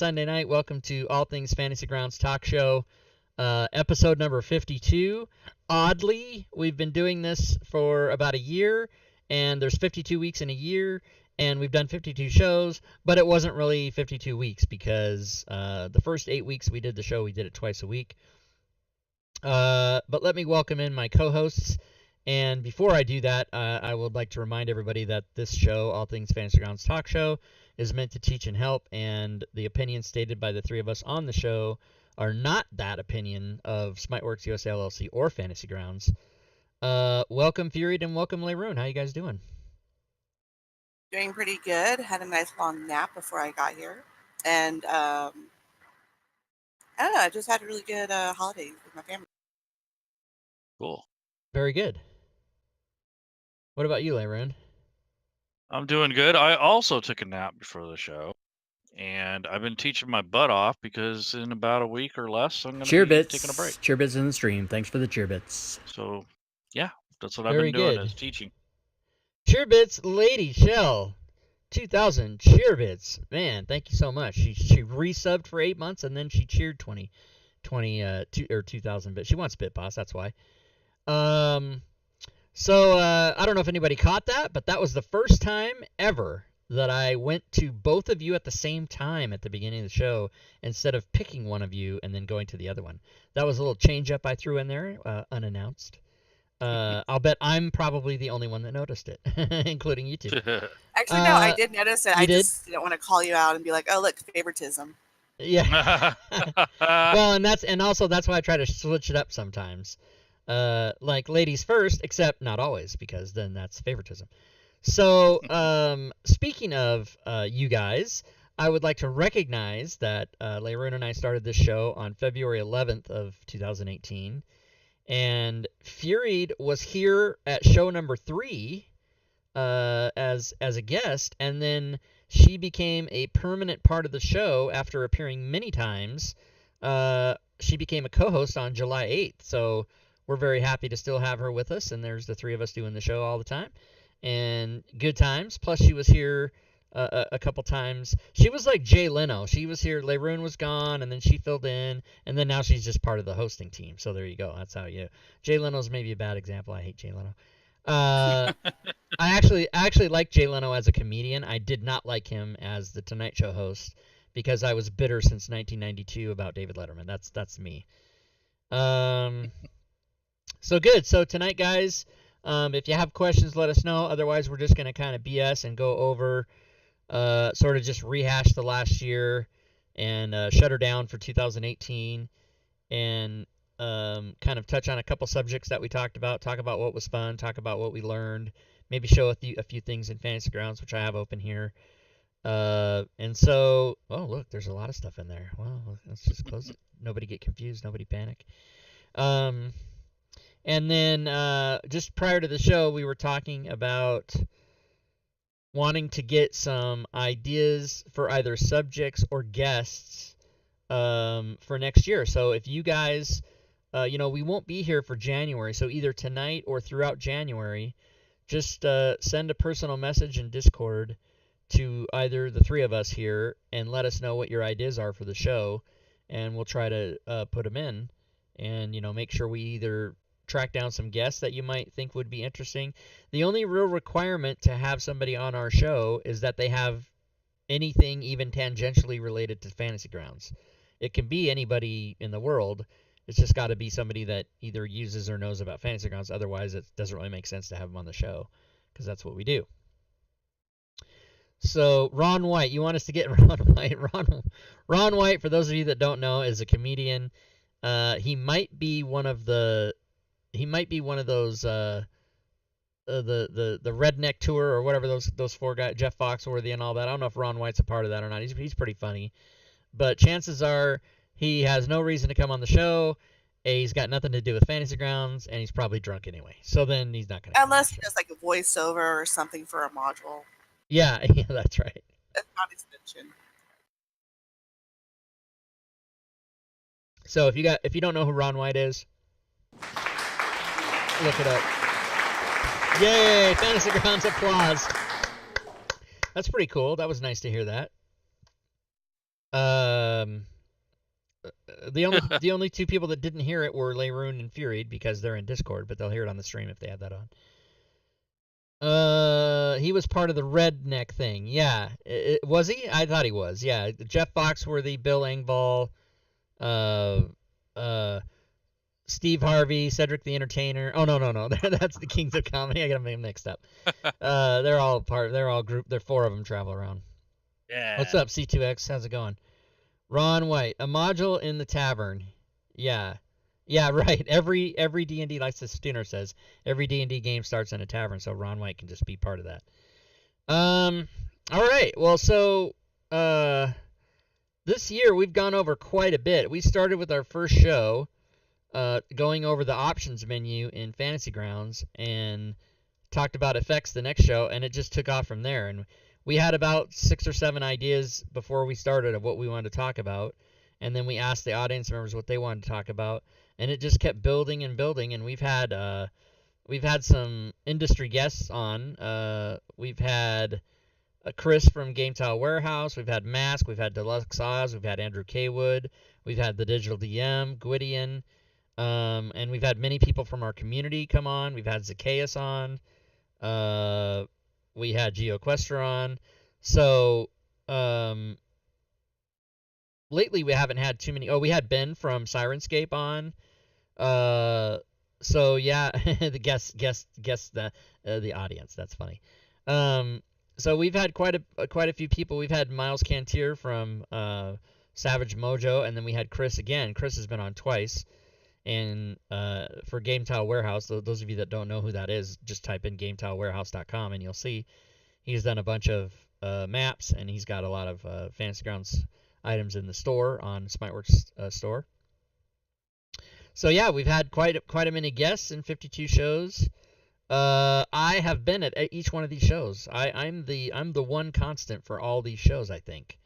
Sunday night. Welcome to All Things Fantasy Grounds Talk Show, episode number 52. Oddly, we've been doing this for about a year, and there's 52 weeks in a year, and we've done 52 shows, but it wasn't really 52 weeks because the first 8 weeks we did the show, we did it twice a week. But let me welcome in my co-hosts. And before I do that, I would like to remind everybody that this show, All Things Fantasy Grounds Talk Show, is meant to teach and help, and the opinions stated by the three of us on the show are not that opinion of Smiteworks USA LLC or Fantasy Grounds. Welcome, Furied, and welcome, Leroon. How you guys doing? Doing pretty good. Had a nice long nap before I got here. And I don't know, I just had a really good holiday with my family. Cool. Very good. What about you, Leroon? I'm doing good. I also took a nap before the show, and I've been teaching my butt off because in about a week or less, I'm going to be taking a break. Cheerbits in the stream. Thanks for the cheerbits. So, yeah, that's what Very I've been doing good. is teaching. Cheerbits, Lady Shell, 2,000 cheerbits. Man, thank you so much. She resubbed for 8 months, and then she cheered 2,000 bits. She wants Bit Boss, that's why. So I don't know if anybody caught that, but that was the first time ever that I went to both of you at the same time at the beginning of the show instead of picking one of you and then going to the other one. That was a little change up I threw in there, unannounced. I'll bet I'm probably the only one that noticed it, including you two. Actually, no, I did notice it. I did? just didn't want to call you out and be like, oh, look, favoritism. Yeah. Well, and also that's why I try to switch it up sometimes. Like ladies first, except not always, because then that's favoritism. So, speaking of you guys, I would like to recognize that Leroon and I started this show on February 11th of 2018, and Furied was here at show number 3 as a guest, and then she became a permanent part of the show after appearing many times. She became a co-host on July 8th, so we're very happy to still have her with us, and there's the three of us doing the show all the time, and good times. Plus, she was here a couple times. She was like Jay Leno. She was here, Leroon was gone, and then she filled in, and then now she's just part of the hosting team. So there you go. That's how you. Jay Leno's maybe a bad example. I hate Jay Leno. I actually like Jay Leno as a comedian. I did not like him as the Tonight Show host because I was bitter since 1992 about David Letterman. That's me. So good. So tonight, guys, if you have questions, let us know. Otherwise, we're just going to kind of BS and go over, sort of just rehash the last year and shut her down for 2018 and kind of touch on a couple subjects that we talked about, talk about what was fun, talk about what we learned, maybe show a few things in Fantasy Grounds, which I have open here. And so, oh, look, there's a lot of stuff in there. Well, let's just close it. Nobody get confused. Nobody panic. And then just prior to the show, we were talking about wanting to get some ideas for either subjects or guests for next year. So if you guys, we won't be here for January, so either tonight or throughout January, just send a personal message in Discord to either the three of us here and let us know what your ideas are for the show, and we'll try to put them in and, make sure we either track down some guests that you might think would be interesting. The only real requirement to have somebody on our show is that they have anything even tangentially related to Fantasy Grounds. It can be anybody in the world. It's just got to be somebody that either uses or knows about Fantasy Grounds. Otherwise, it doesn't really make sense to have them on the show because that's what we do. So Ron White, you want us to get Ron White? Ron White, for those of you that don't know, is a comedian. He might be one of those the Redneck Tour or whatever those four guys, Jeff Foxworthy and all that. I don't know if Ron White's a part of that or not. He's pretty funny, but chances are he has no reason to come on the show. He's got nothing to do with Fantasy Grounds, and he's probably drunk anyway. So then he's not going to. Unless he does like a voiceover or something for a module. Yeah, that's right. That's not his mention. So if you don't know who Ron White is, look it up. Yay! Fantasy Grounds applause. That's pretty cool. That was nice to hear that. Um, the only two people that didn't hear it were Layroon and Furied because they're in Discord, but they'll hear it on the stream if they have that on. He was part of the redneck thing. Yeah, was he? I thought he was. Yeah, Jeff Foxworthy, Bill Engvall, Steve Harvey, Cedric the Entertainer. Oh no, that's the Kings of Comedy. I got them mixed up. They're all grouped. There 4 of them travel around. Yeah. What's up, C2X? How's it going? Ron White, a module in the tavern. Yeah, right. Every D&D, like the Stinner says, every D&D game starts in a tavern, so Ron White can just be part of that. All right. Well, so this year we've gone over quite a bit. We started with our first show, going over the options menu in Fantasy Grounds, and talked about effects the next show, and it just took off from there. And we had about 6 or 7 ideas before we started of what we wanted to talk about, and then we asked the audience members what they wanted to talk about, and it just kept building and building. And we've had some industry guests on. We've had Chris from Game Tile Warehouse. We've had Mask. We've had Deluxe Oz. We've had Andrew Kaywood. We've had the Digital DM, Gwydion. And we've had many people from our community come on. We've had Zacchaeus on. We had GeoQuester on. So, lately we haven't had too many. Oh, we had Ben from Sirenscape on. So yeah, the guest the audience. That's funny. So we've had quite a few people. We've had Miles Cantier from Savage Mojo, and then we had Chris again. Chris has been on twice. And for Game Tile Warehouse, those of you that don't know who that is, just type in GameTileWarehouse.com and you'll see he's done a bunch of maps, and he's got a lot of Fantasy Grounds items in the store on Smiteworks store. So yeah, we've had quite a many guests in 52 shows. I have been at each one of these shows. I'm the one constant for all these shows, I think.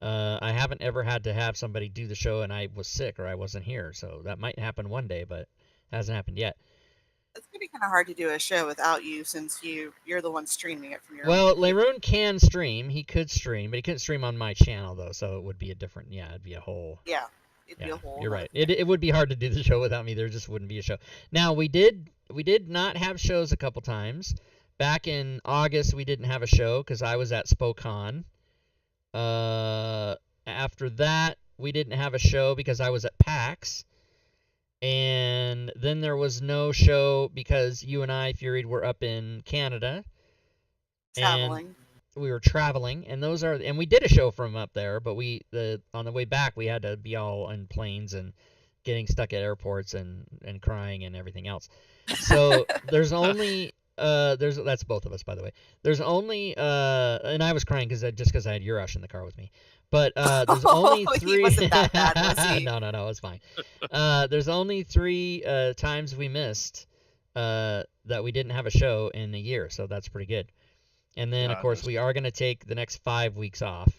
I haven't ever had to have somebody do the show and I was sick or I wasn't here, so that might happen one day, but it hasn't happened yet. It's going to be kind of hard to do a show without you, since you're the one streaming it from your Well, own computer. Layroon can stream. He could stream, but he couldn't stream on my channel, though, so it would be a different... Yeah, it'd be a whole... Yeah, it'd be Yeah, a whole... you're right. It would be hard to do the show without me. There just wouldn't be a show. Now, we did not have shows a couple times. Back in August, we didn't have a show because I was at Spokane. After that, we didn't have a show because I was at PAX. And then there was no show because you and I, Furied, were up in Canada. Traveling. And we were traveling, and we did a show from up there, but on the way back we had to be all in planes and getting stuck at airports and crying and everything else. So there's only that's both of us, by the way. There's only and I was crying because I had Urash in the car with me. But there's only 3. He wasn't that bad, was he? No, it was fine. There's only 3 times we missed that we didn't have a show in a year, so that's pretty good. And then, of course, we are going to take the next 5 weeks off.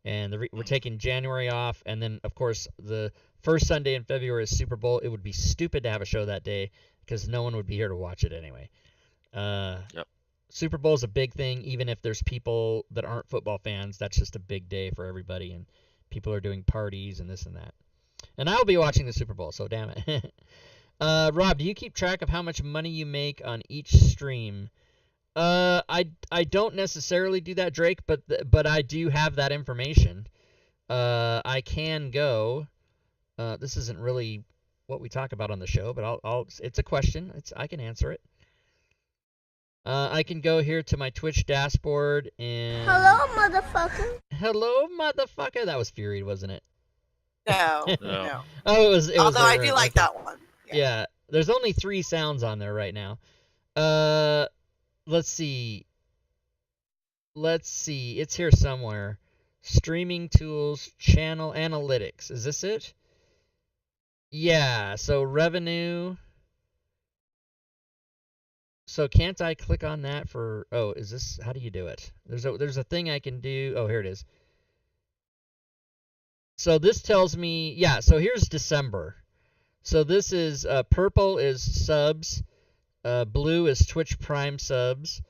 And we're taking January off. And then, of course, the first Sunday in February is Super Bowl. It would be stupid to have a show that day because no one would be here to watch it anyway. Yep. Super Bowl is a big thing, even if there's people that aren't football fans. That's just a big day for everybody, and people are doing parties and this and that. And I'll be watching the Super Bowl, so damn it. Rob, do you keep track of how much money you make on each stream? I don't necessarily do that, Drake, but I do have that information. I can go. This isn't really what we talk about on the show, but it's a question. I can answer it. I can go here to my Twitch dashboard and... Hello, motherfucker. Hello, motherfucker. That was Furied, wasn't it? No. Oh, it was. Although I Layroon. do like that one. Yeah. There's only 3 sounds on there right now. Let's see. It's here somewhere. Streaming tools, channel analytics. Is this it? Yeah. So revenue. So can't I click on that for... Oh, is this... How do you do it? There's a thing I can do... Oh, here it is. So this tells me... Yeah, so here's December. So this is... purple is subs. Blue is Twitch Prime subs.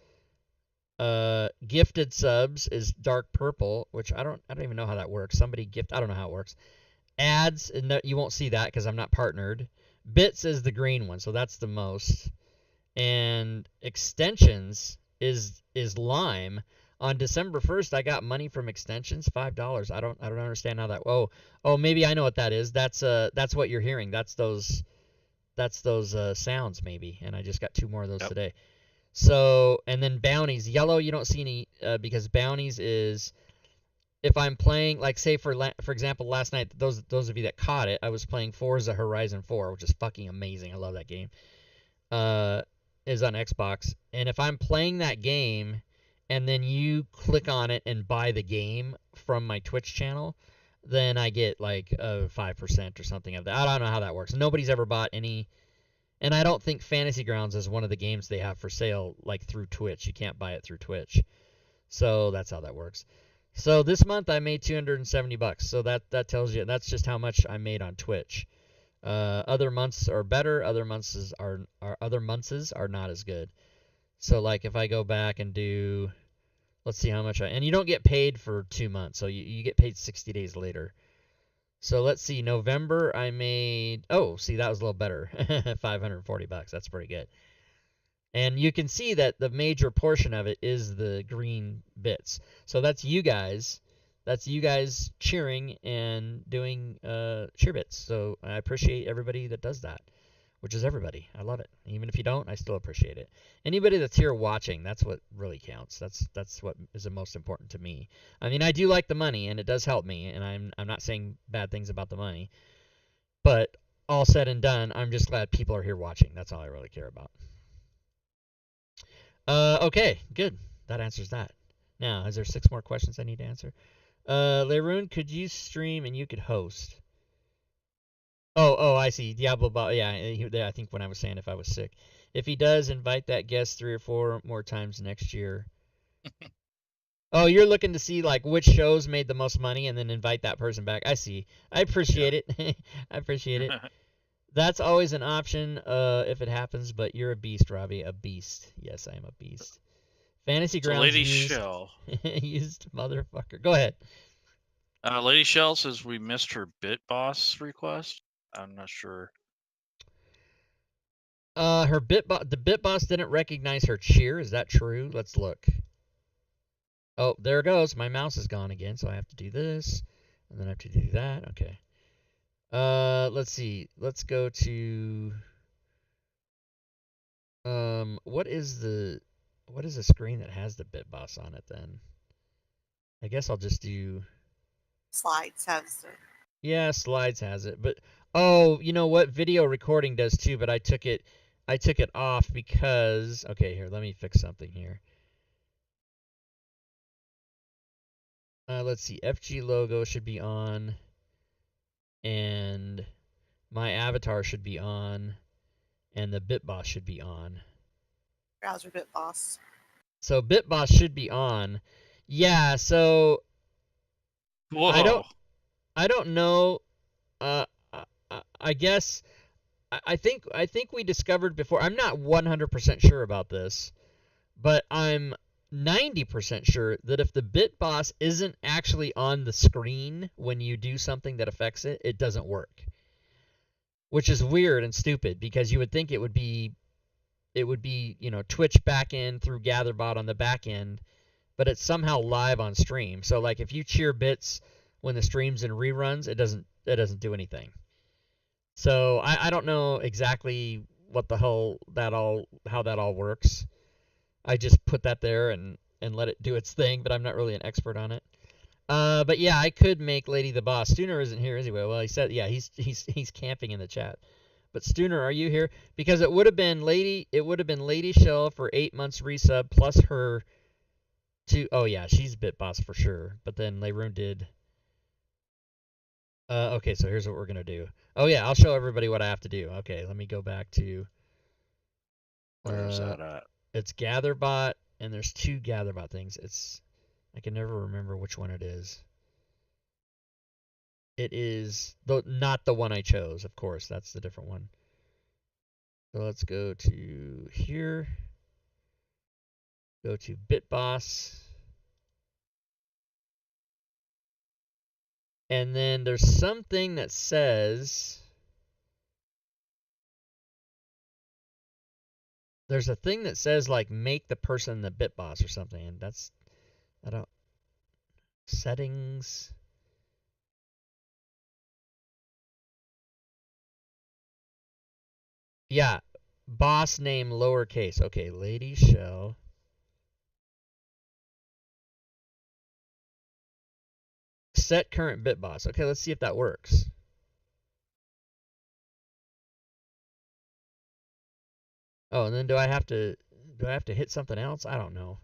Gifted subs is dark purple, which I don't even know how that works. I don't know how it works. Ads, no, you won't see that because I'm not partnered. Bits is the green one, so that's the most. And extensions is lime. On December 1st, I got money from extensions, $5. I don't understand how that. Oh, maybe I know what that is. That's what you're hearing. That's those sounds maybe. And I just got 2 more of those today. So, and then bounties. Yellow, you don't see any because bounties is if I'm playing, like, say for example, last night, those of you that caught it, I was playing Forza Horizon 4, which is fucking amazing. I love that game. Is on Xbox, and if I'm playing that game, and then you click on it and buy the game from my Twitch channel, then I get like 5% or something of that. I don't know how that works. Nobody's ever bought any, and I don't think Fantasy Grounds is one of the games they have for sale like through Twitch. You can't buy it through Twitch, so that's how that works. So this month I made $270, so that tells you that's just how much I made on Twitch. Other months are better. Other months are not as good. So like if I go back and do, let's see how much and you don't get paid for 2 months, so you get paid 60 days later. So let's see, November I made, see, that was a little better. $540. That's pretty good. And you can see that the major portion of it is the green bits. So that's you guys. That's you guys cheering and doing cheer bits. So I appreciate everybody that does that, which is everybody. I love it. Even if you don't, I still appreciate it. Anybody that's here watching, that's what really counts. That's what is the most important to me. I mean, I do like the money, and it does help me, and I'm not saying bad things about the money. But all said and done, I'm just glad people are here watching. That's all I really care about. Okay, good. That answers that. Now, is there 6 more questions I need to answer? Leroon, could you stream and you could host? Oh, I see. Diablo Ball. Yeah, I think when I was saying if I was sick. If he does, invite that guest 3 or 4 more times next year. Oh, you're looking to see like which shows made the most money and then invite that person back. I see. I appreciate it. I appreciate it. That's always an option if it happens, but you're a beast, Robbie. A beast. Yes, I am a beast. Fantasy Grounds Lady Shell. used motherfucker. Go ahead. Lady Shell says we missed her Bit Boss request. I'm not sure. The Bit Boss didn't recognize her cheer. Is that true? Let's look. Oh, there it goes. My mouse is gone again, so I have to do this, and then I have to do that. Okay. Let's see. Let's go to what is the screen that has the Bit Boss on it then? I guess I'll just do Slides has it. Yeah, Slides has it. But oh, you know what? Video recording does too, but I took it off because okay, here, let me fix something here. Let's see. FG logo should be on, and my avatar should be on, and the BitBoss should be on. Browser BitBoss. So BitBoss should be on. Yeah, so Whoa. I don't know. I guess I think we discovered before. I'm not 100% sure about this, but I'm 90% sure that if the BitBoss isn't actually on the screen when you do something that affects it, it doesn't work. Which is weird and stupid because you would think it would be, Twitch backend through GatherBot on the back end, but it's somehow live on stream. So like if you cheer bits when the stream's in reruns, it doesn't do anything. So I don't know exactly what the hell how that all works. I just put that there and let it do its thing, but I'm not really an expert on it. But yeah, I could make Lady the Boss. Stooner isn't here, is he? Well, he said, yeah, he's camping in the chat. But Stooner, are you here? Because it would have been Lady Shell for 8 months resub plus her 2. Oh yeah, she's BitBoss for sure. But then Leroon did. Okay, so here's what we're gonna do. Oh yeah, I'll show everybody what I have to do. Okay, let me go back to. Where's that at? It's GatherBot, and there's 2 GatherBot things. I can never remember which one it is. It is not the one I chose, of course. That's the different one. So let's go to here. Go to BitBoss. And then there's something that says, there's a thing that says like make the person the BitBoss or something, and that's, I don't, settings. Yeah, boss name lowercase. Okay, Lady Shell. Set current BitBoss. Okay, let's see if that works. Oh, and then do I have to hit something else? I don't know.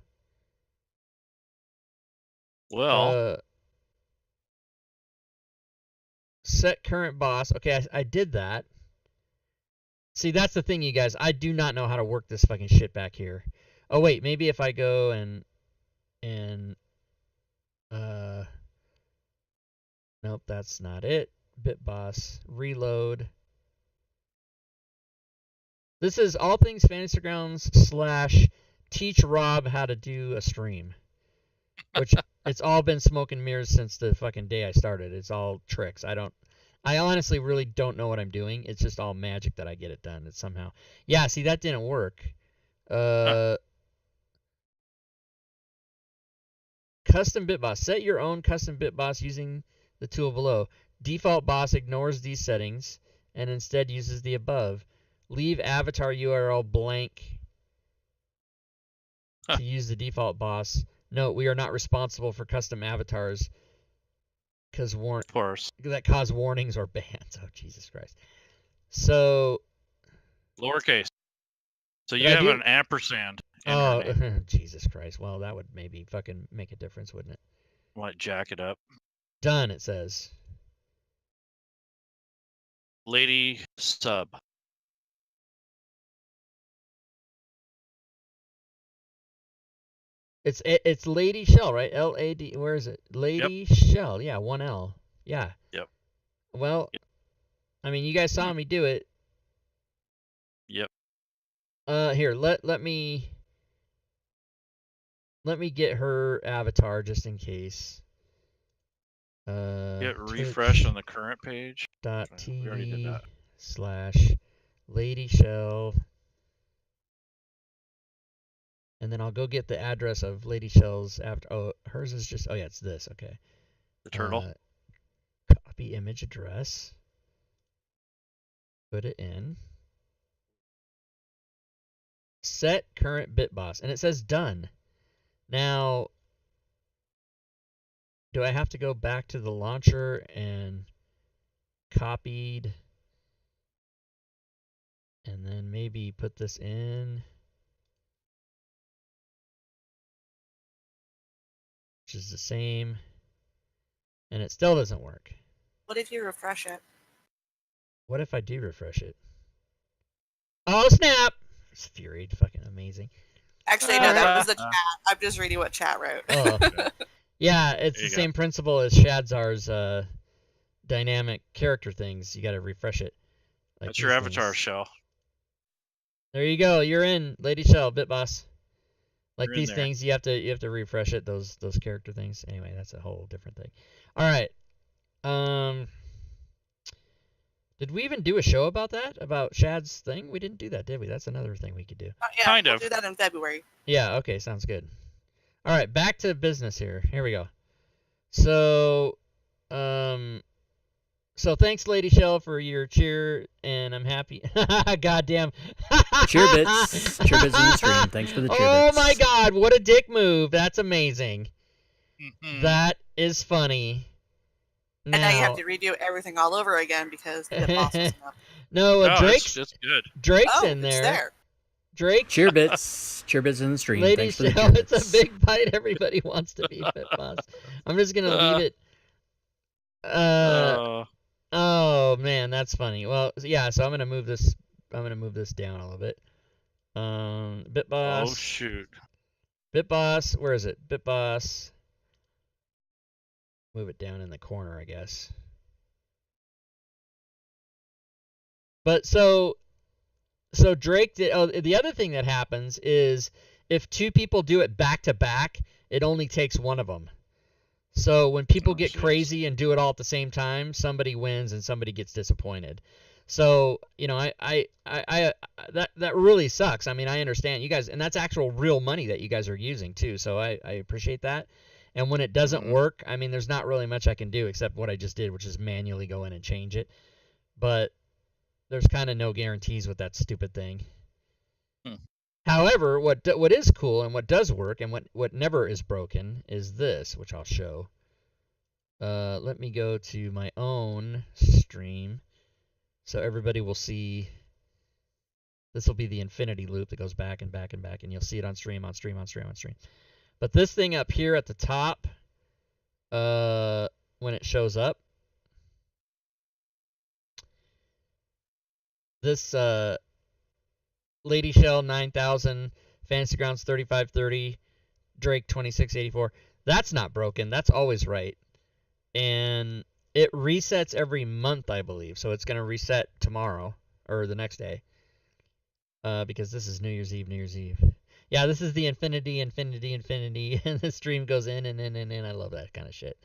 Well, set current boss. Okay, I did that. See, that's the thing, you guys. I do not know how to work this fucking shit back here. Oh wait, maybe if I go and nope, that's not it. BitBoss, reload. This is All Things Fantasy Grounds / teach Rob how to do a stream. Which it's all been smoke and mirrors since the fucking day I started. It's all tricks. I honestly really don't know what I'm doing. It's just all magic that I get it done. It's somehow. Yeah, see, that didn't work. Custom BitBoss. Set your own custom BitBoss using the tool below. Default boss ignores these settings and instead uses the above. Leave avatar URL blank to use the default boss. Note, we are not responsible for custom avatars because that cause warnings or bans. Oh, Jesus Christ. So. Lowercase. So you have an ampersand. Oh, Jesus Christ. Well, that would maybe fucking make a difference, wouldn't it? Might jack it up. Done, it says. Lady sub. It's Lady Shell, right? L-A-D. Where is it? Lady Shell. Yeah, 1 L. Yeah. Yep. Well, yep. I mean, you guys saw me do it. Yep. Here, let me get her avatar just in case. Get refresh on the current page. .tv we already did that. / Lady Shell. And then I'll go get the address of Lady Shell's avatar. Oh, hers is just. Oh yeah, it's this. Okay. The turtle. Copy image address. Put it in. Set current BitBoss, and it says done. Now, do I have to go back to the launcher and copied, and then maybe put this in? Which is the same, and it still doesn't work. What if you refresh it? What if I do refresh it? Oh, snap! It's Fury, fucking amazing. Actually, no, that was the chat. I'm just reading what chat wrote. Oh. Yeah, it's the same principle as Shadzar's dynamic character things. You got to refresh it. Like that's your avatar, Shell. There you go. You're in, Lady Shell, BitBoss. Like these things, you have to refresh it. Those character things. Anyway, that's a whole different thing. All right. Did we even do a show about that? About Shad's thing? We didn't do that, did we? That's another thing we could do. Yeah, kind of. We'll do that in February. Yeah. Okay. Sounds good. All right. Back to business here. Here we go. So, so thanks, Lady Shell, for your cheer, and I'm happy. Goddamn. Cheer bits in the stream. Thanks for the cheer bits. Oh my God, what a dick move. That's amazing. That is funny. And now you have to redo everything all over again because the boss isn't up. No, Drake's good. Drake's in there. It's there. Drake. Cheer bits in the stream. Lady Thanks for the Shell, cheer bits. it's a big bite. Everybody wants to be BitBoss. I'm just gonna leave it. Oh man, that's funny. Well, yeah. So I'm gonna move this. I'm gonna move this down a little bit. BitBoss. Oh shoot. BitBoss. Where is it? BitBoss. Move it down in the corner, I guess. But so Drake did. Oh, the other thing that happens is if two people do it back to back, it only takes one of them. So when people get crazy and do it all at the same time, somebody wins and somebody gets disappointed. So, you know, that really sucks. I mean, I understand you guys, and that's actual real money that you guys are using too. So I appreciate that. And when it doesn't work, I mean, there's not really much I can do except what I just did, which is manually go in and change it. But there's kind of no guarantees with that stupid thing. However, what is cool and what does work and what never is broken is this, which I'll show. Let me go to my own stream so everybody will see. This will be the infinity loop that goes back and back and back, and you'll see it on stream, on stream, on stream, on stream. But this thing up here at the top, when it shows up, this Lady Shell 9,000, Fantasy Grounds 3530, Drake 2684. That's not broken. That's always right. And it resets every month, I believe. So it's going to reset tomorrow or the next day. Because this is New Year's Eve. Yeah, this is the infinity. And the stream goes in and in and in. I love that kind of shit.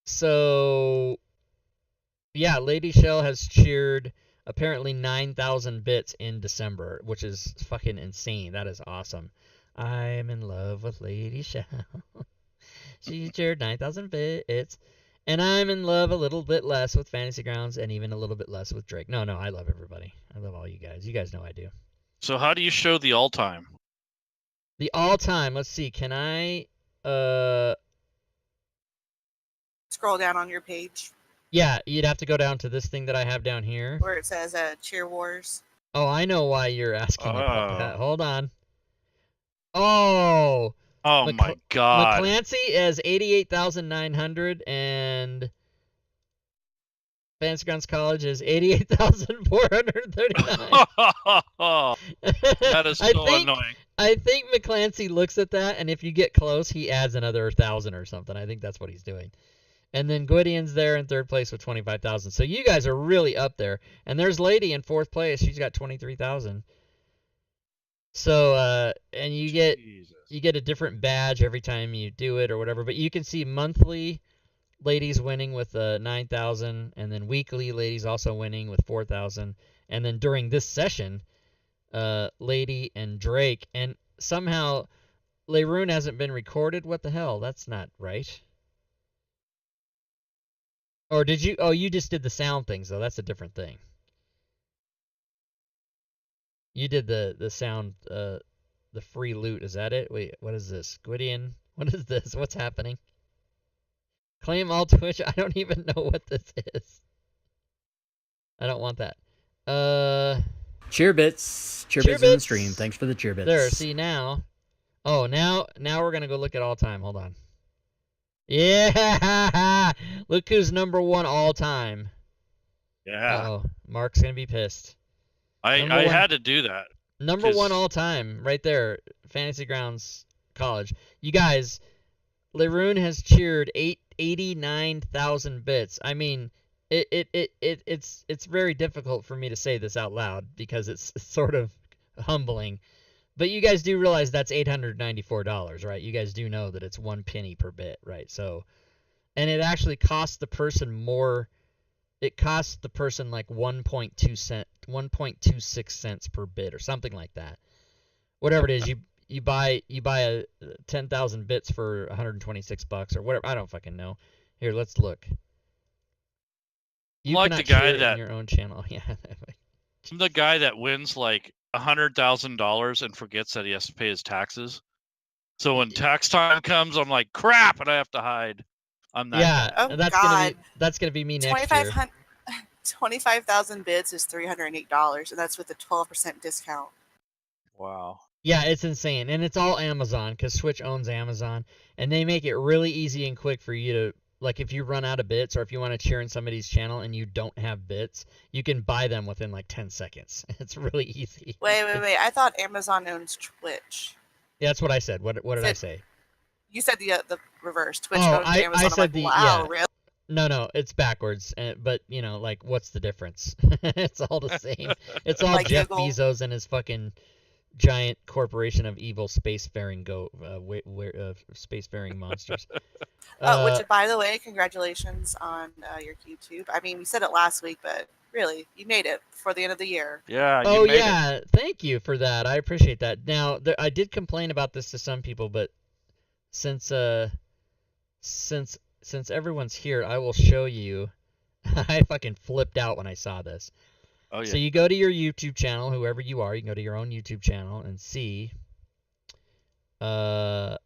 So... yeah, Lady Shell has cheered apparently 9,000 bits in December, which is fucking insane. That is awesome. I'm in love with Lady Shell. She cheered 9,000 bits. And I'm in love a little bit less with Fantasy Grounds and even a little bit less with Drake. No, I love everybody. I love all you guys. You guys know I do. So how do you show the all-time? The all-time, let's see. Can I... Scroll down on your page. Yeah, you'd have to go down to this thing that I have down here. Where it says Cheer Wars. Oh, I know why you're asking about that. Hold on. Oh, my God. McClancy is 88,900 and Fantasy Grounds College is 88,439. That is so annoying. I think McClancy looks at that, and if you get close, he adds another 1,000 or something. I think that's what he's doing. And then Gwydion's there in third place with 25,000. So you guys are really up there. And there's Lady in fourth place. She's got 23,000. So and you get a different badge every time you do it or whatever. But you can see monthly Lady's winning with 9,000, and then weekly Lady's also winning with 4,000. And then during this session, Lady and Drake, and somehow Leroon hasn't been recorded. What the hell? That's not right. Or did you? Oh, you just did the sound things, though. That's a different thing. You did the sound, the free loot. Is that it? Wait, what is this? Gwydion? What is this? What's happening? Claim all Twitch? I don't even know what this is. I don't want that. Cheer bits in the stream. Thanks for the cheer bits. There, see now. Oh, now we're going to go look at all time. Hold on. Yeah! Look who's number one all time. Yeah. Uh-oh. Mark's going to be pissed. I had to do that. Number one all time, right there. Fantasy Grounds College. You guys, Leroon has cheered 89,000 bits. I mean, it's very difficult for me to say this out loud because it's sort of humbling. But you guys do realize that's $894, right? You guys do know that it's 1 penny per bit, right? So, and it actually costs the person more. It costs the person like 1.26 cents per bit or something like that. Whatever it is, you buy a 10,000 bits for $126 or whatever. I don't fucking know. Here, let's look. You like the guy that on your own channel, yeah. I'm the guy that wins like $100,000 and forgets that he has to pay his taxes. So when tax time comes, I'm like, crap, and I have to hide. I'm that. Yeah, oh, that's gonna be me next year. 25,000 bits is $308, and that's with a 12% discount. Wow. Yeah, it's insane, and it's all Amazon because Switch owns Amazon, and they make it really easy and quick for you to, like, if you run out of bits or if you want to cheer in somebody's channel and you don't have bits, you can buy them within like 10 seconds. It's really easy. Wait. I thought Amazon owns Twitch. Yeah, that's what I said. What did I say? You said the reverse. Twitch owns Amazon. I said wow, really? No, it's backwards. But you know, like, what's the difference? It's all the same. It's all Like Jeff Google. Bezos and his fucking giant corporation of evil spacefaring spacefaring monsters. Which, by the way, congratulations on your YouTube. I mean, we said it last week, but really, you made it before the end of the year. Yeah. Oh You made it. yeah, thank you for that. I appreciate that. Now, I did complain about this to some people, but since everyone's here, I will show you. I fucking flipped out when I saw this. Oh yeah. So you go to your YouTube channel, whoever you are, you can go to your own YouTube channel and see. Let's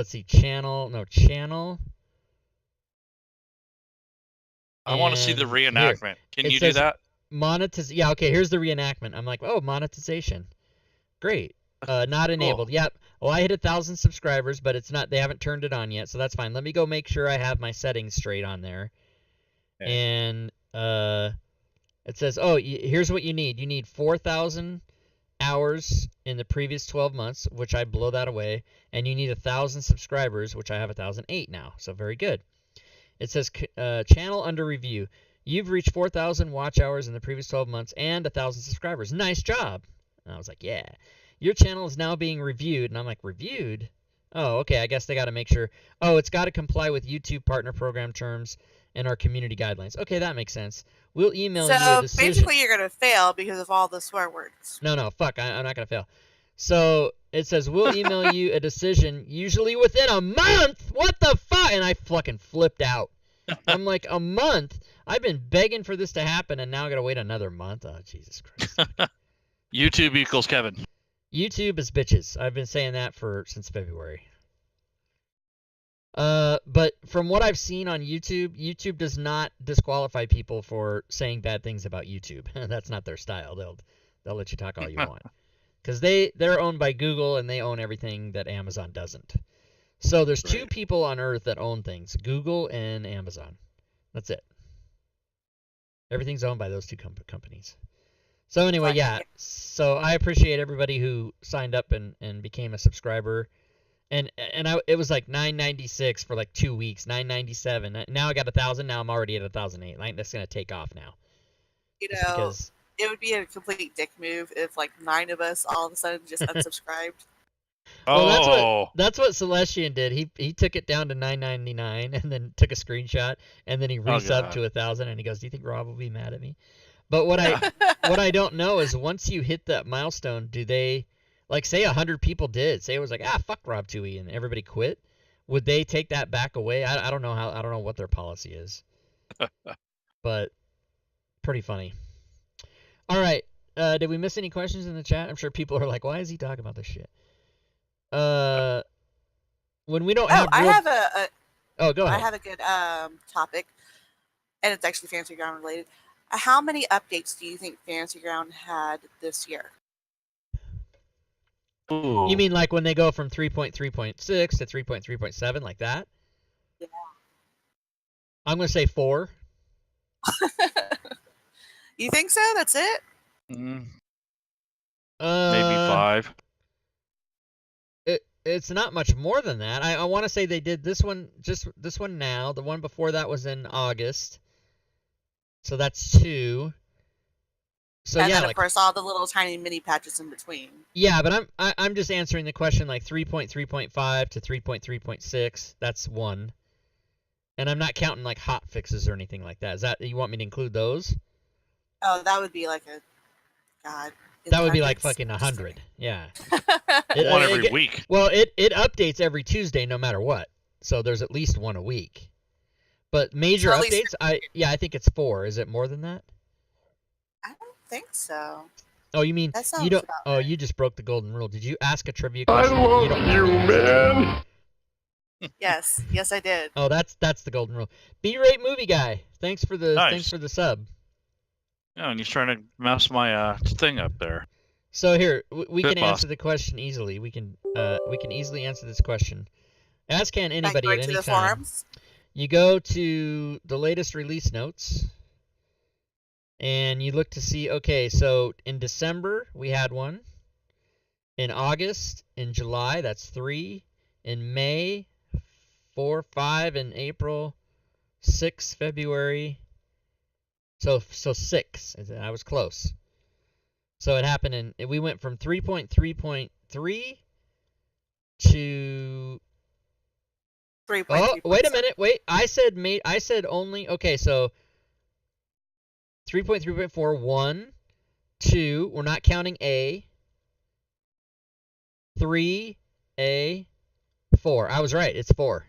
see, channel. I want to see the And here, reenactment. Can it you do says that? Yeah, okay, here's the reenactment. I'm like, oh, monetization. Great. Not enabled. Yep. Well, I hit 1,000 subscribers, but it's not. They haven't turned it on yet, so that's fine. Let me go make sure I have my settings straight on there. Okay. And it says, oh, here's what you need. You need 4,000 hours in the previous 12 months, which I blow that away, and you need 1,000 subscribers, which I have 1,008 now. So very good. It says channel under review. You've reached 4,000 watch hours in the previous 12 months and 1,000 subscribers. Nice job. And I was like, yeah. Your channel is now being reviewed. And I'm like, reviewed? Oh, okay. I guess they got to make sure. Oh, it's got to comply with YouTube partner program terms and our community guidelines. Okay, that makes sense. We'll email you a So decision. basically, you're going to fail because of all the swear words. No, fuck. I'm not going to fail. So it says, we'll email you a decision usually within a month. What the fuck? And I fucking flipped out. I'm like, a month? I've been begging for this to happen, and now I got to wait another month? Oh, Jesus Christ. YouTube equals Kevin. YouTube is bitches. I've been saying that since February. But from what I've seen on YouTube does not disqualify people for saying bad things about YouTube. That's not their style. They'll let you talk all you want. Because they're owned by Google, and they own everything that Amazon doesn't. So there's two people on Earth that own things, Google and Amazon. That's it. Everything's owned by those two companies. So anyway, yeah. So I appreciate everybody who signed up and became a subscriber. And it was like $9.96 for like 2 weeks, $9.97. Now I got 1,000. Now I'm already at 1,008. Like, that's gonna take off now. You know, it would be a complete dick move if like 9 of us all of a sudden just unsubscribed. Well, that's what Celestian did. He took it down to $9.99 and then took a screenshot, and then he resubbed to 1,000, and he goes, "Do you think Rob will be mad at me?" But what I don't know is once you hit that milestone, do they, like, say 100 people did, say it was like, fuck Rob Toohey, and everybody quit, would they take that back away? I don't know I don't know what their policy is. But pretty funny. All right, did we miss any questions in the chat? I'm sure people are like, why is he talking about this shit? When we don't have I have go ahead. I have a good topic, and it's actually Fantasy Ground related. How many updates do you think Fantasy Ground had this year? Ooh. You mean like when they go from 3.3.6 to 3.3.7, like that? Yeah. I'm gonna say 4. You think so? That's it? Maybe 5. It's not much more than that. I want to say they did this one, just this one now. The one before that was in August. So that's 2. So and yeah, then of course all the little tiny mini patches in between. Yeah, but I'm just answering the question like 3.3.5 to 3.3.6. That's 1. And I'm not counting like hot fixes or anything like that. Is that, you want me to include those? Oh, that would be like that would be like fucking 100. Yeah. One every week. Well, it updates every Tuesday no matter what. So there's at least one a week. But major updates, I think it's 4. Is it more than that? I don't think so. Oh, you mean you don't? Oh, right. You just broke the golden rule. Did you ask a trivia question? I love you, man. Yes, I did. Oh, that's the golden rule. B-rate movie guy. Thanks for the sub. Yeah, and he's trying to mess my thing up there. So here, we can answer the question easily. We can easily answer this question. As can anybody at any time. Forums? You go to the latest release notes, and you look to see, okay, so in December, we had 1. In August, in July, that's 3. In May, 4, 5. In April, 6 February. So 6. I was close. So it happened we went from 3.3.3 to 3.3. Oh, wait a minute. Wait. I said only. Okay, so 3.3.4 1 2, we're not counting A. 3 A 4. I was right. It's 4.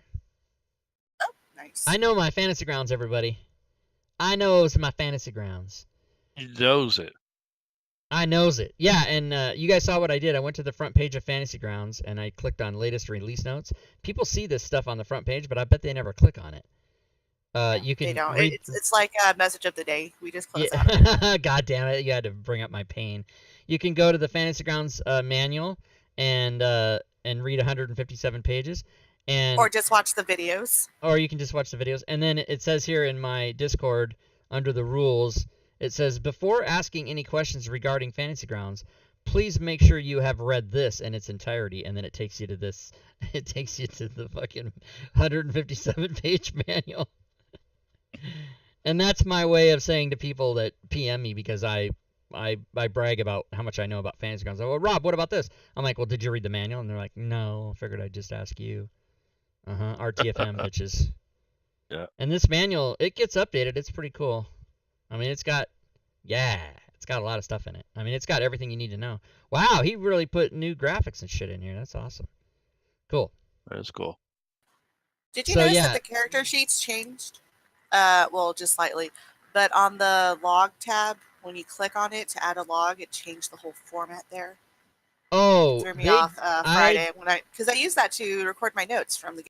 Nice. I know my fantasy grounds, everybody. I knows my fantasy grounds. He knows it. I knows it. Yeah, and you guys saw what I did. I went to the front page of Fantasy Grounds, and I clicked on latest release notes. People see this stuff on the front page, but I bet they never click on it. You can They don't. read... It's like a message of the day. We just close out. God damn it! You had to bring up my pain. You can go to the Fantasy Grounds manual and read 157 pages, or just watch the videos. Or you can just watch the videos, and then it says here in my Discord under the rules. It says, before asking any questions regarding Fantasy Grounds, please make sure you have read this in its entirety. And then it takes you to this. It takes you to the fucking 157-page manual. And that's my way of saying to people that PM me because I brag about how much I know about Fantasy Grounds. Well, Rob, what about this? I'm like, well, did you read the manual? And they're like, no, I figured I'd just ask you. RTFM, bitches. Yeah. And this manual, it gets updated. It's pretty cool. I mean, it's got a lot of stuff in it. I mean, it's got everything you need to know. Wow, he really put new graphics and shit in here. That's awesome. Cool. That is cool. Did you notice that the character sheets changed? Well, just slightly. But on the log tab, when you click on it to add a log, it changed the whole format there. Oh, it threw me off Friday because I used that to record my notes from the game.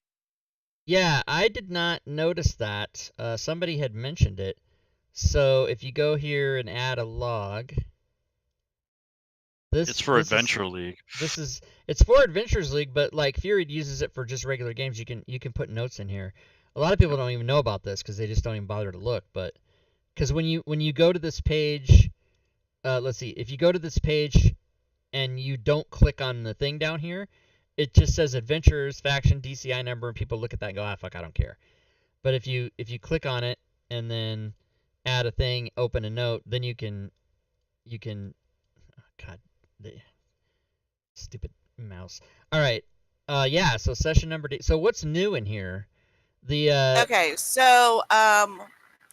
Yeah, I did not notice that. Somebody had mentioned it. So if you go here and add a log, it's for Adventure League. It's for Adventures League, but like Fury uses it for just regular games. You can put notes in here. A lot of people don't even know about this because they just don't even bother to look. But because when you go to this page, let's see, if you go to this page and you don't click on the thing down here, it just says Adventures Faction DCI number, and people look at that and go, fuck, I don't care. But if you click on it and then add a thing, open a note, then you can oh god, the stupid mouse. All right. Yeah, so session number so what's new in here? Okay, so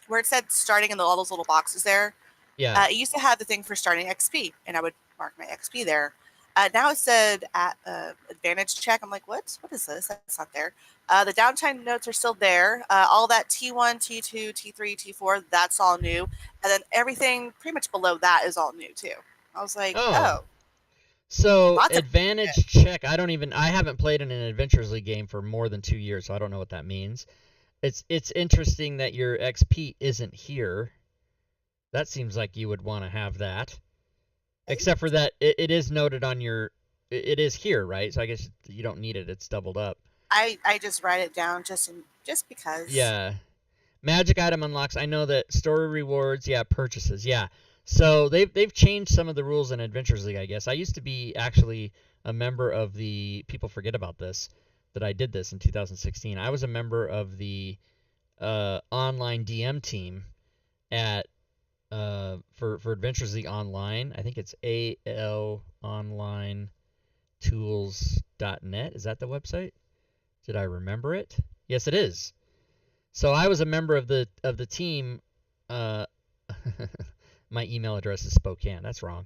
where it said starting in all those little boxes there, yeah, it used to have the thing for starting XP, and I would mark my XP there. Now it said at advantage check. I'm like, what is this? That's not there. The downtime notes are still there. All that T1, T2, T3, T4, that's all new. And then everything pretty much below that is all new too. I was like, oh. So advantage check. I haven't played in an Adventures League game for more than 2 years, so I don't know what that means. It's interesting that your XP isn't here. That seems like you would want to have that. Except for that, it is noted on your... It is here, right? So I guess you don't need it. It's doubled up. I just write it down just because. Yeah. Magic item unlocks. I know that story rewards, purchases, So they've changed some of the rules in Adventures League, I guess. I used to be actually a member of the... People forget about this, that I did this in 2016. I was a member of the online DM team at... for Adventures League Online. I think it's alonlinetools.net. Is that the website? Did I remember it? Yes, it is. So I was a member of the team. My email address is Spokane. That's wrong.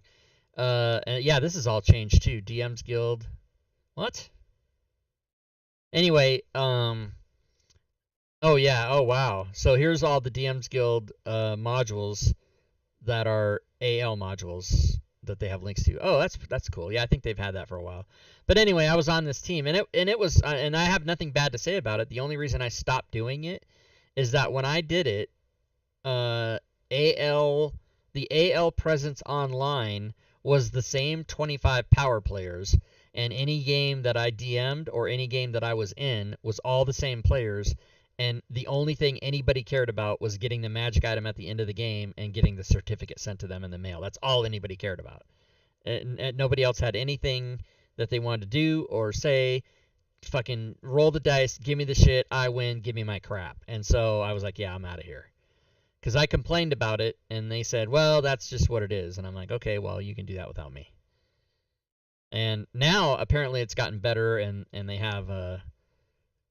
And yeah, this is all changed too. DM's Guild. What? Anyway, oh yeah. Oh wow. So here's all the DM's Guild modules that are AL modules that they have links to. Oh, that's cool. Yeah, I think they've had that for a while. But anyway, I was on this team, and it was, and I have nothing bad to say about it. The only reason I stopped doing it is that when I did it, the AL presence online was the same 25 power players, and any game that I DM'd or any game that I was in was all the same players. And the only thing anybody cared about was getting the magic item at the end of the game and getting the certificate sent to them in the mail. That's all anybody cared about. And nobody else had anything that they wanted to do or say. fucking roll the dice, give me the shit, I win, give me my crap. And so I was like, yeah, I'm out of here. Because I complained about it, and they said, well, that's just what it is. And I'm like, okay, well, you can do that without me. And now, apparently, it's gotten better, and they have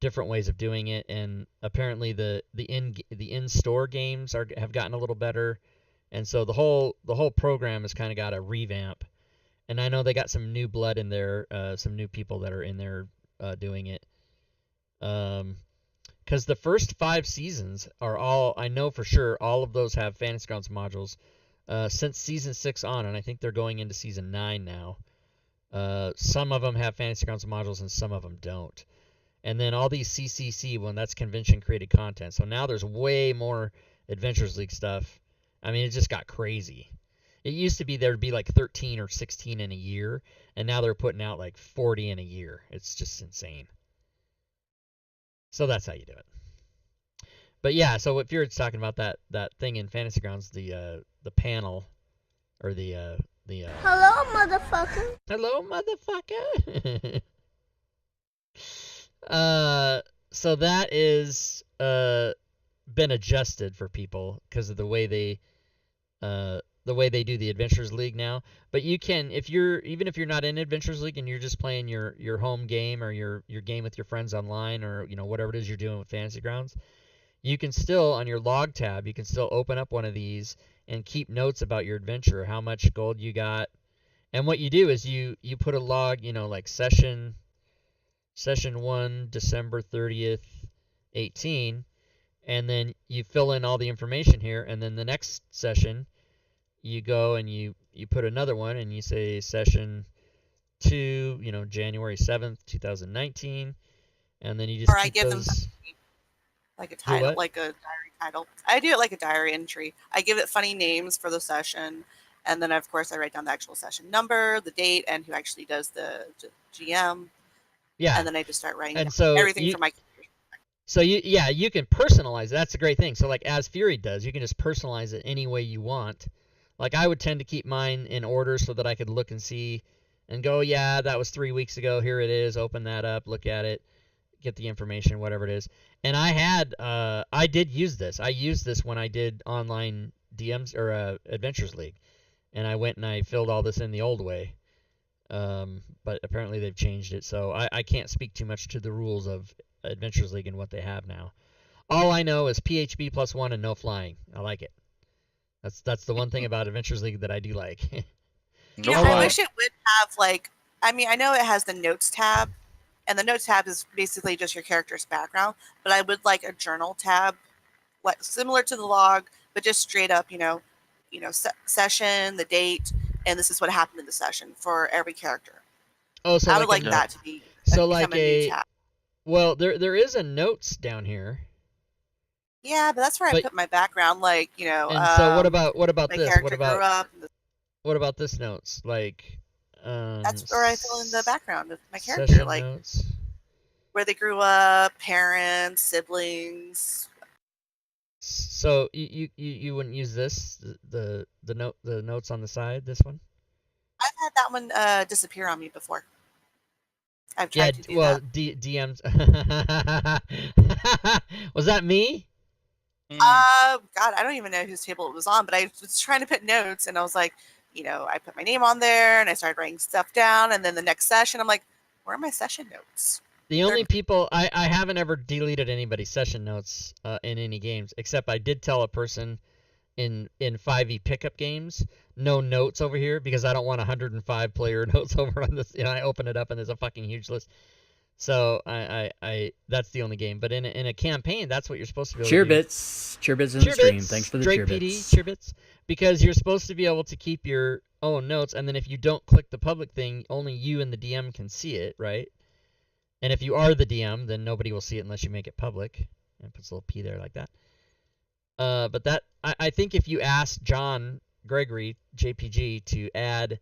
different ways of doing it. And apparently, the in-store games have gotten a little better. And so the whole program has kind of got a revamp. And I know they got some new blood in there, some new people that are in there doing it. Because the first 5 seasons are all, I know for sure, all of those have Fantasy Grounds modules since season 6 on, and I think they're going into season 9 now. Some of them have Fantasy Grounds modules and some of them don't. And then all these CCC, that's convention created content. So now there's way more Adventures League stuff. I mean, it just got crazy. It used to be there'd be like 13 or 16 in a year, and now they're putting out like 40 in a year. It's just insane. So that's how you do it. But yeah, so if you're talking about that thing in Fantasy Grounds, the panel, or the Hello, motherfucker. Hello, motherfucker. So that is been adjusted for people because of the way they do the Adventures League now. But you can, even if you're not in Adventures League and you're just playing your home game or your game with your friends online, or whatever it is you're doing with Fantasy Grounds, you can still, on your log tab, you can still open up one of these and keep notes about your adventure, how much gold you got. And what you do is you put a log, like session 1, December 30th, 18, and then you fill in all the information here, and then the next session you go and you put another one and you say session 2, January 7th, 2019, and then you just Or I give them like a title, like a diary title. I do it like a diary entry. I give it funny names for the session, and then of course I write down the actual session number, the date, and who actually does the GM. Yeah. And then I just start writing and so everything from my computer. So you can personalize it. That's a great thing. So like As Fury does, you can just personalize it any way you want. Like I would tend to keep mine in order so that I could look and see and go, yeah, that was 3 weeks ago. Here it is. Open that up, look at it, get the information, whatever it is. And I did use this. I used this when I did online DMs or Adventures League, and I went and I filled all this in the old way. But apparently they've changed it, so I can't speak too much to the rules of Adventures League and what they have now. All I know is PHB +1 and no flying. I like it. That's the one thing about Adventures League that I do like. I wish it would have I know it has the notes tab, and the notes tab is basically just your character's background, but I would like a journal tab, like similar to the log, but just straight up, session, the date, and this is what happened in the session for every character. Oh, so I would like that to be so become like a new tab. Well, there is a notes down here. Yeah, but that's where I put my background, And so what about my this? character grew up. What about this notes? Like That's where I fill in the background of my character, session like notes. where they grew up, parents, siblings. So you wouldn't use this, the notes on the side, this one? I've had that one disappear on me before. I've tried to do that. DMs. Was that me? God, I don't even know whose table it was on, but I was trying to put notes, and I was like, I put my name on there, and I started writing stuff down, and then the next session, I'm like, where are my session notes? The only people I haven't ever deleted anybody's session notes in any games, except I did tell a person in 5e pickup games, no notes over here, because I don't want 105 player notes over on this. I open it up and there's a fucking huge list. So I that's the only game. But in a campaign, that's what you're supposed to be able to do. Cheerbits in the stream. Thanks for the Drake PD, Cheerbits. Because you're supposed to be able to keep your own notes, and then if you don't click the public thing, only you and the DM can see it, right? And if you are the DM, then nobody will see it unless you make it public. And it puts a little P there like that. But that I think if you ask John Gregory, JPG, to add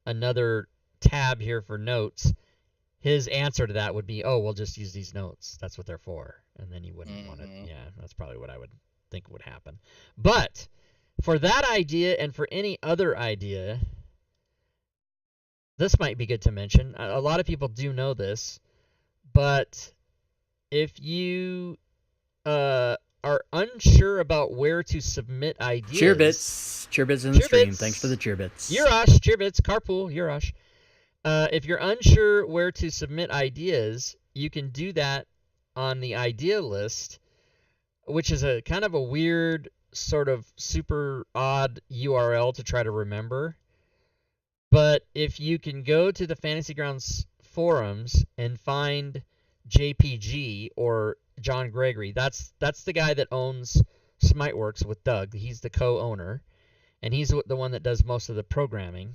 another tab here for notes, his answer to that would be, oh, we'll just use these notes. That's what they're for. And then you wouldn't want it. Yeah, that's probably what I would think would happen. But for that idea and for any other idea, this might be good to mention. A lot of people do know this, But if you are unsure about where to submit ideas, Cheerbits in the stream. Thanks for the cheerbits. Yurash, cheerbits, carpool, Yurash. If you're unsure where to submit ideas, you can do that on the idea list, which is a kind of a weird, sort of super odd URL to try to remember. But if you can go to the Fantasy Grounds forums and find JPG or John Gregory, that's the guy that owns Smiteworks with Doug. He's the co-owner, and he's the one that does most of the programming,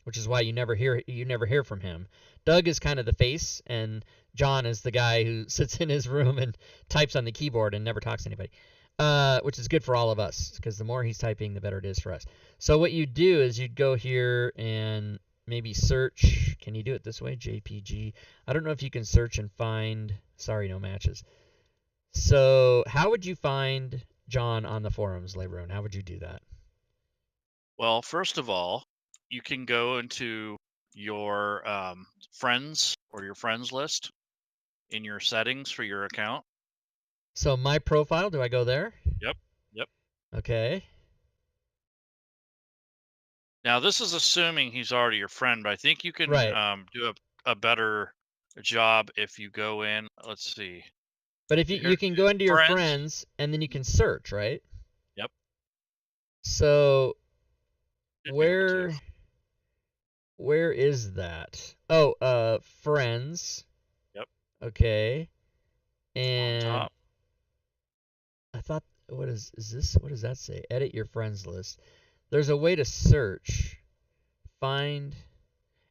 which is why you never hear from him. Doug is kind of the face, and John is the guy who sits in his room and types on the keyboard and never talks to anybody, which is good for all of us, because the more he's typing, the better it is for us. So what you do is you'd go here and maybe search. Can you do it this way? JPG. I don't know if you can search and find. Sorry, no matches. So how would you find John on the forums, Lebron? How would you do that? Well, first of all, you can go into your friends or your friends list in your settings for your account. So my profile, do I go there? Yep. Okay. Now, this is assuming he's already your friend, but I think you can Right. do a better job if you go in. Let's see. But if you can go into your friends and then you can search, right? Yep. So Should be able to. where is that? Oh, friends. Yep. Okay. On And top. I thought, what is this? What does that say? Edit your friends list. There's a way to search. Find.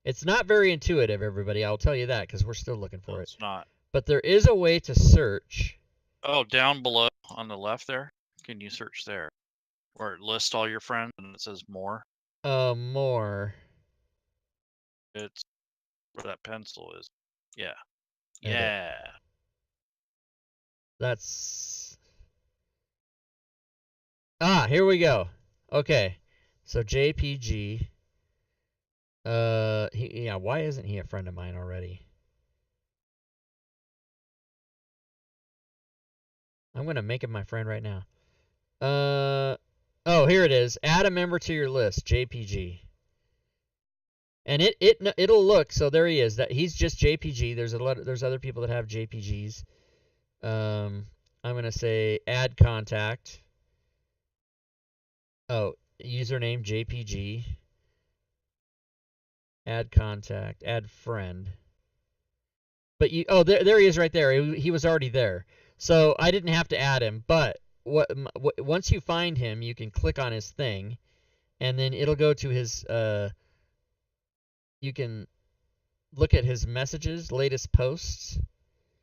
It's not very intuitive, everybody. I'll tell you that, because we're still looking for No, it. it's not. But there is a way to search. Oh, down below on the left there. Can you search there? Where it lists all your friends and it says more. More. It's where that pencil is. Yeah. Edit. Yeah. That's. Here we go. Okay. So JPG. Why isn't he a friend of mine already? I'm going to make him my friend right now. Oh, here it is. Add a member to your list, JPG. And it'll look, so there he is. That he's just JPG. There's other people that have JPGs. I'm going to say add contact. Oh, username JPG. Add contact, add friend. But there he is right there. He was already there. So I didn't have to add him, but once you find him, you can click on his thing, and then it'll go to his you can look at his messages, latest posts.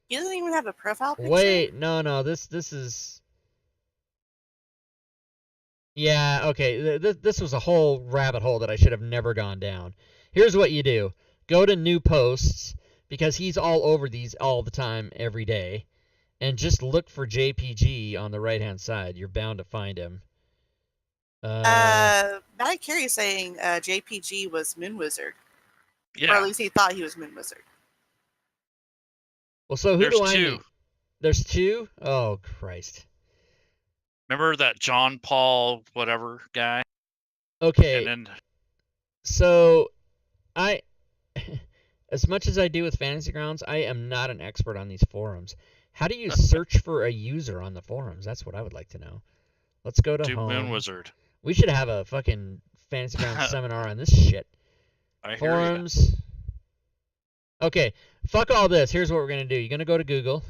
He doesn't even have a profile picture. Wait, no, this is. Yeah, okay. This was a whole rabbit hole that I should have never gone down. Here's what you do. Go to new posts, because he's all over these all the time, every day. And just look for JPG on the right-hand side. You're bound to find him. Matt Carey is saying JPG was Moon Wizard. Yeah. Or at least he thought he was Moon Wizard. Well, so who There's do I two. meet? There's two? Oh, Christ. Remember that John Paul whatever guy? Okay. And then So, as much as I do with Fantasy Grounds, I am not an expert on these forums. How do you search for a user on the forums? That's what I would like to know. Let's go to home. Moon Wizard. We should have a fucking Fantasy Grounds seminar on this shit. I hear Forums. Okay, fuck all this. Here's what we're going to do. You're going to go to Google.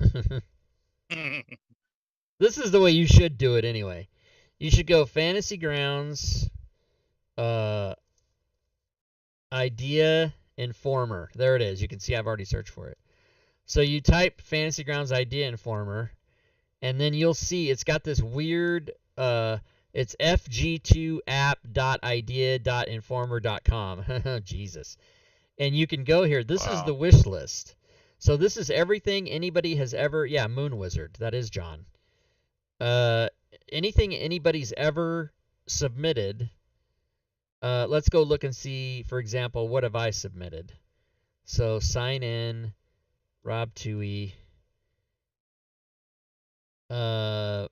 ya. This is the way you should do it anyway. You should go Fantasy Grounds Idea Informer. There it is. You can see I've already searched for it. So you type Fantasy Grounds Idea Informer, and then you'll see it's got this weird, it's fg2app.idea.informer.com. Jesus. And you can go here. This is Wow. the wish list. So this is everything anybody has ever, yeah, Moon Wizard. That is John. Anything anybody's ever submitted. Let's go look and see, for example, what have I submitted? So sign in. Rob Toohey. I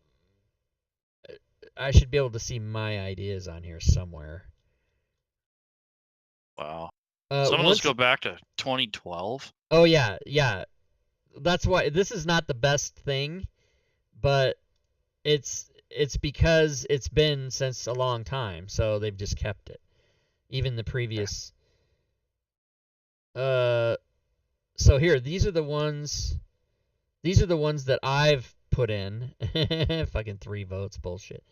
should be able to see my ideas on here somewhere. Wow. Some of those Once, go back to 2012. oh yeah, yeah. That's why this is not the best thing, but it's because it's been since a long time, so they've just kept it. Even the previous. So here, these are the ones that I've put in. Fucking 3 votes, bullshit.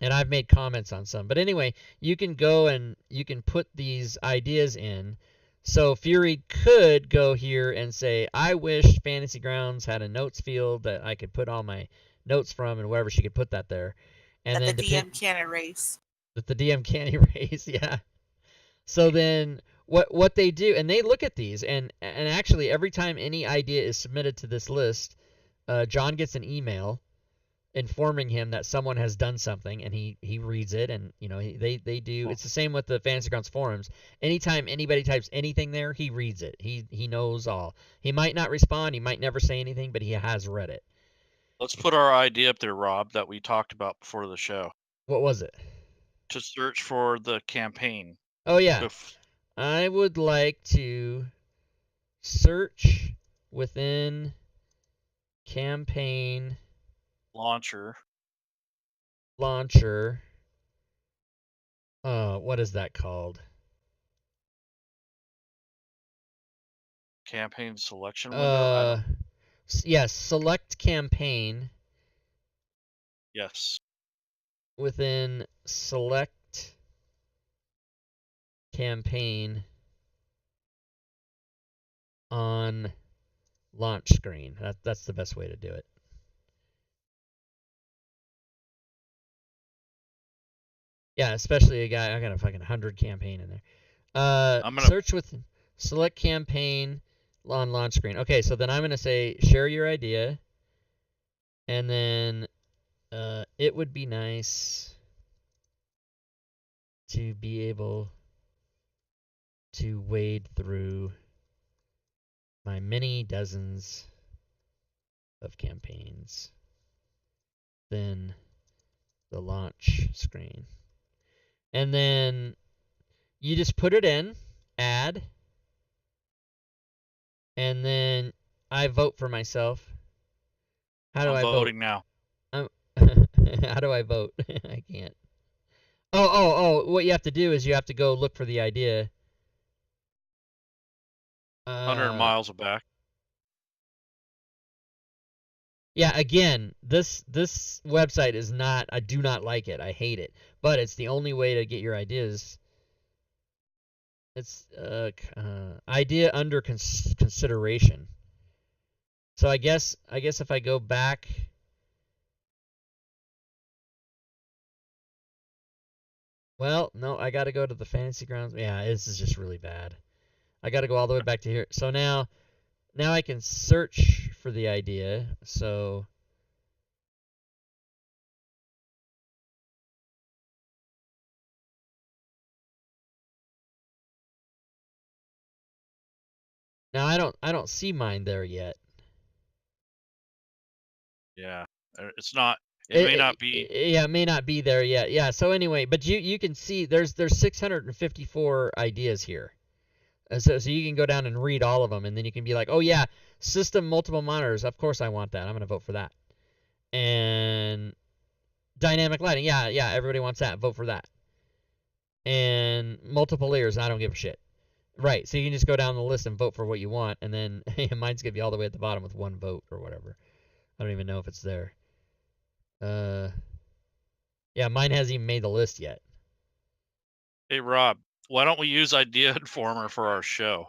And I've made comments on some. But anyway, you can go and you can put these ideas in. So Fury could go here and say, I wish Fantasy Grounds had a notes field that I could put all my notes from, and wherever she could put that there. And That then the DM can't erase. that the DM can't erase, yeah. So then what they do, and they look at these, and actually every time any idea is submitted to this list, John gets an email informing him that someone has done something, and he reads it, and they do. It's the same with the Fantasy Grounds forums. Anytime anybody types anything there, he reads it. He knows all. He might not respond, he might never say anything, but he has read it. Let's put our idea up there, Rob, that we talked about before the show. What was it? To search for the campaign. Oh yeah. I would like to search within campaign launcher. What is that called? Campaign selection window? Yes, select campaign. Yes. Within select campaign on launch screen. That's the best way to do it. Yeah, especially a guy. I got a fucking 100 campaign in there. Search with select campaign on launch screen. Okay, so then I'm gonna say share your idea, and then it would be nice to be able to wade through my many dozens of campaigns. Then the launch screen. And then you just put it in, add, and then I vote for myself. How do I vote? I'm voting now. How do I vote? I can't. Oh, what you have to do is you have to go look for the idea. 100 miles back. Yeah, again, this website is not, I do not like it. I hate it. But it's the only way to get your ideas. It's idea under consideration. So I guess if I go back, well, no, I got to go to the Fantasy Grounds. Yeah, this is just really bad. I got to go all the way back to here. So now I can search for the idea. So now I don't see mine there yet. Yeah, it's not. It may not be. Yeah, it may not be there yet. Yeah. So anyway, but you can see there's 654 ideas here. So you can go down and read all of them, and then you can be like, oh yeah, system multiple monitors. Of course I want that. I'm gonna vote for that. And dynamic lighting. Yeah, everybody wants that. Vote for that. And multiple layers. I don't give a shit. Right. So you can just go down the list and vote for what you want, and then mine's gonna be all the way at the bottom with 1 vote or whatever. I don't even know if it's there. Yeah, mine hasn't even made the list yet. Hey Rob, why don't we use Idea Informer for our show?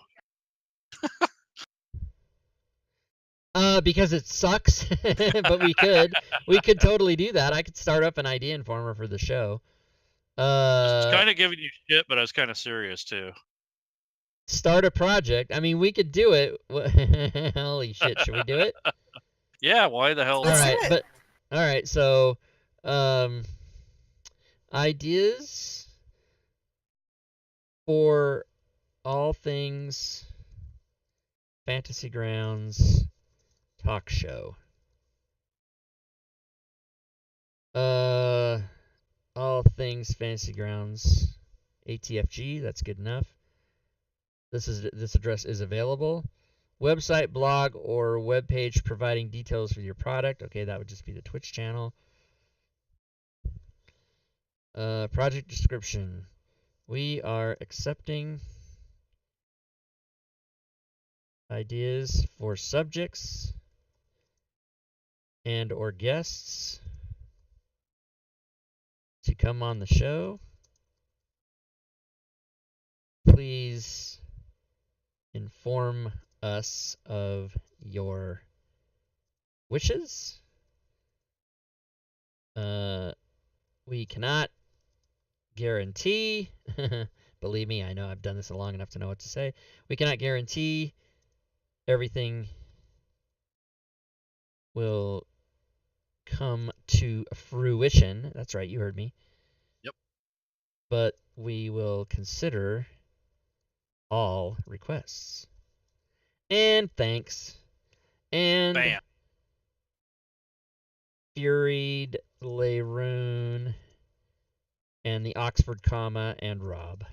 Because it sucks, but we could totally do that. I could start up an Idea Informer for the show. It's kind of giving you shit, but I was kind of serious too. Start a project. I mean, we could do it. Holy shit, should we do it? Yeah, why the hell? All right, but all right. So, ideas for all things Fantasy Grounds talk show. All things Fantasy Grounds ATFG, that's good enough. This address is available. Website, blog, or web page providing details for your product. Okay, that would just be the Twitch channel. Project description. We are accepting ideas for subjects and or guests to come on the show. Please inform us of your wishes. We cannot guarantee, believe me, I know I've done this long enough to know what to say. We cannot guarantee everything will come to fruition. That's right, you heard me. Yep. But we will consider all requests. And thanks. And Bam. Furied, Layroon, and the Oxford comma, and Rob.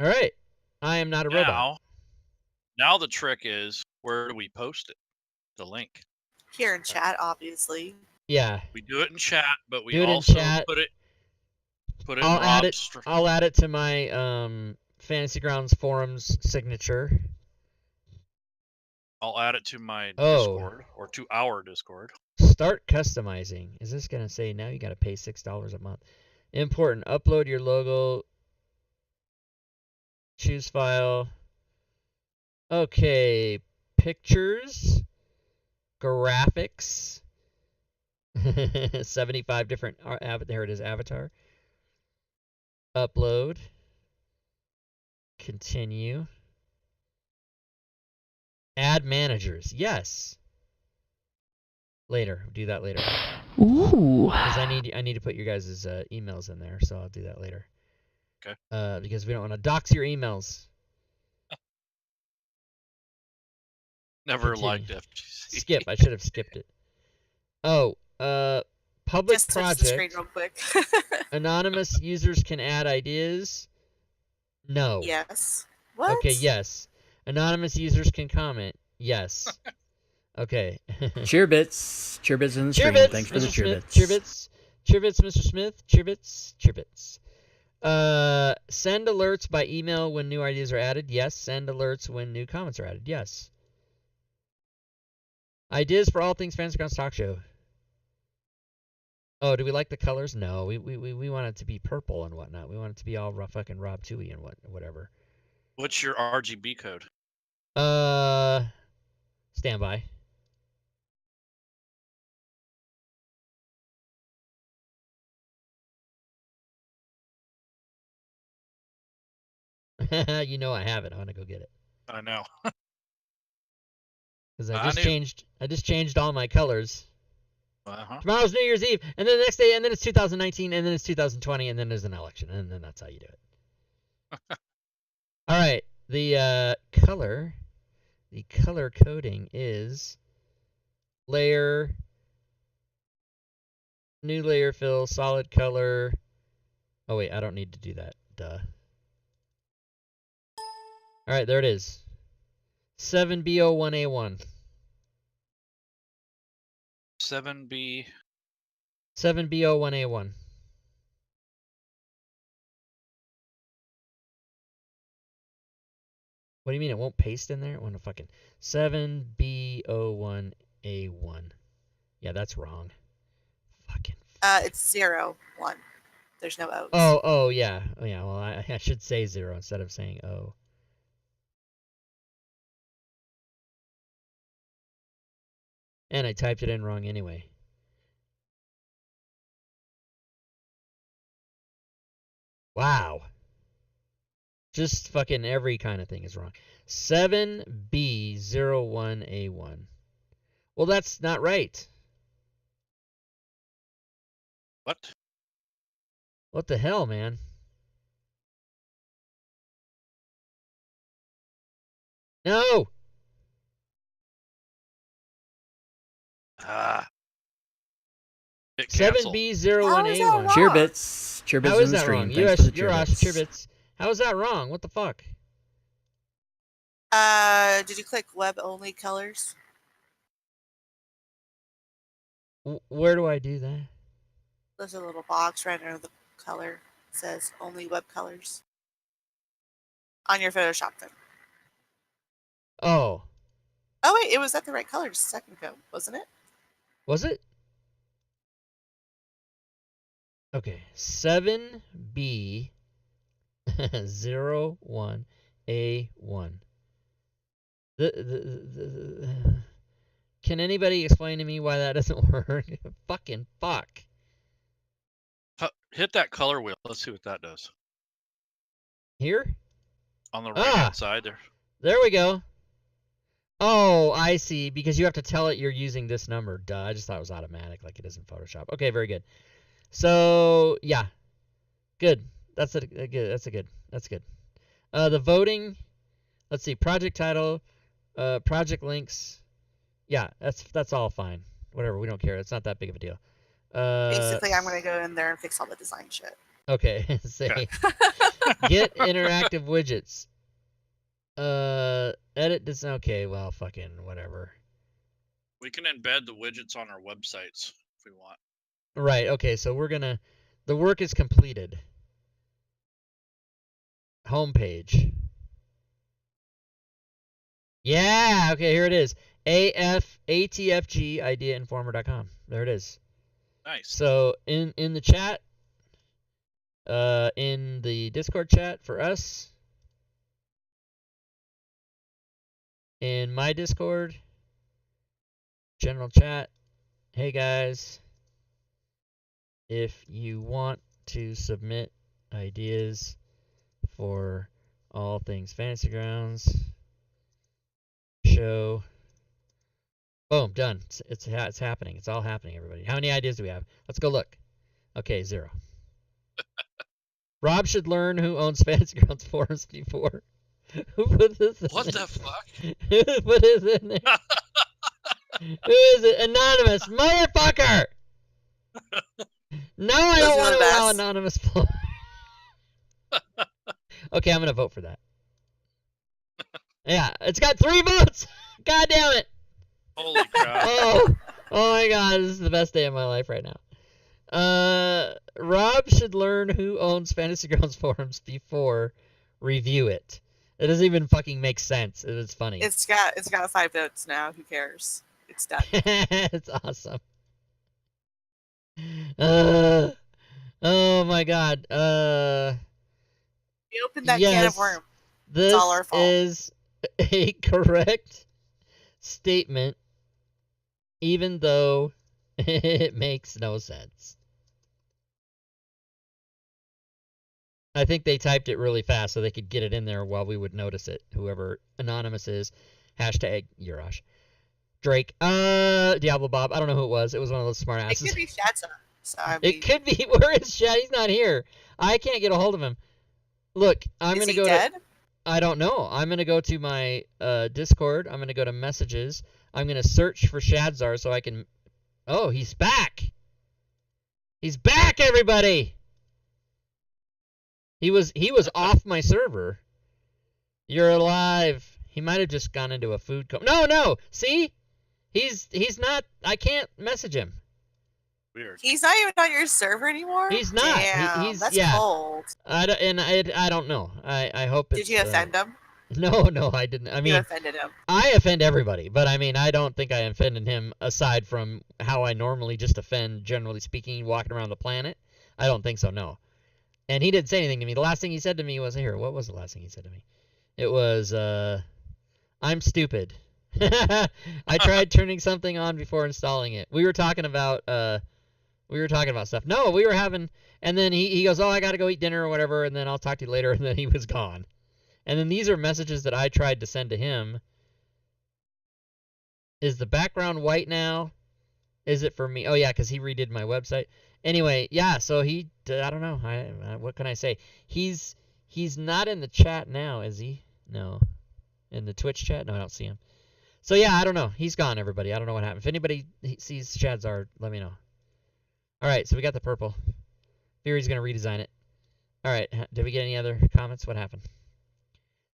All right. I am not a robot. Now the trick is, where do we post it? The link. Here in chat, obviously. Yeah. We do it in chat, but we Do it in also chat. put it in I'll add it. Rob's I'll add it to my Fantasy Grounds forums signature. I'll add it to my Oh. Discord, or to our Discord. Start customizing. Is this going to say now you got to pay $6 a month? Important. Upload your logo. Choose file. Okay. Pictures. Graphics. 75 different. There it is. Avatar. Upload. Continue. Add managers. Yes. Later. Do that later. Ooh. Because I need to put your guys' emails in there, so I'll do that later. Okay. Because we don't want to dox your emails. Never Continue. liked FGC. Skip. I should have skipped it. Oh, public Just touch the screen project. real quick. Anonymous users can add ideas. No. Yes. What? Okay, yes. Anonymous users can comment. Yes. Okay. Cheerbits. Cheerbits in the stream. Cheerbits, Thanks for the Mr. Smith. cheerbits. Cheerbits, Mr. Smith. Cheerbits. Send alerts by email when new ideas are added. Yes. Send alerts when new comments are added. Yes. Ideas for all things Fantasy Grounds Talk Show. Oh, do we like the colors? No, we want it to be purple and whatnot. We want it to be all fucking Rob Tui and whatever. What's your RGB code? Stand by. You know I have it. I'm gonna go get it. I know. Because I I just changed all my colors. Uh-huh. Tomorrow's New Year's Eve, and then the next day, and then it's 2019, and then it's 2020, and then there's an election, and then that's how you do it. All right, the color coding is layer, new layer fill, solid color. Oh wait, I don't need to do that. Duh. All right, there it is. 7B01A1. 7B. 7B01A1. What do you mean it won't paste in there? It won't fucking 7B01A1. Yeah, that's wrong. Fucking. It's 0, 1. There's no O's. Oh, yeah. Oh, yeah. Well, I should say 0 instead of saying O. And I typed it in wrong anyway. Wow. Just fucking every kind of thing is wrong. 7B01A1. Well, that's not right. What? What the hell, man? No. Ah. Hit cancel. 7B01A1. How Cheerbits. Cheerbits How in is the that stream. wrong? Thanks for the Urash, cheerbits. cheerbits. How is that wrong? What the fuck? Did you click web only colors? Where do I do that? There's a little box right under the color. It says only web colors. On your Photoshop thing. Oh, Oh wait, it was at the right color just a second ago, wasn't it? was it? Okay, 7B01A1. Can anybody explain to me why that doesn't work? Fucking fuck. Hit that color wheel. Let's see what that does. Here? On the right-hand side there. There we go. Oh, I see. Because you have to tell it you're using this number. Duh. I just thought it was automatic like it is in Photoshop. Okay, very good. So, yeah. Good. That's good. That's good. The voting. Let's see. Project title. Project links. Yeah, that's all fine. Whatever. We don't care. It's not that big of a deal. Basically, I'm going to go in there and fix all the design shit. Okay. Say. Get interactive widgets. Edit this. Okay, well, fucking whatever. We can embed the widgets on our websites if we want. Right. Okay. So we're gonna. The work is completed. Homepage. Yeah. Okay. Here it is. ATFG ideainformer.com. There it is. Nice. So in the chat. In the Discord chat for us. In my Discord, general chat, hey guys, if you want to submit ideas for all things Fantasy Grounds, show, boom, done. It's happening. It's all happening, everybody. How many ideas do we have? Let's go look. Okay, 0. Rob should learn who owns Fantasy Grounds forums before. Who put this in What there? the fuck? Who put this in there? Who is it? Anonymous, motherfucker! No, I don't want to allow anonymous. Okay, I'm gonna vote for that. Yeah, it's got 3 votes. God damn it! Holy crap. Oh my god, this is the best day of my life right now. Rob should learn who owns Fantasy Grounds forums before review it. It doesn't even fucking make sense. It's funny. It's got 5 votes now. Who cares? It's done. It's awesome. Oh my god. We opened that can of worms. This all our fault. is a correct statement, even though it makes no sense. I think they typed it really fast so they could get it in there while we would notice it. Whoever Anonymous is, hashtag Urash. Drake. Diablo Bob. I don't know who it was. It was one of those smart It asses. could be Shadza. So I mean, It could be. Where is Shad? He's not here. I can't get a hold of him. Look, I'm is gonna he go dead? to. I don't know. I'm gonna go to my Discord. I'm gonna go to messages. I'm gonna search for Shadzar so I can. Oh, he's back. He's back, everybody. He was off my server. You're alive. He might have just gone into a food No. See? He's not. I can't message him. Weird. He's not even on your server anymore. He's not. Damn, He's that's yeah. cold. I don't know. I hope it's. Did you offend him? No, I didn't. I You mean, offended him. I offend everybody, but I mean, I don't think I offended him aside from how I normally just offend, generally speaking, walking around the planet. I don't think so, no. And he didn't say anything to me. The last thing he said to me was, here, what was the last thing he said to me? It was, I'm stupid. I tried turning something on before installing it. We were talking about stuff. No, we were having, and then he goes, oh, I got to go eat dinner or whatever, and then I'll talk to you later, and then he was gone. And then these are messages that I tried to send to him. Is the background white now? Is it for me? Oh, yeah, because he redid my website. Anyway, yeah, so I don't know. What can I say? He's not in the chat now, is he? No. in the Twitch chat? No, I don't see him. So yeah, I don't know. He's gone, everybody. I don't know what happened. If anybody sees Shadzard, let me know. All right, so we got the purple. Fury's going to redesign it. All right, did we get any other comments? What happened?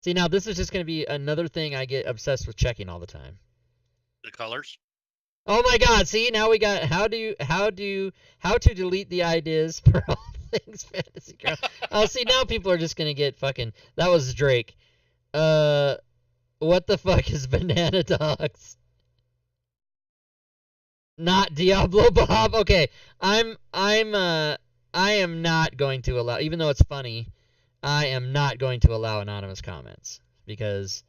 See, now this is just going to be another thing I get obsessed with checking all the time. The colors. Oh my God! See, now we got how to delete the ideas for all things fantasy ground. Oh, see, now people are just gonna get fucking. That was Drake. What the fuck is Banana Dogs? Not Diablo Bob. Okay, I am not going to allow, even though it's funny, I am not going to allow anonymous comments because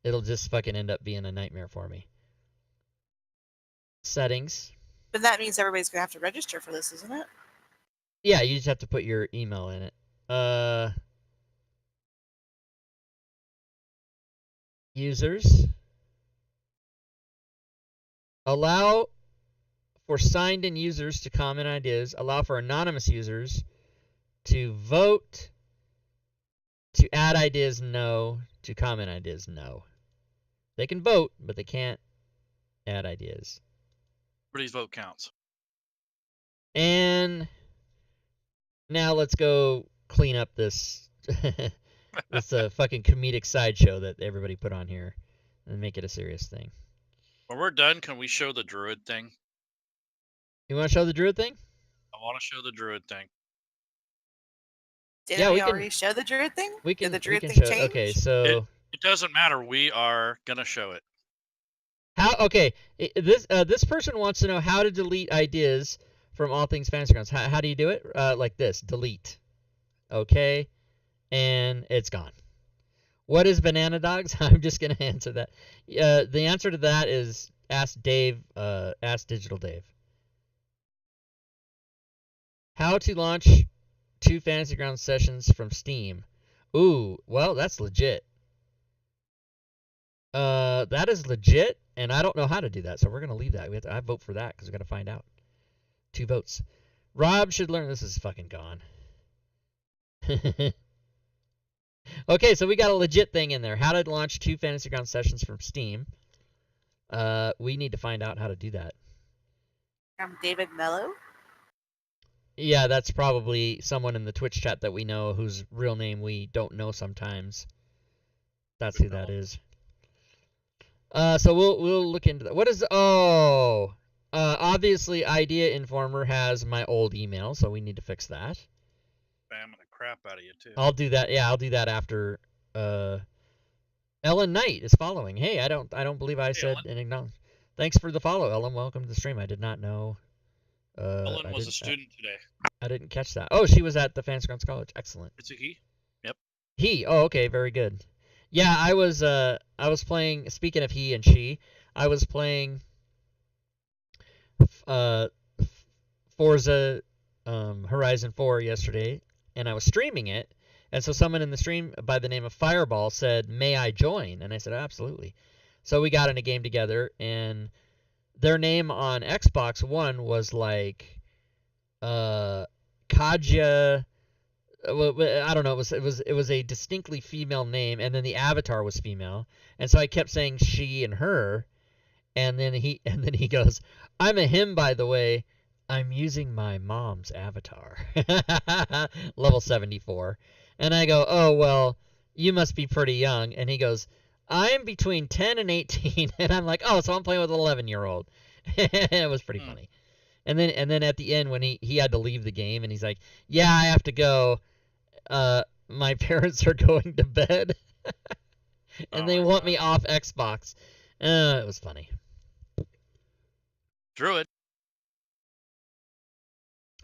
it'll just fucking end up being a nightmare for me. Settings. But that means everybody's gonna have to register for this, isn't it? Yeah, you just have to put your email in it. Users. Allow for signed-in users to comment ideas. Allow for anonymous users to vote. To add ideas, no. To comment ideas, no. They can vote, but they can't add ideas. Everybody's vote counts. And now let's go clean up this this fucking comedic sideshow that everybody put on here and make it a serious thing. When we're done, can we show the druid thing? You want to show the druid thing? I want to show the druid thing. Didn't Yeah, we we can- already show the druid thing? We can. Did the druid we can thing show, change? Okay, so It doesn't matter. We are gonna show it. how? Okay, this person wants to know how to delete ideas from All Things Fantasy Grounds. How do you do it? Like this: delete. Okay, and it's gone. What is Banana Dogs? I'm just gonna answer that. The answer to that is ask Dave. Ask Digital Dave. How to launch 2 Fantasy Grounds sessions from Steam. Ooh, well, that's legit. That is legit, and I don't know how to do that, so we're gonna leave that. I vote for that because we gotta find out. 2 votes. Rob should learn. This is fucking gone. Okay, so we got a legit thing in there. How to launch 2 Fantasy Grounds sessions from Steam. We need to find out how to do that. I'm David Mello. Yeah, that's probably someone in the Twitch chat that we know whose real name we don't know sometimes. That's who that is. So we'll look into that. What is obviously Idea Informer has my old email, so we need to fix that. Spamming the crap out of you too. I'll do that. Yeah, I'll do that after Ellen Knight is following. Hey, I don't believe I said Ellen. and acknowledge. Thanks for the follow, Ellen. Welcome to the stream. I did not know. Ellen was a student today. I didn't catch that. Oh, she was at the Fantasy Grounds College. Excellent. It's a he. He. Oh, okay. Very good. Yeah, I was playing. Speaking of he and she, I was playing Forza Horizon 4 yesterday, and I was streaming it. And so someone in the stream by the name of Fireball said, "May I join?" And I said, "Absolutely." So we got in a game together, and their name on Xbox One was like Kaja. I don't know. It was a distinctly female name, and then the avatar was female, and so I kept saying she and her, and then he goes, "I'm a him, by the way. I'm using my mom's avatar." Level 74. And I go, "Oh, well, you must be pretty young." And he goes, "I'm between 10 and 18. And I'm like, "Oh, so I'm playing with an 11-year-old. It was pretty funny. And then at the end when he had to leave the game and he's like, "Yeah, I have to go. My parents are going to bed." And they want me off Xbox. It was funny. Druid.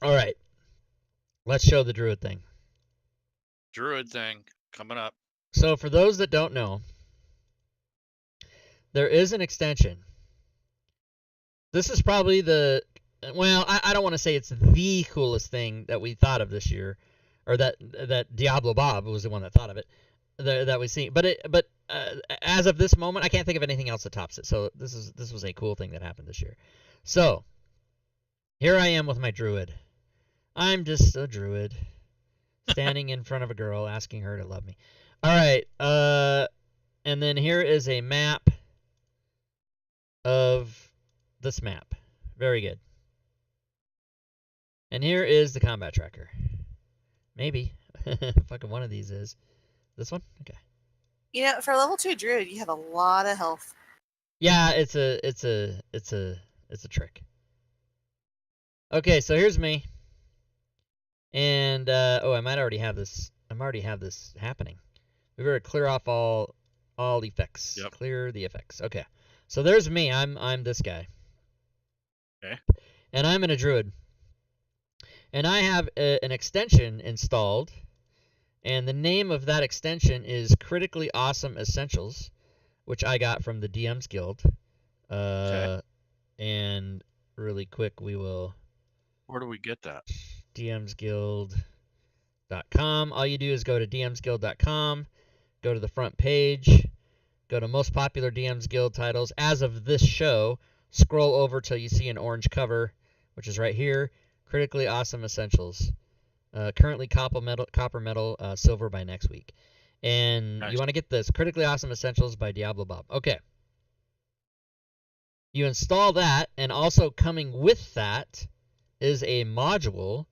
All right. Let's show the druid thing. Druid thing coming up. So for those that don't know, there is an extension. This is probably I don't want to say it's the coolest thing that we thought of this year, or that Diablo Bob was the one that thought of it, that we see. But as of this moment, I can't think of anything else that tops it. So this was a cool thing that happened this year. So here I am with my druid. I'm just a druid, standing in front of a girl, asking her to love me. All right. And then here is a map of this map. Very good. And here is the combat tracker. Maybe. Fucking one of these is. This one? Okay. You know, for a level 2 druid, you have a lot of health. Yeah, it's a trick. Okay, so here's me. And I might already have this. Happening. We better clear off all effects. Yep. Clear the effects. Okay. So there's me. I'm this guy. Okay. And I'm in a druid. And I have an extension installed. And the name of that extension is Critically Awesome Essentials, which I got from the DM's Guild. Okay. And really quick, we will... Where do we get that? DMsguild.com. All you do is go to DMsguild.com, go to the front page, go to most popular DM's Guild titles. As of this show, scroll over till you see an orange cover, which is right here. Critically Awesome Essentials. Currently copper metal, silver by next week. And Nice. You want to get this. Critically Awesome Essentials by Diablo Bob. Okay. You install that, and also coming with that is a module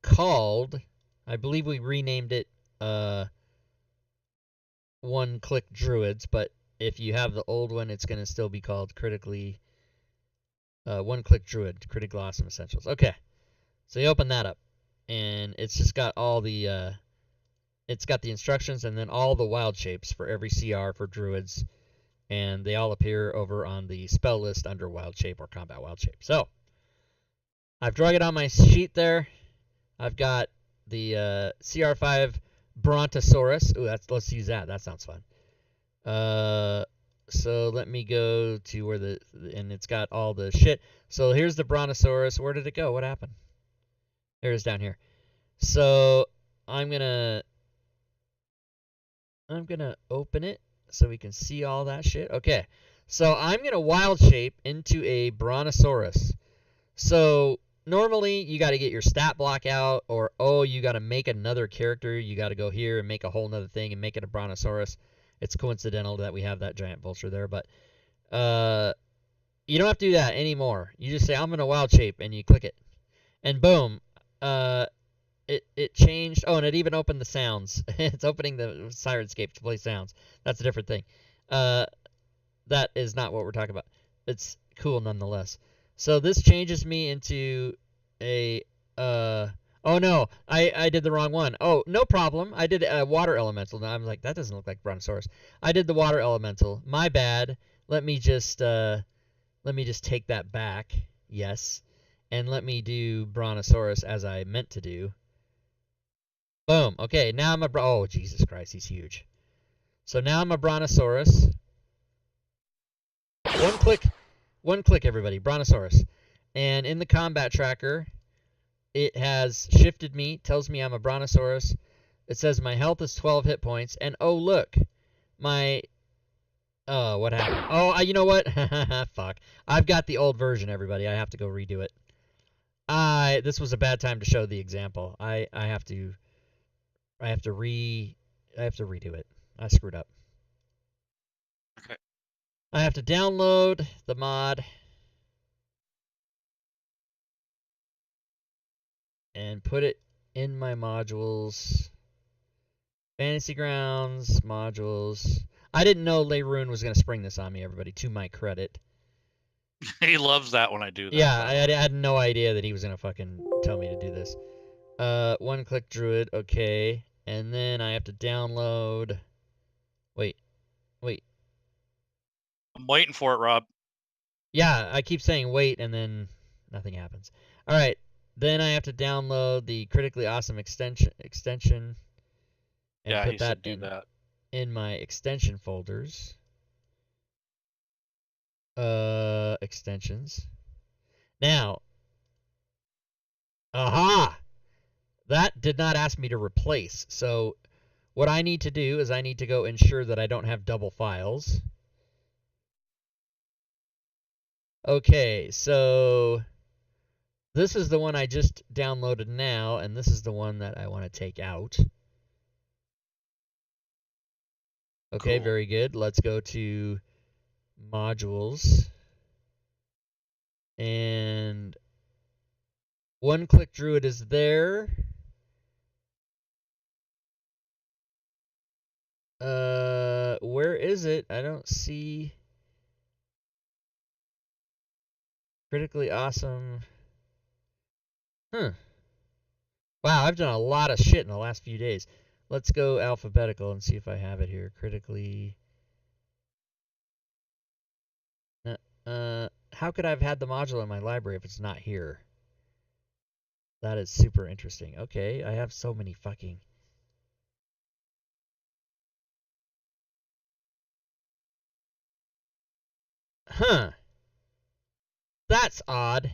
called, I believe we renamed it One Click Druids, but if you have the old one, it's going to still be called Critically One Click Druid, Critically Awesome Essentials. Okay. So you open that up. And it's just got all the, it's got the instructions and then all the wild shapes for every CR for druids. And they all appear over on the spell list under wild shape or combat wild shape. So, I've dragged it on my sheet there. I've got the CR5 Brontosaurus. Ooh, let's use that. That sounds fun. So let me go to where and it's got all the shit. So here's the Brontosaurus. Where did it go? What happened? Here it is down here. So I'm gonna open it so we can see all that shit. Okay. So I'm gonna wild shape into a Brontosaurus. So normally you got to get your stat block out, or you got to make another character. You got to go here and make a whole nother thing and make it a Brontosaurus. It's coincidental that we have that giant vulture there, but you don't have to do that anymore. You just say I'm gonna wild shape and you click it, and boom. It changed. Oh, and it even opened the sounds. It's opening the Sirenscape to play sounds. That's a different thing. That is not what we're talking about. It's cool nonetheless. So this changes me into a oh no, I did the wrong one. Oh, no problem. I did a water elemental. Now I'm like, that doesn't look like Brontosaurus. I did the water elemental. My bad. Let me just take that back. Yes. And let me do Brontosaurus as I meant to do. Boom. Okay, now I'm oh, Jesus Christ, he's huge. So now I'm a Brontosaurus. One click, everybody. Brontosaurus. And in the combat tracker, it has shifted me, tells me I'm a Brontosaurus. It says my health is 12 hit points. And oh, look. Oh, what happened? Oh, you know what? Fuck. I've got the old version, everybody. I have to go redo it. This was a bad time to show the example. I have to redo it. I screwed up. Okay. I have to download the mod and put it in my modules. Fantasy Grounds modules. I didn't know Leyrune was going to spring this on me, everybody, to my credit. He loves that when I do that. Yeah, I had no idea that he was going to fucking tell me to do this. One click druid, okay. And then I have to download... Wait. I'm waiting for it, Rob. Yeah, I keep saying wait, and then nothing happens. Alright, then I have to download the Critically Awesome extension and Yeah, put he that said do that. in my extension folders. Extensions. Now, aha! That did not ask me to replace. So what I need to do is I need to go ensure that I don't have double files. Okay, so this is the one I just downloaded now, and this is the one that I want to take out. Okay, Cool. very good. Let's go to modules. And one-click Druid is there. Where is it? I don't see critically awesome. Huh. Wow, I've done a lot of shit in the last few days. Let's go alphabetical and see if I have it here. Critically. How could I have had the module in my library if it's not here? That is super interesting. Okay, I have so many fucking... Huh. That's odd.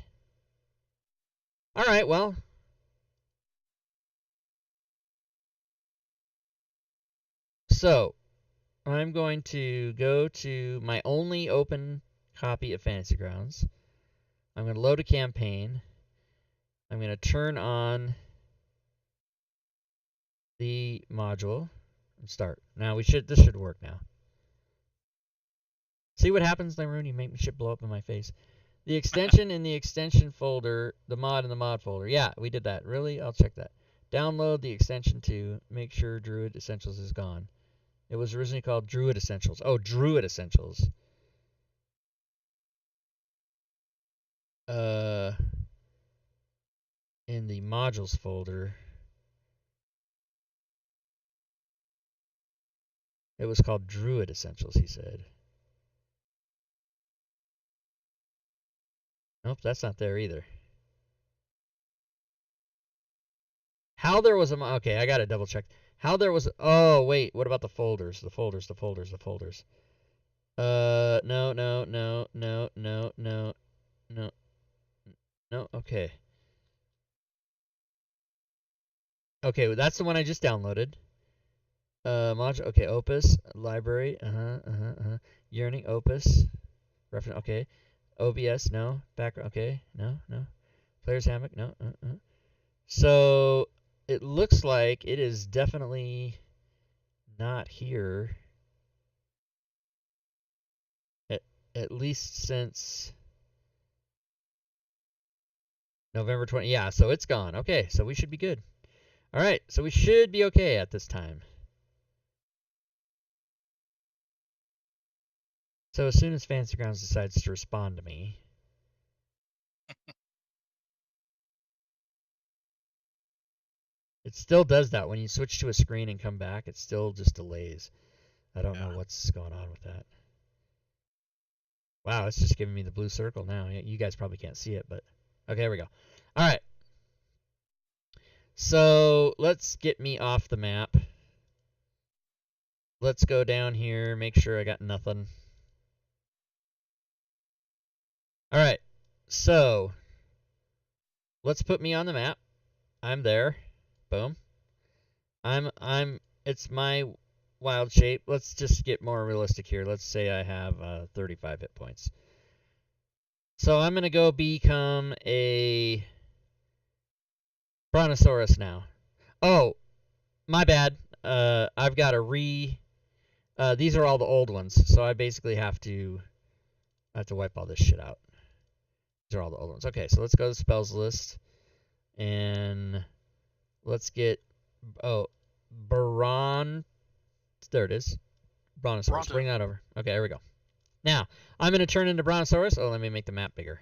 Alright, well. So, I'm going to go to my only open copy of Fantasy Grounds. I'm going to load a campaign. I'm going to turn on the module and start. Now this should work now. See what happens, Limeroon? You make shit blow up in my face. The extension in the extension folder, the mod in the mod folder. Yeah, we did that. Really? I'll check that. Download the extension to make sure Druid Essentials is gone. It was originally called Druid Essentials. Oh, Druid Essentials. In the modules folder, it was called Druid Essentials, he said. Nope, that's not there either. How there was a... Okay, I gotta double check. How there was... Oh, wait, what about the folders? The folders. No, okay. Okay, well, that's the one I just downloaded. Module, okay, Opus, library, Yearning, Opus, reference, okay. OBS, no. Background, okay, no. Player's Hammock, no. So, it looks like it is definitely not here. At least since November 20. Yeah, so it's gone. Okay, so we should be good. All right, so we should be okay at this time. So as soon as Fantasy Grounds decides to respond to me, it still does that. When you switch to a screen and come back, it still just delays. I don't know what's going on with that. Wow, it's just giving me the blue circle now. You guys probably can't see it, but... Okay, here we go. All right. So, let's get me off the map. Let's go down here, make sure I got nothing. All right. So, let's put me on the map. I'm there. Boom. It's my wild shape. Let's just get more realistic here. Let's say I have 35 hit points. So I'm going to go become a Brontosaurus now. Oh, my bad. I've got to these are all the old ones, so I basically have to wipe all this shit out. These are all the old ones. Okay, so let's go to the spells list. And let's get... Oh, there it is. Brontosaurus. Bring that over. Okay, there we go. Now, I'm going to turn into Brontosaurus. Oh, let me make the map bigger.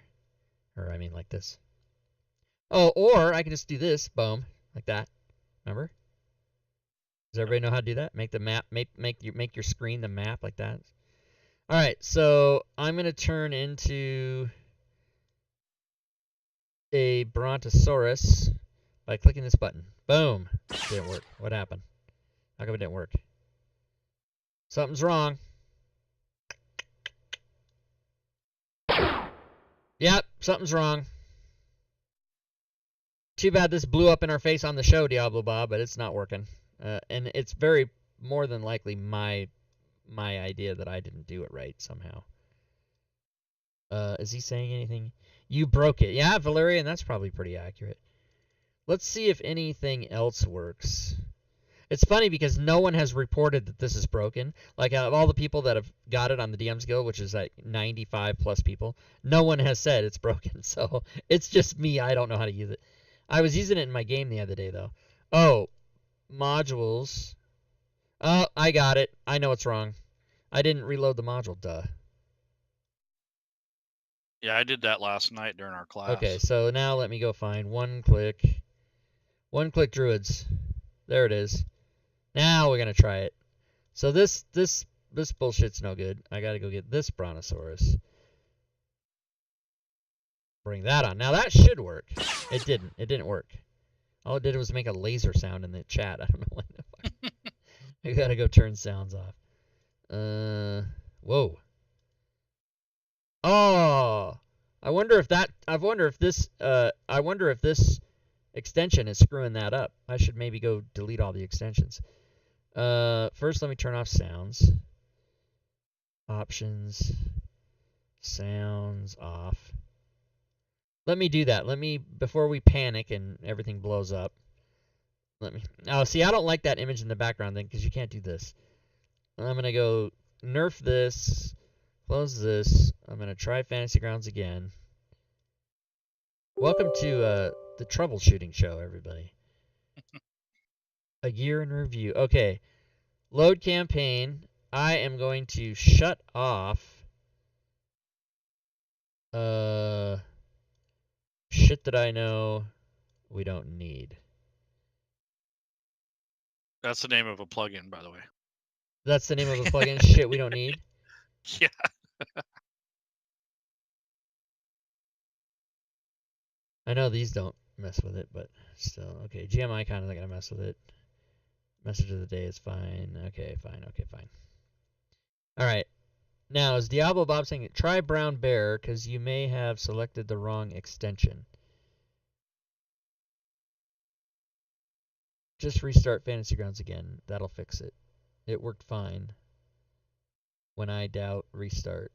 Or, I mean, like this. Oh, or I can just do this. Boom. Like that. Remember? Does everybody know how to do that? Make the map, make your screen the map like that. All right, so I'm going to turn into a Brontosaurus by clicking this button. Boom. Didn't work. What happened? How come it didn't work? Something's wrong. Yep, something's wrong. Too bad this blew up in our face on the show, Diablo Bob, but it's not working. And it's very more than likely my idea that I didn't do it right somehow. Is he saying anything? You broke it. Yeah, Valerian, that's probably pretty accurate. Let's see if anything else works. It's funny because no one has reported that this is broken. Like, out of all the people that have got it on the DMs Guild, which is like 95 plus people, no one has said it's broken. So it's just me. I don't know how to use it. I was using it in my game the other day, though. Oh, modules. Oh, I got it. I know it's wrong. I didn't reload the module, duh. Yeah, I did that last night during our class. Okay, so now let me go find one-click druids. There it is. Now we're gonna try it. So this bullshit's no good. I gotta go get this Brontosaurus. Bring that on. Now that should work. It didn't. It didn't work. All it did was make a laser sound in the chat. I don't know what the fuck. I gotta go turn sounds off. Whoa. Oh, I wonder if this extension is screwing that up. I should maybe go delete all the extensions. First let me turn off sounds. Options. Sounds off. Let me do that. Before we panic and everything blows up. Oh, see, I don't like that image in the background thing because you can't do this. I'm going to go nerf this, close this. I'm going to try Fantasy Grounds again. Welcome to the troubleshooting show, everybody. A year in review. Okay. Load campaign. I am going to shut off shit that I know we don't need. That's the name of a plugin, by the way. That's the name of a plugin? Shit we don't need? Yeah. I know these don't mess with it, but still. Okay, GMI kind of not going to mess with it. Message of the day is fine. Okay, fine. Okay, fine. All right. Now, is Diablo Bob saying, try Brown Bear because you may have selected the wrong extension. Just restart Fantasy Grounds again. That'll fix it. It worked fine. When I doubt, restart.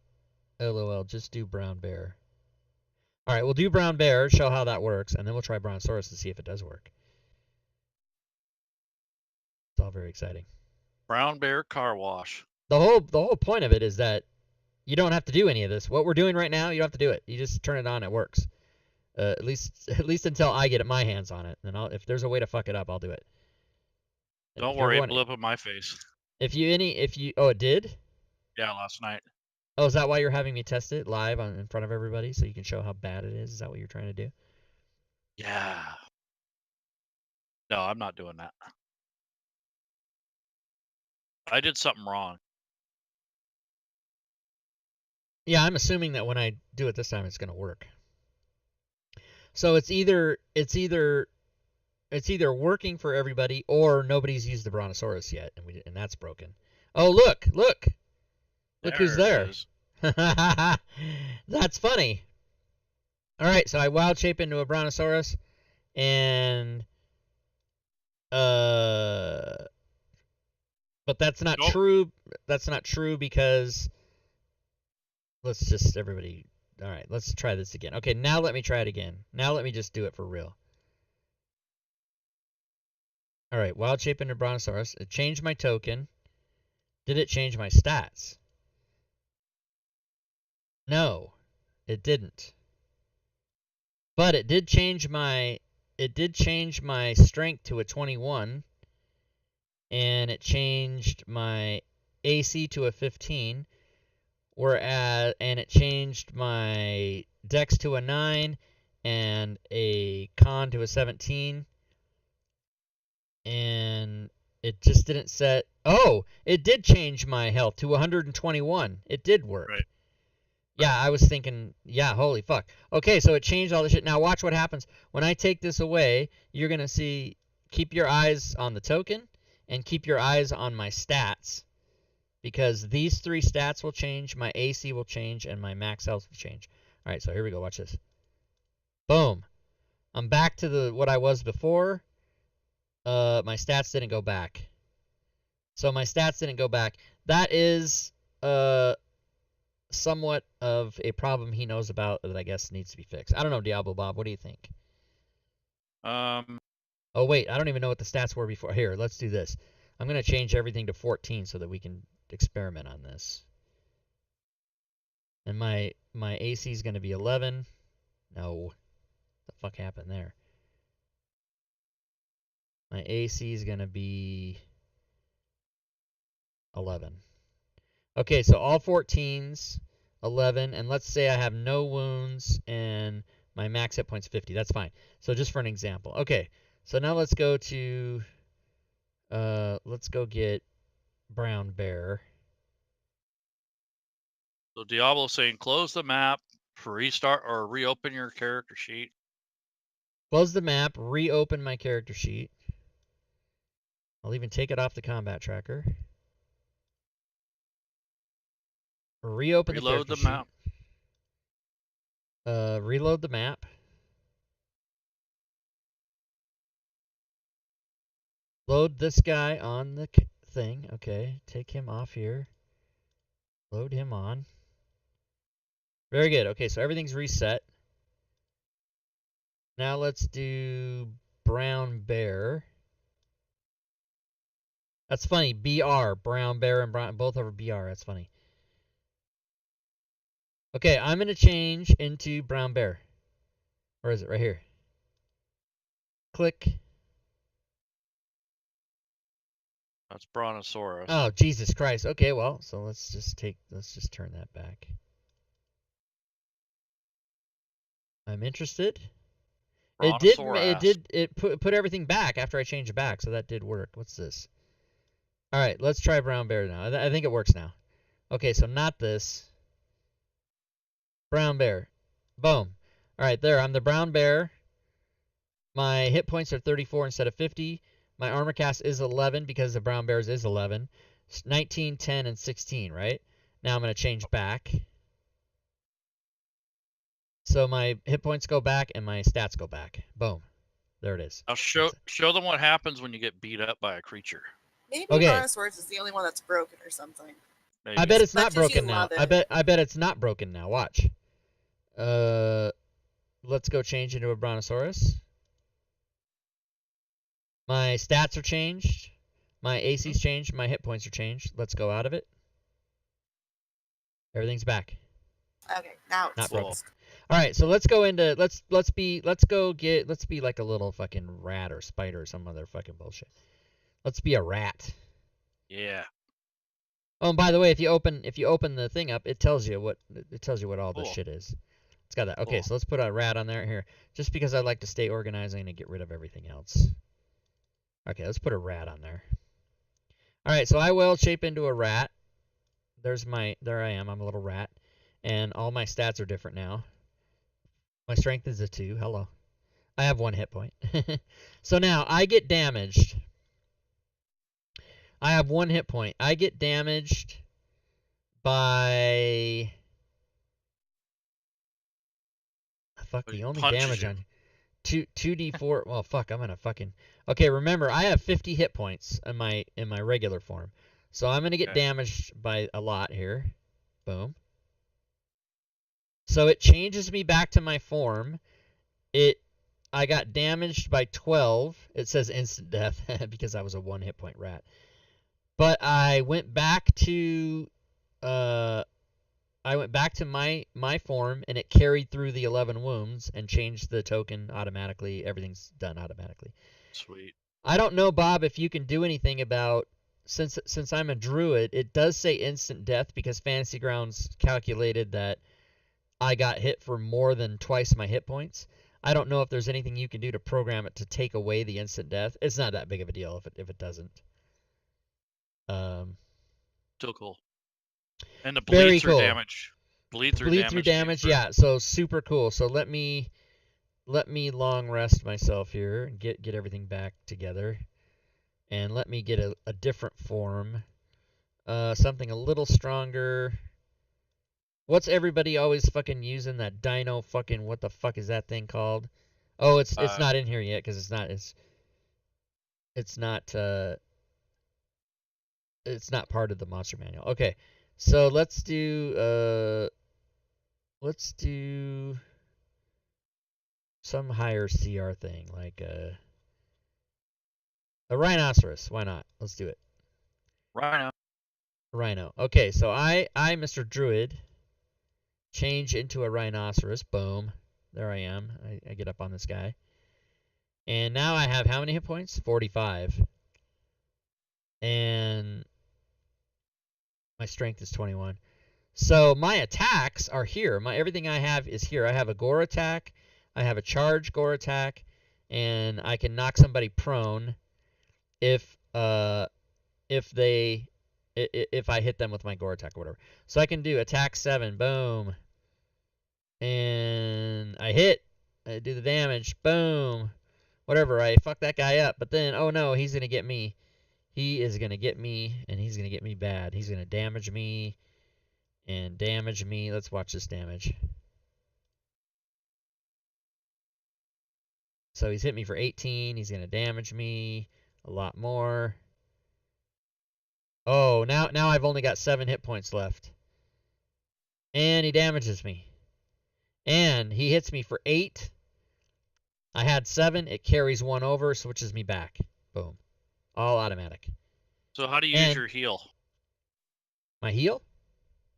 LOL, just do Brown Bear. All right, we'll do Brown Bear, show how that works, and then we'll try Brontosaurus to see if it does work. It's all very exciting. Brown Bear Car Wash. The whole point of it is that you don't have to do any of this. What we're doing right now, you don't have to do it. You just turn it on, it works. At least until I get my hands on it. Then if there's a way to fuck it up, I'll do it. Don't worry, it blew up in my face. Oh, it did? Yeah, last night. Oh, is that why you're having me test it live in front of everybody so you can show how bad it is? Is that what you're trying to do? Yeah. No, I'm not doing that. I did something wrong. Yeah, I'm assuming that when I do it this time, it's going to work. So it's either working for everybody or nobody's used the Brontosaurus yet, and that's broken. Oh, look who's there. That's funny. All right, so I wild shape into a Brontosaurus, and but that's not true. That's not true because let's just everybody. All right, let's try this again. Okay, now let me try it again. Now let me just do it for real. All right, wild shape into Brontosaurus. It changed my token. Did it change my stats? No, it didn't. But it did change my strength to a 21, and it changed my AC to a 15, and it changed my Dex to a 9 and a Con to a 17. And it just didn't set. Oh, it did change my health to 121. It did work. Right. Yeah, I was thinking, yeah, holy fuck. Okay, so it changed all the shit. Now watch what happens. When I take this away, you're going to see, keep your eyes on the token and keep your eyes on my stats. Because these three stats will change, my AC will change, and my max health will change. All right, so here we go. Watch this. Boom. I'm back to what I was before. My stats didn't go back. So my stats didn't go back. That is somewhat of a problem he knows about that I guess needs to be fixed. I don't know, Diablo Bob. What do you think? Oh, wait, I don't even know what the stats were before. Here, let's do this. I'm going to change everything to 14 so that we can experiment on this. And my AC is going to be 11. No. What the fuck happened there? My AC is going to be 11. Okay, so all 14s, 11, and let's say I have no wounds and my max hit points 50. That's fine. So just for an example. Okay, so now let's go to, let's go get Brown Bear. So Diablo's saying close the map, restart or reopen your character sheet. Close the map, reopen my character sheet. I'll even take it off the combat tracker. Reopen Reload the the character map. sheet. Reload the map. Load this guy on the thing. Okay, take him off here. Load him on. Very good. Okay, so everything's reset. Now let's do Brown Bear. That's funny. BR. Brown Bear and Brown, both over BR. That's funny. Okay, I'm going to change into Brown Bear. Where is it? Right here. Click. That's Brontosaurus. Oh, Jesus Christ. Okay, well, so let's just turn that back. I'm interested. It put everything back after I changed it back, so that did work. What's this? All right, let's try Brown Bear now. I think it works now. Okay, so not this. Brown Bear. Boom. All right, there. I'm the Brown Bear. My hit points are 34 instead of 50. My armor cast is 11 because the Brown Bears is 11. 19, 10, and 16, right? Now I'm going to change back. So my hit points go back and my stats go back. Boom. There it is. I'll show them what happens when you get beat up by a creature. Maybe Okay. Brontosaurus is the only one that's broken or something. Maybe. I bet it's As much not as broken you now. love it. I bet it's not broken now. Watch. Let's go change into a Brontosaurus. My stats are changed. My AC's changed. My hit points are changed. Let's go out of it. Everything's back. Okay, now it's Not broken. fixed. All right, so let's go into let's be like a little fucking rat or spider or some other fucking bullshit. Let's be a rat. Yeah. Oh, and by the way, if you open the thing up, it tells you what all this Cool. shit is. It's got that. Okay, Cool. so let's put a rat on there here, just because I like to stay organizing and get rid of everything else. Okay, let's put a rat on there. All right, so I will shape into a rat. There I am. I'm a little rat, and all my stats are different now. My strength is a 2. Hello. I have 1 hit point. So now I get damaged. I have 1 hit point. I get damaged by... Fuck, the only Punches damage you. on... 2d4... Well, fuck, I'm gonna fucking... Okay, remember, I have 50 hit points in my regular form. So I'm gonna get Okay. damaged by a lot here. Boom. So it changes me back to my form. I got damaged by 12. It says instant death because I was a 1 hit point rat. But I went back to my form, and it carried through the 11 wounds and changed the token automatically. Everything's done automatically. Sweet. I don't know, Bob, if you can do anything about, since I'm a druid, it does say instant death because Fantasy Grounds calculated that I got hit for more than twice my hit points. I don't know if there's anything you can do to program it to take away the instant death. It's not that big of a deal if it doesn't. Still cool. And the Very bleed through cool. damage. Bleed through damage. damage, yeah. So super cool. So let me long rest myself here and get everything back together, and let me get a different form, something a little stronger. What's everybody always fucking using? That dino fucking, what the fuck is that thing called? Oh, it's not in here yet because it's not part of the monster manual. Okay, so let's do some higher CR thing, like A rhinoceros. Why not? Let's do it. Rhino. Rhino. Okay, so I, Mr. Druid, change into a rhinoceros. Boom. There I am. I get up on this guy. And now I have how many hit points? 45. And my strength is 21. So my attacks are here. Everything I have is here. I have a gore attack. I have a charge gore attack. And I can knock somebody prone if I hit them with my gore attack or whatever. So I can do attack 7. Boom. And I hit. I do the damage. Boom. Whatever. I fuck that guy up. But then, oh no, he's going to get me. He is going to get me, and he's going to get me bad. He's going to damage me and damage me. Let's watch this damage. So he's hit me for 18. He's going to damage me a lot more. Oh, now I've only got 7 hit points left. And he damages me. And he hits me for 8. I had 7. It carries 1 over, switches me back. Boom. All automatic. So how do you use your heal? My heal?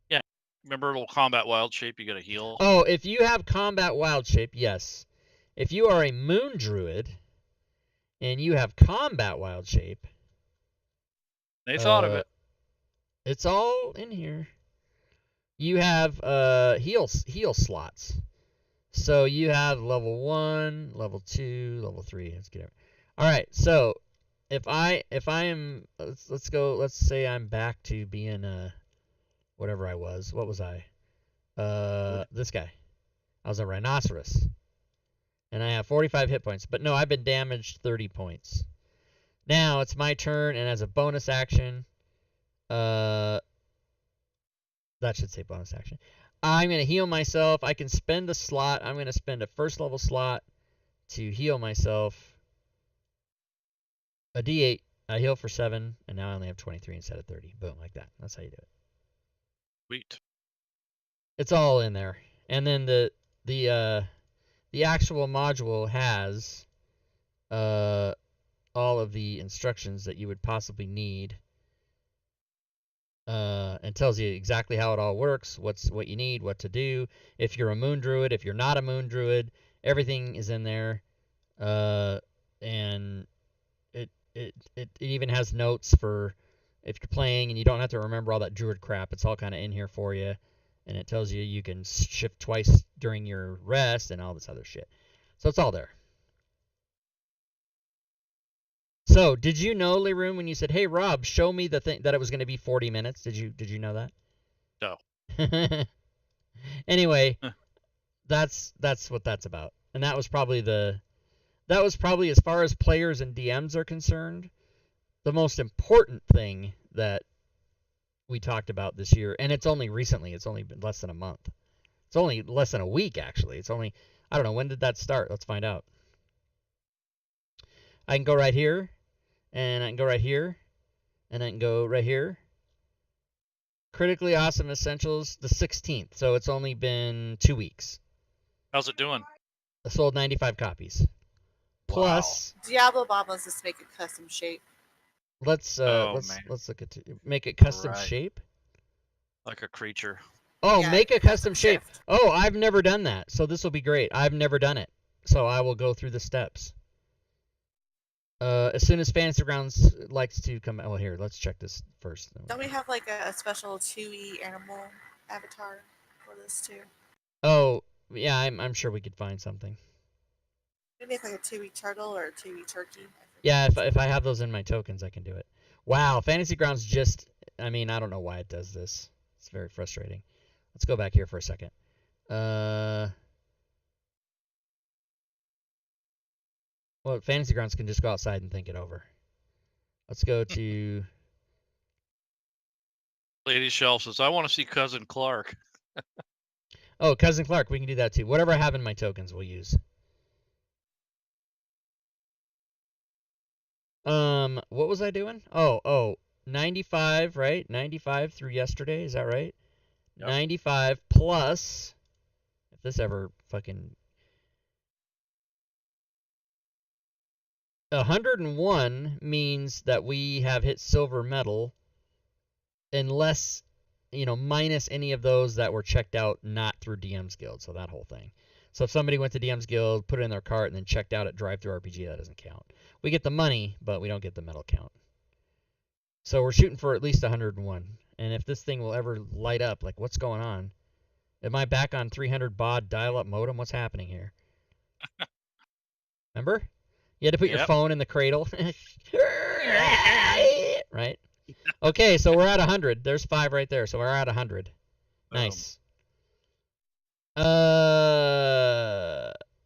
Yeah. Remember a little combat wild shape? You got a heal. Oh, if you have combat wild shape, yes. If you are a moon druid and you have combat wild shape, They thought of it. It's all in here. You have heal slots. So you have level 1, level 2, level 3. Let's get it. All right. So if I am let's say I'm back to being whatever I was. What was I? This guy. I was a rhinoceros. And I have 45 hit points. But no, I've been damaged 30 points. Now it's my turn, and as a bonus action, that should say bonus action. I'm going to heal myself. I can spend a slot. I'm going to spend a first level slot to heal myself. A D8. I heal for 7, and now I only have 23 instead of 30. Boom, like that. That's how you do it. Sweet. It's all in there. And then the actual module has all of the instructions that you would possibly need, and tells you exactly how it all works, what you need, what to do. If you're a moon druid, if you're not a moon druid, everything is in there, and it even has notes for if you're playing and you don't have to remember all that druid crap. It's all kind of in here for you, and it tells you you can shift twice during your rest and all this other shit. So it's all there. So, did you know, Leroom, when you said, "Hey, Rob, show me the thing," that it was going to be 40 minutes? Did you know that? No. Anyway, that's what that's about. And that was probably as far as players and DMs are concerned, the most important thing that we talked about this year. And it's only recently. It's only been less than a month. It's only less than a week, actually. It's only, I don't know, when did that start? Let's find out. I can go right here, and I can go right here, and I can go right here. Critically Awesome Essentials, the 16th. So it's only been 2 weeks. How's it doing? I sold 95 copies. Plus, Diablo Bombas just make a custom shape. let's man. look at make it custom Right. shape. Like a creature. Oh, Yeah, make a custom shape. shift. Oh, I've never done that. So this will be great. I've never done it. So I will go through the steps. As soon as Fantasy Grounds likes to come. Oh, here, let's check this first. Don't we have like a special 2E animal avatar for this too? Oh, yeah, I'm sure we could find something. Maybe make like a 2E turtle or a 2E turkey. Yeah, if I have those in my tokens, I can do it. Wow, Fantasy Grounds just, I mean, I don't know why it does this. It's very frustrating. Let's go back here for a second. Well, Fantasy Grounds can just go outside and think it over. Let's go to... Lady Shelf says, I want to see Cousin Clark. Oh, Cousin Clark, we can do that too. Whatever I have in my tokens, we'll use. What was I doing? Oh, 95, right? 95 through yesterday, is that right? Yep. 95 plus, if this ever fucking... 101 means that we have hit silver medal unless, minus any of those that were checked out not through DM's Guild, so that whole thing. So if somebody went to DM's Guild, put it in their cart, and then checked out at Drive-Thru-RPG, that doesn't count. We get the money, but we don't get the medal count. So we're shooting for at least 101. And if this thing will ever light up, like, what's going on? Am I back on 300 baud dial-up modem? What's happening here? Remember? You had to put your phone in the cradle. Right? Okay, so we're at 100. There's 5 right there, so we're at 100. Nice.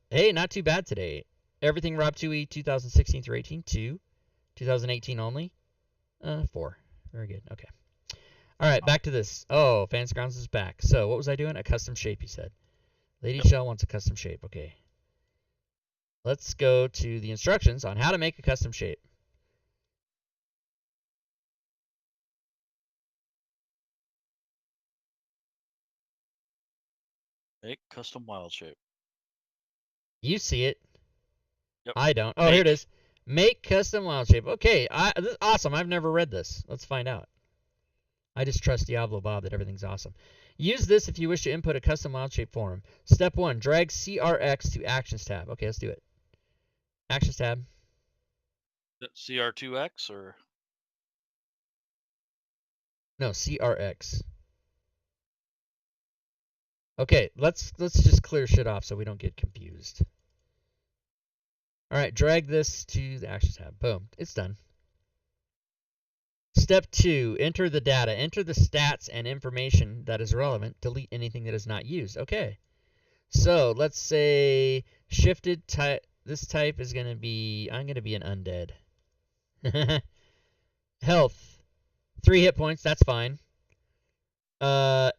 Hey, not too bad today. Everything Rob 2E 2016 through 18, 2. 2018 only, 4. Very good. Okay. All right, back to this. Oh, Fantasy Grounds is back. So what was I doing? A custom shape, you said. Lady Shell wants a custom shape. Okay. Let's go to the instructions on how to make a custom shape. Make custom wild shape. You see it. Yep. I don't. Oh, here it is. Make custom wild shape. Okay, this is awesome. I've never read this. Let's find out. I just trust Diablo Bob that everything's awesome. Use this if you wish to input a custom wild shape form. Step 1, drag CRX to Actions tab. Okay, let's do it. Actions tab. CR2X or? No, CRX. Okay, let's just clear shit off so we don't get confused. All right, drag this to the Actions tab. Boom, it's done. Step 2, enter the data. Enter the stats and information that is relevant. Delete anything that is not used. Okay. So let's say shifted type. This type is going to be, I'm going to be an undead. Health, 3 hit points. That's fine. My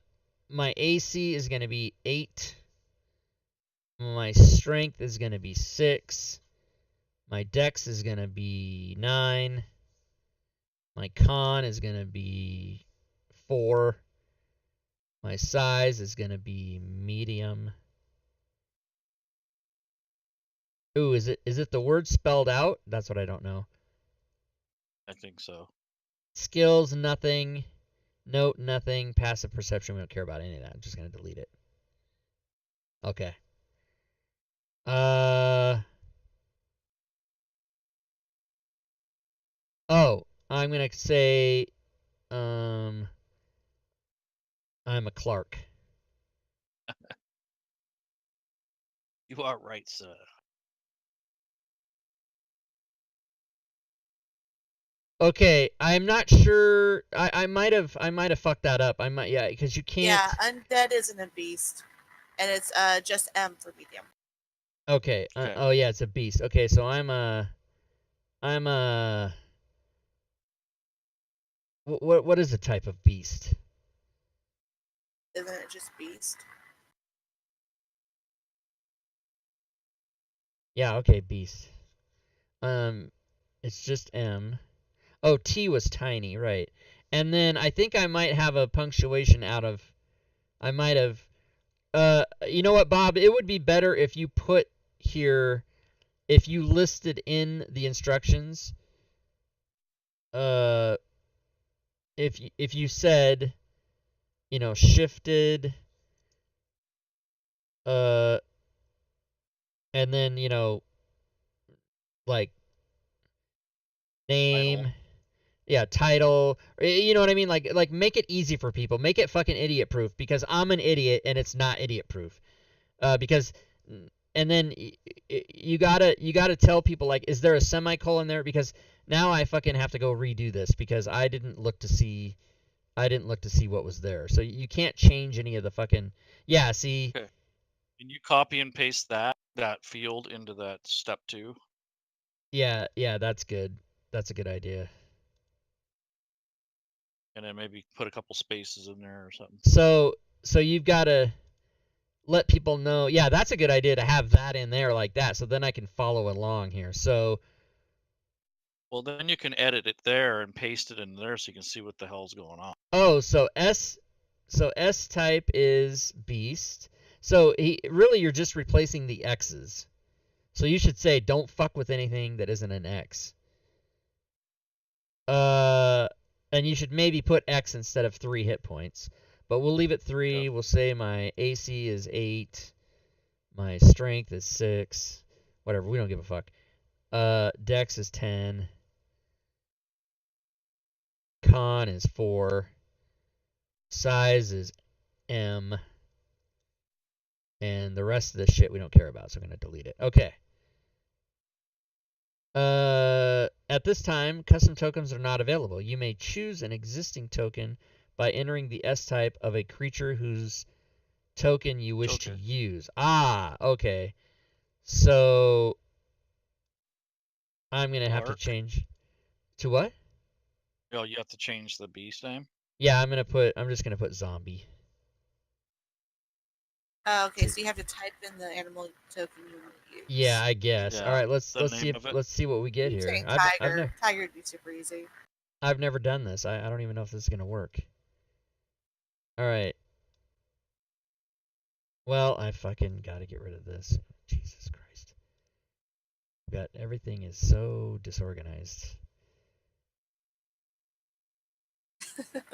AC is going to be 8. My strength is going to be 6. My dex is going to be 9. My con is going to be 4. My size is going to be medium. Ooh, is it the word spelled out? That's what I don't know. I think so. Skills, nothing. Note, nothing. Passive perception, we don't care about any of that. I'm just going to delete it. Okay. Oh, I'm going to say, I'm a clerk. You are right, sir. Okay, I'm not sure. I might have fucked that up. Yeah, because you can't. Yeah, undead isn't a beast, and it's just M for medium. Okay. Okay. Oh yeah, it's a beast. Okay, so I'm what is the type of beast? Isn't it just beast? Yeah. Okay, beast. It's just M. Oh, T was tiny, right? And then I think I might have a punctuation out of. I might have. You know what, Bob? It would be better if you put here, if you listed in the instructions. If you said, shifted. And then like name. Title. Yeah, title. You know what I mean? Like make it easy for people. Make it fucking idiot proof, because I'm an idiot and it's not idiot proof. Because and then you gotta tell people, like, is there a semicolon there? Because now I fucking have to go redo this because I didn't look to see what was there. So you can't change any of the fucking. Yeah, see. Okay. Can you copy and paste that field into that step 2? Yeah, that's good. That's a good idea. And then maybe put a couple spaces in there or something. So you've got to let people know. Yeah, that's a good idea to have that in there like that, so then I can follow along here. So. Well, then you can edit it there and paste it in there so you can see what the hell's going on. Oh, so S type is beast. So you're just replacing the X's. So you should say, don't fuck with anything that isn't an X. And you should maybe put X instead of 3 hit points. But we'll leave it 3. Yeah. We'll say my AC is 8. My strength is 6. Whatever, we don't give a fuck. Dex is 10. Con is 4. Size is M. And the rest of this shit we don't care about, so I'm going to delete it. Okay. At this time, custom tokens are not available. You may choose an existing token by entering the S-type of a creature whose token you wish to use. Ah, okay. So I'm going to have to change to what? Oh, you have to change the beast name? Yeah, I'm just going to put zombie. Oh, okay, so you have to type in the animal token you want to use. Yeah, I guess. Yeah, All right, let's the see name if of it. let's see what we get You here. say I've tiger. never Tiger would be super easy. I've never done this. I don't even know if this is going to work. All right. Well, I fucking got to get rid of this. Jesus Christ. Everything is so disorganized.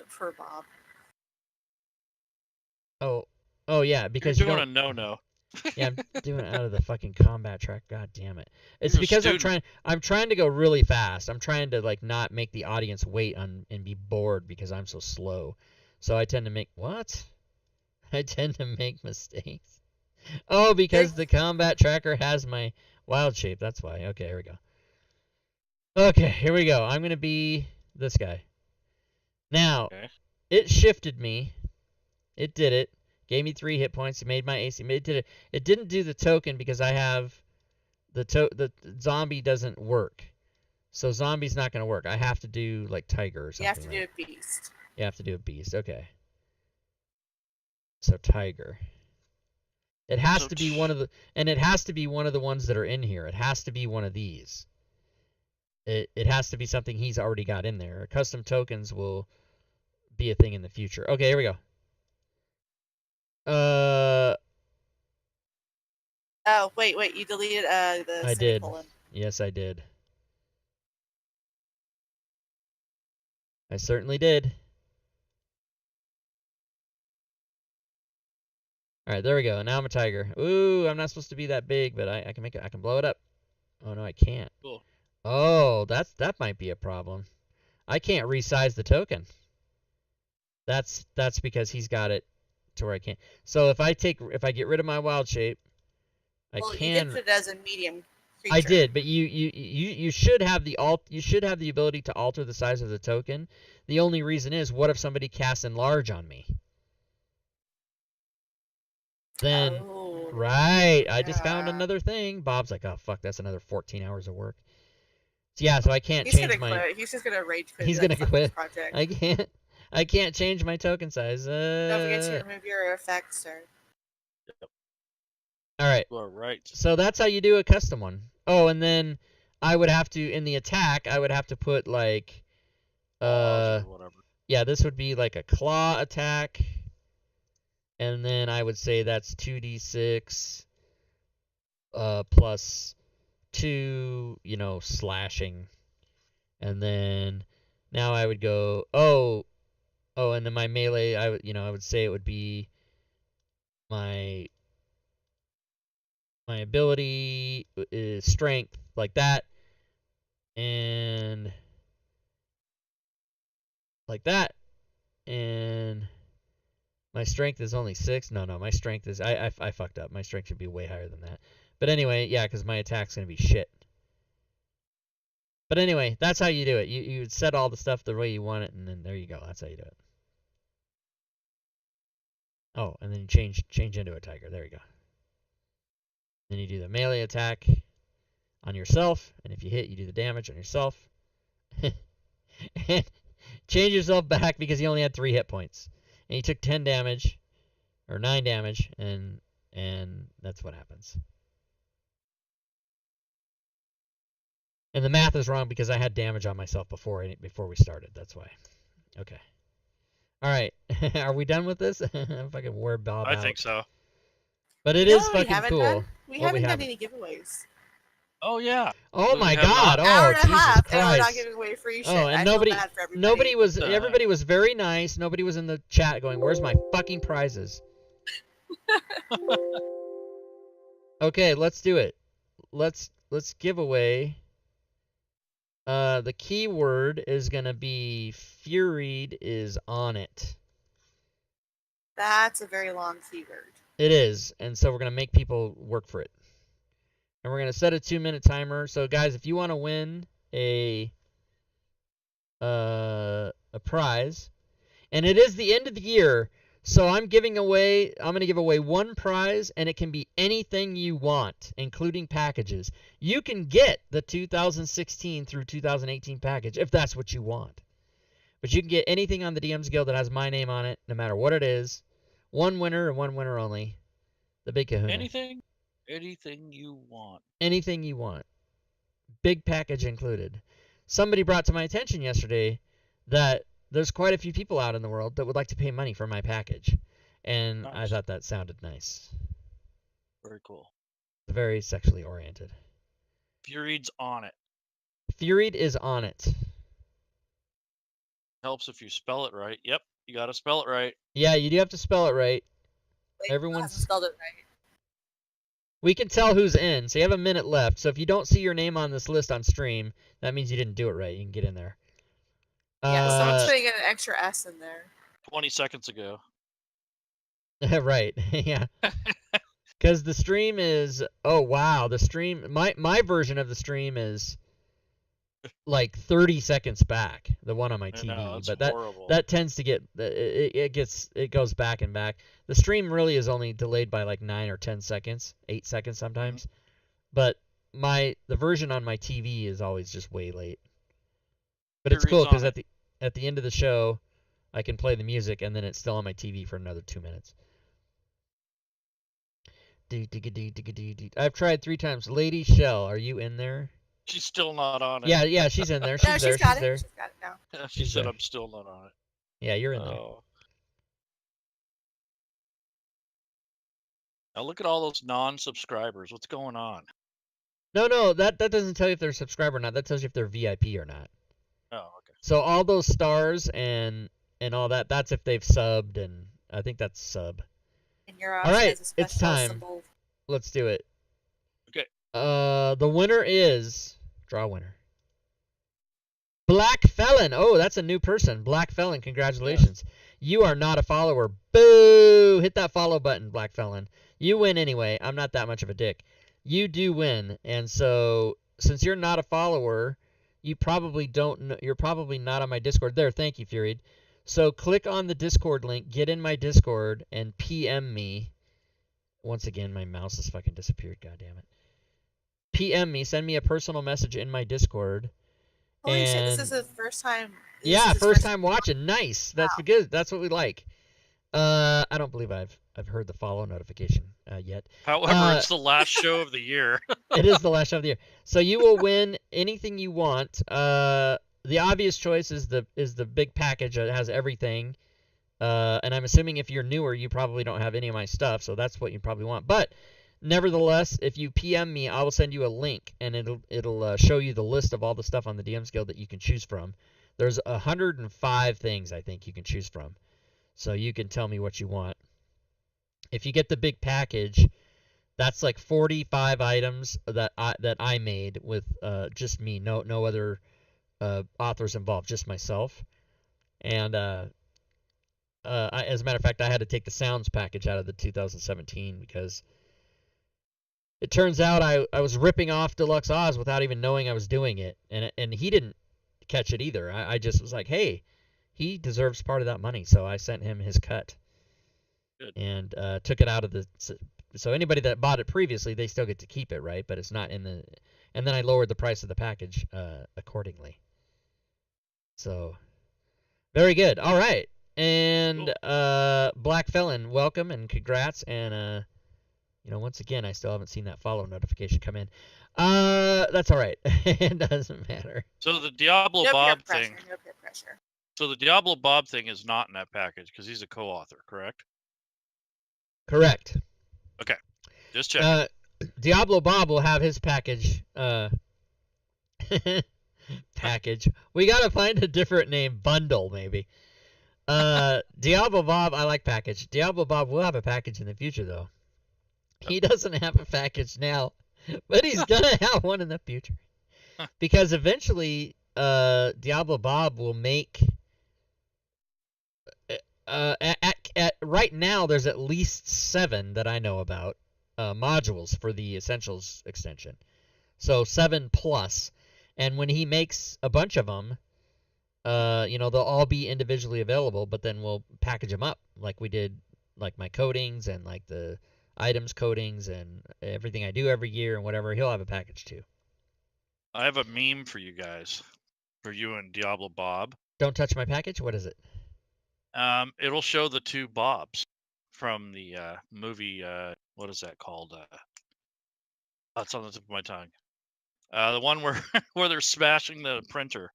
For Bob. Oh yeah, because You're you doing don't. a no-no. Yeah, I'm doing it out of the fucking combat track. God damn it! It's You're a because student. I'm trying to go really fast. I'm trying to like not make the audience wait and be bored because I'm so slow. So I tend to make what? I tend to make mistakes. Oh, because the combat tracker has my wild shape. That's why. Okay, here we go. Okay, here we go. I'm gonna be this guy. Now, Okay. it shifted me. It did it. Gave me 3 hit points. It made my AC. It did it. It didn't do the token because I have the zombie doesn't work. So zombie's not going to work. I have to do like tiger or something. You have to right? do a beast. You have to do a beast. Okay. So tiger. It has to be one of the, and it has to be one of the ones that are in here. It has to be one of these. It has to be something he's already got in there. Custom tokens will be a thing in the future. Okay, here we go. Oh, wait, you deleted the I did. semicolon. Yes, I did. I certainly did. All right, there we go. Now I'm a tiger. Ooh, I'm not supposed to be that big, but I can make it. I can blow it up. Oh no, I can't. Cool. Oh, that might be a problem. I can't resize the token. That's because he's got it to where I can't. So if I get rid of my wild shape, I Well, can. you did put it as a medium creature. I did, but you should have the ability to alter the size of the token. The only reason is, what if somebody casts enlarge on me? Then Oh, right, I just found yeah. another thing. Bob's like, oh fuck, that's another 14 hours of work. So, yeah, so I can't He's change gonna my. quit. He's just gonna rage quit. He's He's gonna like, "Fuck this quit. project." I can't change my token size. Don't forget to remove your effects, or All right. You are right. So that's how you do a custom one. Oh, and then I would have to, in the attack, I would have to put like, Or whatever. yeah, this would be like a claw attack, and then I would say that's 2d6 plus 2, slashing, and then now I would go and then my melee, I would say it would be my ability is strength, like that, and like that, and my strength is only 6. No, my strength is, I fucked up. My strength should be way higher than that. But anyway, yeah, because my attack's going to be shit. But anyway, that's how you do it. You would set all the stuff the way you want it, and then there you go. That's how you do it. Oh, and then you change into a tiger. There you go. Then you do the melee attack on yourself, and if you hit, you do the damage on yourself. And change yourself back because you only had 3 hit points. And you took 10 damage, or 9 damage, and that's what happens. And the math is wrong because I had damage on myself before we started. That's why. Okay. All right. Are we done with this? I'm fucking wore Bob I out. think so. But it You know is what we fucking haven't cool. done? We What haven't we done haven't? any giveaways. Oh yeah. Oh We my have God! not- Oh Hour and a Jesus half, Christ! and we're not giving away free shit. Oh, and I feel nobody, bad for everybody. nobody was, What the heck? everybody was very nice. Nobody was in the chat going, "Where's my fucking prizes?" Okay, let's do it. Let's give away. The keyword is gonna be Furied is on it. That's a very long keyword. It is, and so we're gonna make people work for it. And we're gonna set a 2-minute timer. So guys, if you want to win a prize, and it is the end of the year, so I'm gonna give away one prize, and it can be anything you want, including packages. You can get the 2016 through 2018 package if that's what you want. But you can get anything on the DMs Guild that has my name on it, no matter what it is. One winner and one winner only. The Big Kahuna. Anything you want. Anything you want. Big package included. Somebody brought to my attention yesterday that there's quite a few people out in the world that would like to pay money for my package. And I Nice. thought that sounded nice. Very cool. Very sexually oriented. Furied's on it. Furied is on it. Helps if you spell it right. Yep, you gotta spell it right. Yeah, you do have to spell it right. Like, Everyone's- hasn't spelled it right. We can tell who's in, so you have a minute left. So if you don't see your name on this list on stream, that means you didn't do it right. You can get in there. Yeah, someone's putting an extra S in there. 20 seconds ago. Right. Yeah. Because the stream is, oh wow, the stream, my version of the stream is like 30 seconds back, the one on my I TV. know, it's But horrible. that tends to get, it goes back and back. The stream really is only delayed by like 9 or 10 seconds, 8 seconds sometimes. But the version on my TV is always just way late. But it's cool Furied's because on at the end of the show, I can play the music and then it's still on my TV for another 2 minutes. I've tried 3 times. Lady Shell, are you in there? She's still not on it. Yeah, she's in there. She's No, there. she's got She's it. there. She's got it now. She She's said there. I'm still not on it. Yeah, you're in there. Oh. Now look at all those non-subscribers. What's going on? No, that doesn't tell you if they're a subscriber or not. That tells you if they're VIP or not. Oh, okay. So all those stars and all that, that's if they've subbed, and I think that's sub. And your All right, has a it's special time. symbol. Let's do it. Okay. The winner is draw winner. Black Felon. Oh, that's a new person. Black Felon, congratulations. You are not a follower. Boo! Hit that follow button, Black Felon. You win anyway. I'm not that much of a dick. You do win. And so, since you're not a follower, you probably don't know, you're probably not on my Discord. There, thank you, Furied. So click on the Discord link, get in my Discord, and PM me. Once again, my mouse has fucking disappeared, goddammit. PM me, send me a personal message in my Discord. Holy shit, this And- is the first time. this Yeah, is his first time watching. Nice. That's Wow. good. That's what we like. I don't believe I've heard the follow notification yet. However, it's the last show of the year. It is the last show of the year. So you will win anything you want. The obvious choice is the big package that has everything. And I'm assuming if you're newer, you probably don't have any of my stuff, so that's what you probably want. But nevertheless, if you PM me, I will send you a link, and it'll show you the list of all the stuff on the DMs Guild that you can choose from. There's 105 things I think you can choose from, so you can tell me what you want. If you get the big package, that's like 45 items that I made with just me, no other authors involved, just myself. And as a matter of fact, I had to take the sounds package out of the 2017 because it turns out I was ripping off Deluxe Oz without even knowing I was doing it, and he didn't catch it either. I just was like, hey, he deserves part of that money, so I sent him his cut. Good. And took it out of the. So anybody that bought it previously, they still get to keep it, right? But it's not in the. And then I lowered the price of the package accordingly. So, very good. All right. And Black Felon, welcome and congrats. And once again, I still haven't seen that follow notification come in. That's all right. It doesn't matter. So the Diablo No peer Bob pressure, thing. no peer pressure. So the Diablo Bob thing is not in that package because he's a co-author, correct? Correct. Just check. Diablo Bob will have his package. Package. We gotta find a different name. Bundle, maybe. Diablo Bob, I like package. Diablo Bob will have a package in the future, though. He doesn't have a package now, but he's gonna have one in the future. Because eventually, Diablo Bob will make. At right now, there's at least 7 that I know about modules for the Essentials extension. So 7 plus, and when he makes a bunch of them, they'll all be individually available. But then we'll package them up like we did, like my coatings and like the items coatings and everything I do every year and whatever. He'll have a package too. I have a meme for you guys, for you and Diablo Bob. Don't touch my package. What is it? It'll show the 2 Bobs from the movie. What is that called? It's on the tip of my tongue. The one where where they're smashing the printer.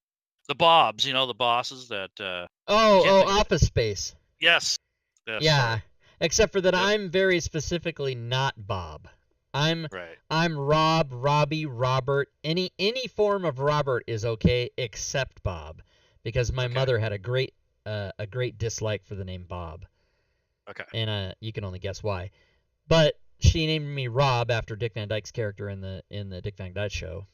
The Bobs, the bosses that. Office Space. Yes. Yeah. Sorry. Except for that, Yep. I'm very specifically not Bob. I'm Rob, Robbie, Robert. Any form of Robert is okay except Bob, because my mother had a great dislike for the name Bob. Okay. And you can only guess why. But she named me Rob after Dick Van Dyke's character in the Dick Van Dyke Show.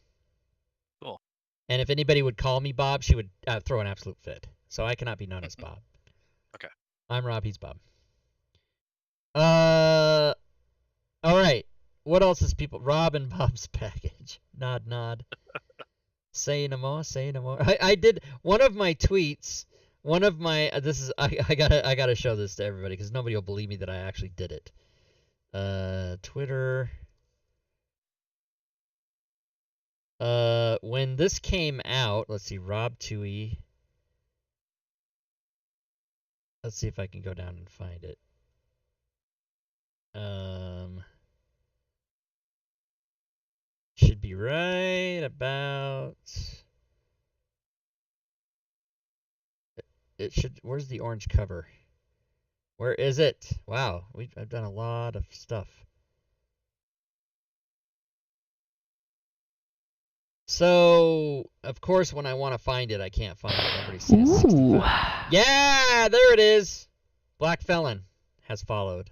Cool. And if anybody would call me Bob, she would throw an absolute fit. So I cannot be known as Bob. Okay. I'm Rob, he's Bob. All right. What else is people? Rob and Bob's package. Nod, nod. Say no more. Say no more. I did one of my tweets. One of my I gotta show this to everybody because nobody will believe me that I actually did it. Twitter. When this came out, let's see, Rob Toohey. Let's see if I can go down and find it. Should be right about. It should. Where's the orange cover? Where is it? Wow, I've done a lot of stuff. So, of course, when I want to find it, I can't find it. Everybody says 65. Yeah, there it is. Black Felon has followed.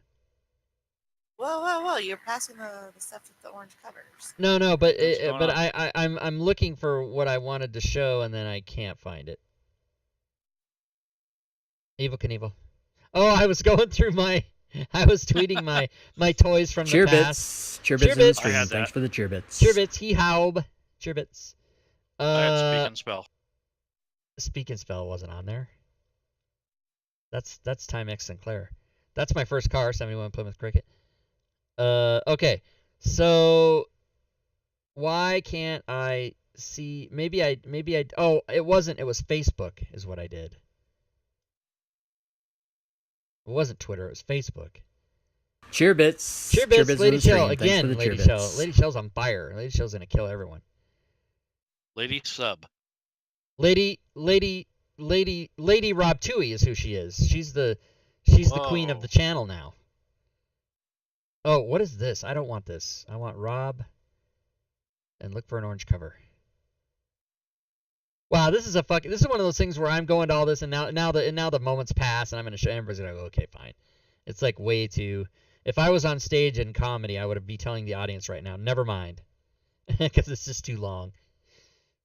Whoa! You're passing the stuff with the orange covers. No, but What's going on? I'm looking for what I wanted to show, and then I can't find it. Evel Knievel. Oh, I was going through I was tweeting my toys from the past. Cheerbits in the Cheerbits. stream. I had Thanks that. for the cheerbits. Cheerbits, he haub. Cheerbits. I had Speak and Spell. Speak and Spell wasn't on there. That's Time X Sinclair. That's my first car, 71 Plymouth Cricket. Okay. So why can't I see? Maybe I. Oh, it wasn't. It was Facebook, is what I did. It wasn't Twitter. It was Facebook. Cheerbits. Cheerbits, in Lady the stream. Shell Thanks again. for the Lady cheerbits. Shell. Lady Shell's on fire. Lady Shell's gonna kill everyone. Lady Sub. Lady Rob Toohey is who she is. She's the queen of Whoa. the channel now. Oh, what is this? I don't want this. I want Rob. And look for an orange cover. Wow, this is one of those things where I'm going to all this, and now the moment's pass, and I'm gonna show everybody's gonna go, okay, fine. It's like way too. If I was on stage in comedy, I would be telling the audience right now, never mind, because it's just too long.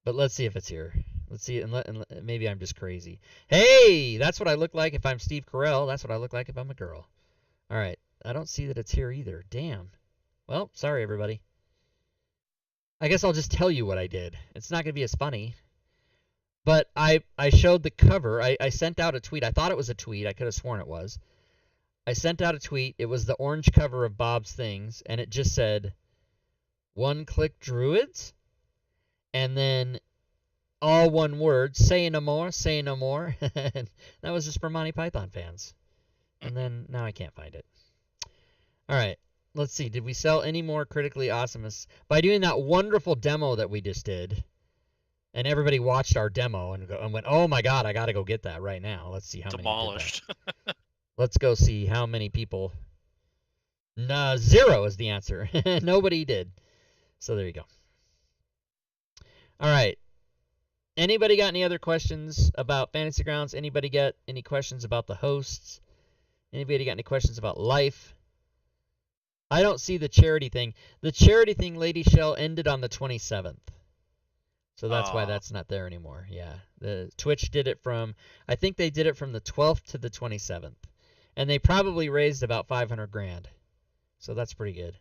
But let's see if it's here. Let's see, and maybe I'm just crazy. Hey, that's what I look like if I'm Steve Carell. That's what I look like if I'm a girl. All right, I don't see that it's here either. Damn. Well, sorry everybody. I guess I'll just tell you what I did. It's not gonna be as funny. But I showed the cover. I sent out a tweet. I thought it was a tweet. I could have sworn it was. I sent out a tweet. It was the orange cover of Bob's Things, and it just said, "One-click druids," and then all one word, "Say no more, say no more." And that was just for Monty Python fans. And then now I can't find it. All right, let's see. Did we sell any more Critically Awesomeness by doing that wonderful demo that we just did? And everybody watched our demo and went, "Oh my God, I got to go get that right now." Let's see how many did that. Demolished. Let's go see how many people No, 0 is the answer. Nobody did. So there you go. All right. Anybody got any other questions about Fantasy Grounds? Anybody got any questions about the hosts? Anybody got any questions about life? I don't see the charity thing. The charity thing, Lady Shell, ended on the 27th. So that's why that's not there anymore. Yeah. The Twitch did it from, I think they did it from the 12th to the 27th. And they probably raised about 500 grand. So that's pretty good.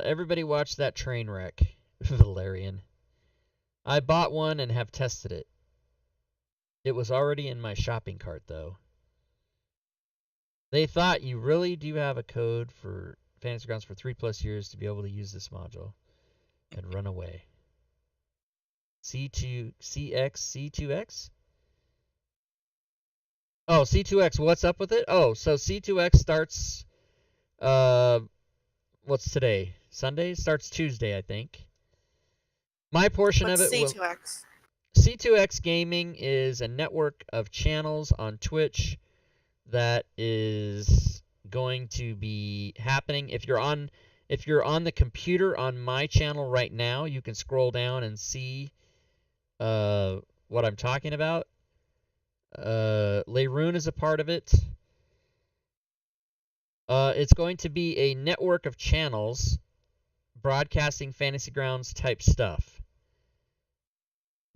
Everybody watch that train wreck. Valerian. I bought one and have tested it. It was already in my shopping cart, though. They thought you really do have a code for Fantasy Grounds for 3+ years to be able to use this module and run away. C2X? Oh, C2X, what's up with it? Oh, so C2X starts, what's today? Sunday? Starts Tuesday, I think. My portion What's of it C2X? C2X Gaming is a network of channels on Twitch that is going to be happening. If you're on the computer on my channel right now, you can scroll down and see what I'm talking about. Leyrune is a part of it. It's going to be a network of channels broadcasting Fantasy Grounds type stuff.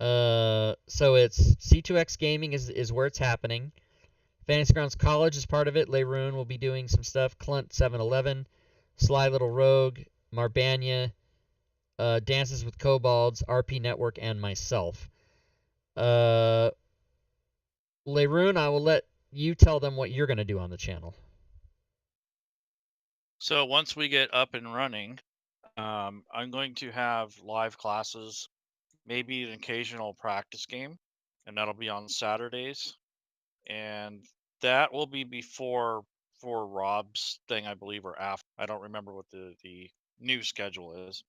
So it's C2X Gaming is where it's happening. Fantasy Grounds College is part of it. Leyrune will be doing some stuff. Clunt 711, Sly Little Rogue, Marbanya, Dances with Kobolds, RP Network, and myself. Leyrune, I will let you tell them what you're going to do on the channel. So once we get up and running, I'm going to have live classes, maybe an occasional practice game, and that'll be on Saturdays. And that will be before Rob's thing, I believe, or after. I don't remember what the new schedule is.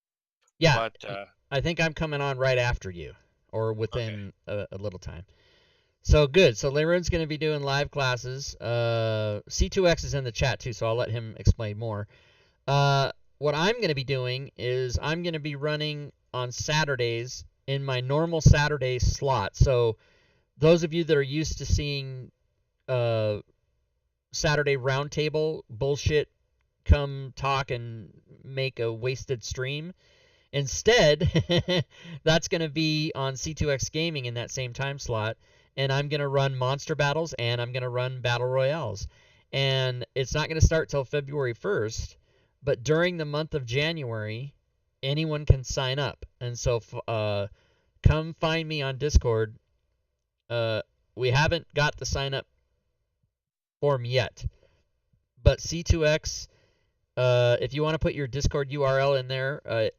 Yeah, But I think I'm coming on right after you, or within a little time. So good. So Leyrune's going to be doing live classes. C2X is in the chat too, so I'll let him explain more. What I'm going to be doing is I'm going to be running on Saturdays in my normal Saturday slot. So those of you that are used to seeing Saturday roundtable bullshit come talk and make a wasted stream, instead, that's going to be on C2X Gaming in that same time slot. And I'm going to run monster battles, and I'm going to run battle royales. And it's not going to start till February 1st, but during the month of January, anyone can sign up. And so come find me on Discord. We haven't got the sign up form yet, but C2X, if you want to put your Discord URL in there,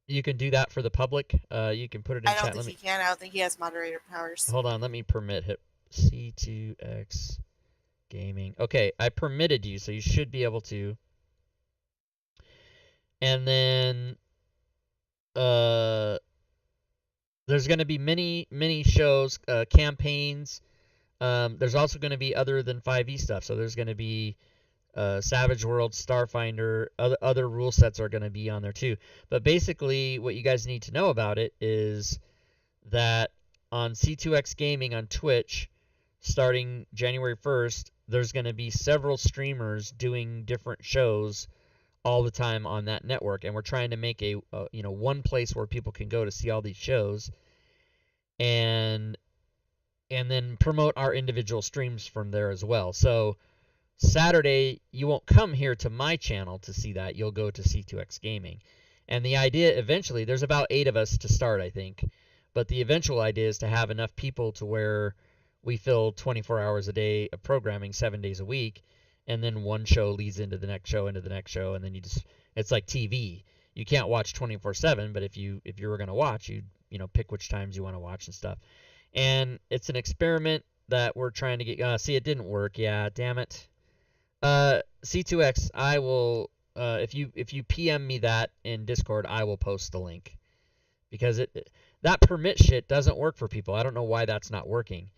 you can do that for the public. You can put it in I chat. don't think he can. I don't think he has moderator powers. Hold on, let me permit him. C2X Gaming. Okay, I permitted you, so you should be able to. And then there's going to be many shows, campaigns. There's also going to be other than 5e stuff. So there's going to be Savage World, Starfinder, other rule sets are going to be on there too. But basically, what you guys need to know about it is that on C2X Gaming on Twitch, starting January 1st, there's going to be several streamers doing different shows all the time on that network, and we're trying to make a one place where people can go to see all these shows, and then promote our individual streams from there as well. So Saturday, you won't come here to my channel to see that. You'll go to C2X Gaming. And the idea eventually, there's about 8 of us to start, I think. But the eventual idea is to have enough people to where we fill 24 hours a day of programming 7 days a week. And then one show leads into the next show, and then it's like TV. You can't watch 24/7, but if you were going to watch, you pick which times you want to watch and stuff. And it's an experiment that we're trying to get. See, it didn't work. Yeah, damn it. C2X, I will. If you PM me that in Discord, I will post the link, because that permit shit doesn't work for people. I don't know why that's not working.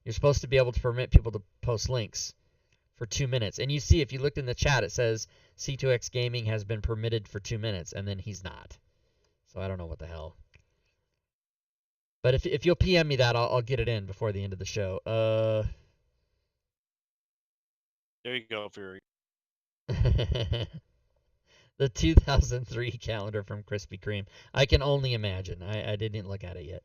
You're supposed to be able to permit people to post links for 2 minutes. And you see, if you looked in the chat, it says C2X Gaming has been permitted for 2 minutes, and then he's not. So I don't know what the hell. But if you'll PM me that, I'll get it in before the end of the show. There you go, Fury. The 2003 calendar from Krispy Kreme. I can only imagine. I didn't look at it yet.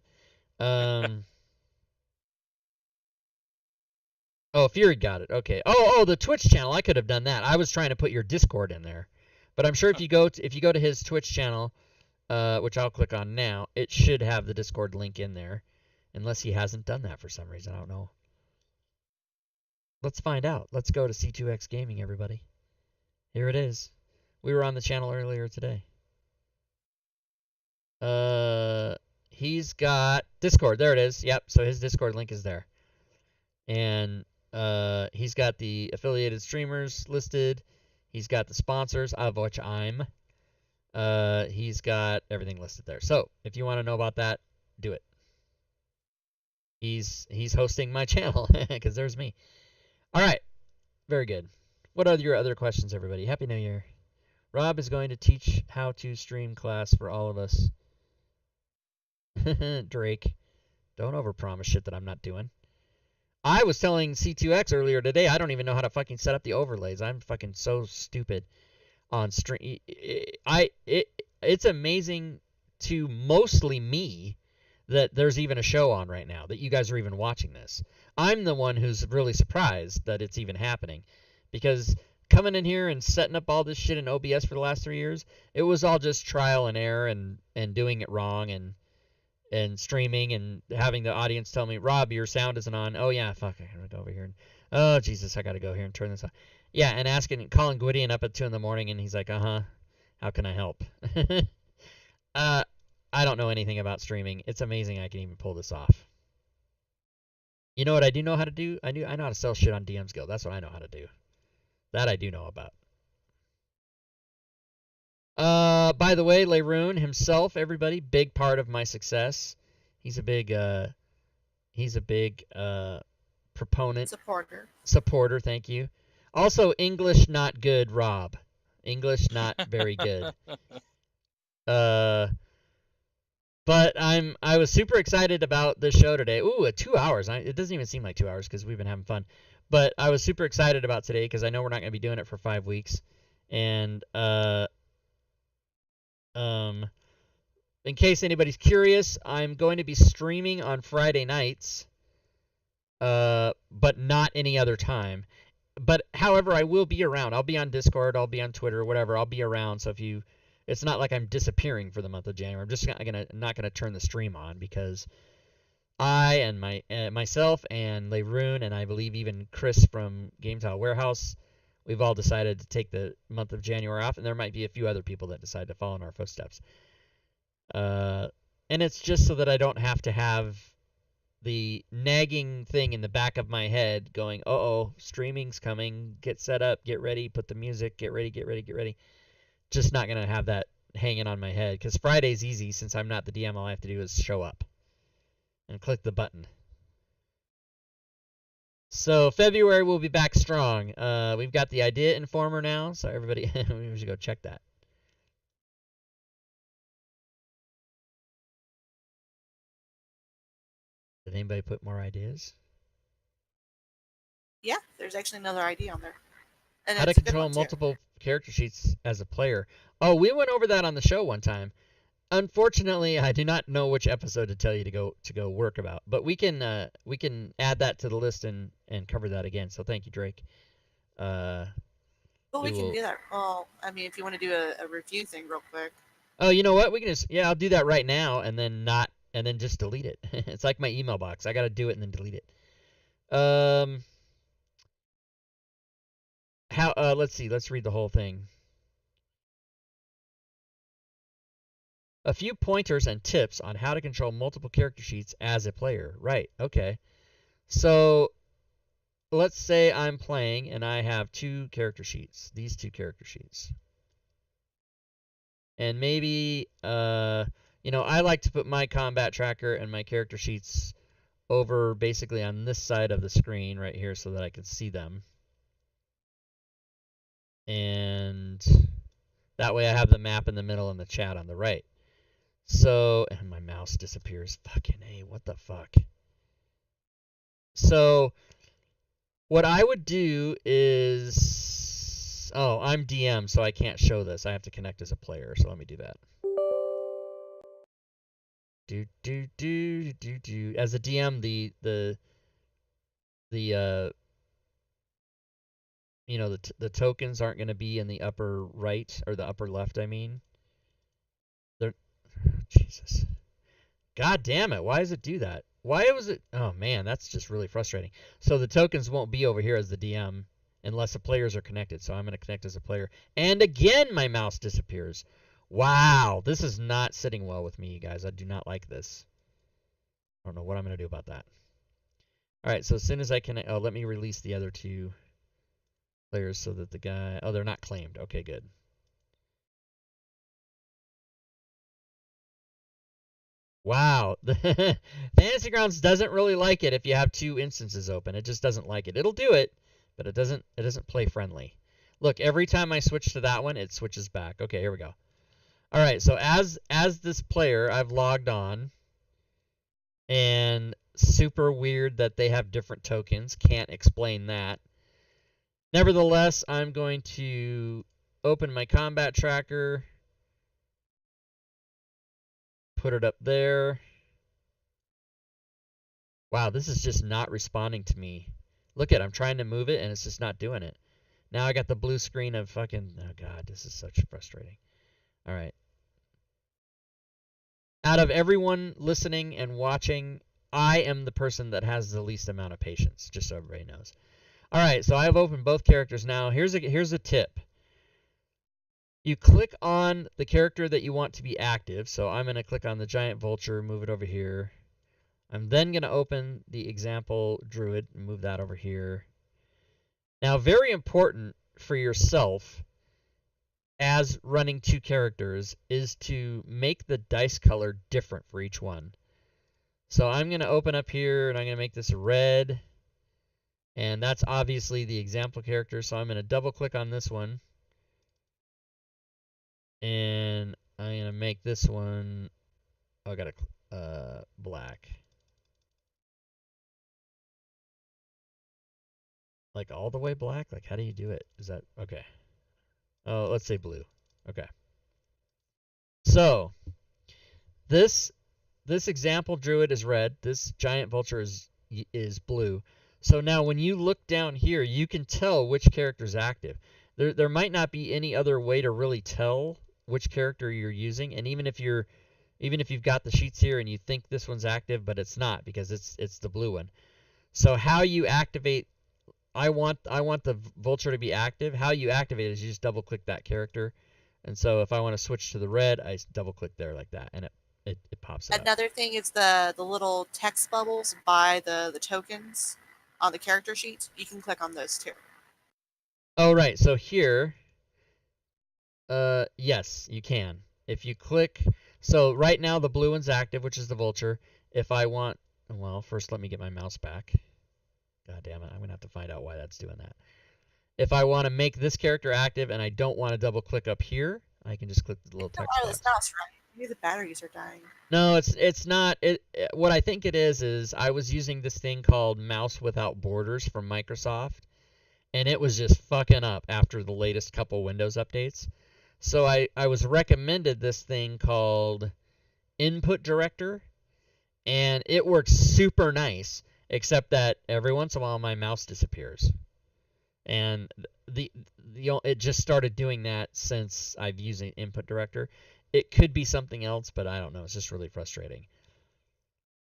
Oh, Fury got it. Okay. Oh, the Twitch channel. I could have done that. I was trying to put your Discord in there, but I'm sure if you go to his Twitch channel, which I'll click on now, it should have the Discord link in there, unless he hasn't done that for some reason. I don't know. Let's find out. Let's go to C2X Gaming, everybody. Here it is. We were on the channel earlier today. He's got Discord. There it is. Yep. So his Discord link is there. And he's got the affiliated streamers listed. He's got the sponsors, of which I'm. He's got everything listed there. So if you want to know about that, do it. He's hosting my channel because there's me. All right. Very good. What are your other questions, everybody? Happy New Year. Rob is going to teach how to stream class for all of us. Drake, don't overpromise shit that I'm not doing. I was telling C2X earlier today, I don't even know how to fucking set up the overlays. I'm fucking so stupid on stream. It's amazing to mostly me that there's even a show on right now, that you guys are even watching this. I'm the one who's really surprised that it's even happening, because coming in here and setting up all this shit in OBS for the last 3 years, it was all just trial and error and doing it wrong and streaming and having the audience tell me, Rob, your sound isn't on. Oh yeah, fuck, I gotta go over here and oh Jesus, I gotta go here and turn this on. Yeah, and calling Gwydion up at 2 a.m. and he's like, how can I help? I don't know anything about streaming. It's amazing I can even pull this off. You know what I do know how to do? I know how to sell shit on DM's Guild. That's what I know how to do. That I do know about. By the way, Leroon himself, everybody, big part of my success. He's a big proponent. Supporter, thank you. Also, English not good, Rob. English not very good. But I was super excited about this show today. Ooh, 2 hours. It doesn't even seem like 2 hours because we've been having fun. But I was super excited about today because I know we're not going to be doing it for 5 weeks. And in case anybody's curious, I'm going to be streaming on Friday nights, but not any other time. But however, I will be around. I'll be on Discord. I'll be on Twitter, whatever. I'll be around. So it's not like I'm disappearing for the month of January. I'm just not gonna turn the stream on because I and myself and Leroon and I believe even Chris from Game Tile Warehouse, we've all decided to take the month of January off, and there might be a few other people that decide to follow in our footsteps. And it's just so that I don't have to have the nagging thing in the back of my head going, uh-oh, streaming's coming, get set up, get ready, put the music, get ready. Just not going to have that hanging on my head, because Friday's easy. Since I'm not the DM, all I have to do is show up and click the button. So February we'll be back strong. We've got the Idea Informer now, so everybody, we should go check that. Did anybody put more ideas? Yeah, there's actually another ID on there. And How to it's a good control one, too. multiple character sheets as a player. Oh, we went over that on the show one time. Unfortunately, I do not know which episode to tell you to go work about, but we can add that to the list and cover that again. So thank you, Drake. Well, we can do that. Well, I mean, if you want to do a review thing real quick. Oh, you know what? We can just I'll do that right now and then just delete it. It's like my email box. I got to do it and then delete it. Let's see. Let's read the whole thing. A few pointers and tips on how to control multiple character sheets as a player. Right. Okay. So let's say I'm playing and I have 2 character sheets. These 2 character sheets. And maybe I like to put my combat tracker and my character sheets over basically on this side of the screen right here so that I can see them. And that way I have the map in the middle and the chat on the right. So, and my mouse disappears. Fucking A, what the fuck? So, what I would do is... Oh, I'm DM, so I can't show this. I have to connect as a player, so let me do that. As a DM, the you know, the tokens aren't going to be in the upper right, or the upper left, I mean. They're... Jesus. God damn it, why does it do that? Why was it... Oh, man, that's just really frustrating. So the tokens won't be over here as the DM unless the players are connected. So I'm going to connect as a player. And again, my mouse disappears. Wow, this is not sitting well with me, you guys. I do not like this. I don't know what I'm going to do about that. All right, so as soon as I connect... Oh, let me release the other two players so that the guy... Oh, they're not claimed. Okay, good. Wow, the Fantasy Grounds doesn't really like it if you have two instances open. It just doesn't like it. It'll do it, but it doesn't play friendly. Look, every time I switch to that one, it switches back. Okay, here we go. All right, so as this player, I've logged on, and super weird that they have different tokens. Can't explain that. Nevertheless, I'm going to open my combat tracker. Put it up there. Wow, this is just not responding to me. Look at it, I'm trying to move it and it's just not doing it. Now I got the blue screen of fucking... Oh god, this is such frustrating. Alright. Out of everyone listening and watching, I am the person that has the least amount of patience, just so everybody knows. Alright, so I have opened both characters now. Here's a tip. You click on the character that you want to be active. So I'm going to click on the giant vulture, move it over here. I'm then going to open the example druid and move that over here. Now, very important for yourself as running two characters is to make the dice color different for each one. So I'm going to open up here and I'm going to make this a red. And that's obviously the example character. So I'm going to double click on this one. And I'm going to make this one, oh, I got a black. Like all the way black? Like how do you do it? Is that, okay. Oh, let's say blue. Okay. So, this example druid is red. This giant vulture is blue. So now when you look down here, you can tell which character is active. There might not be any other way to really tell which character you're using, and even if you've got the sheets here and you think this one's active, but it's not because it's the blue one. So how you activate, I want the vulture to be active. How you activate is you just double click that character, and so if I want to switch to the red, I double click there like that, and it pops up. Another thing is the little text bubbles by the tokens on the character sheets. You can click on those too. Oh right, so here. Yes, you can. If you click, so right now the blue one's active, which is the vulture. If I want, well, first let me get my mouse back. God damn it, I'm gonna have to find out why that's doing that. If I want to make this character active and I don't want to double click up here, I can just click the little text box. It's mouse, right? Maybe the batteries are dying. No, it's not. What I think it is I was using this thing called Mouse Without Borders from Microsoft, and it was just fucking up after the latest couple Windows updates. So I was recommended this thing called Input Director, and it works super nice, except that every once in a while my mouse disappears. And it just started doing that since I've used Input Director. It could be something else, but I don't know. It's just really frustrating.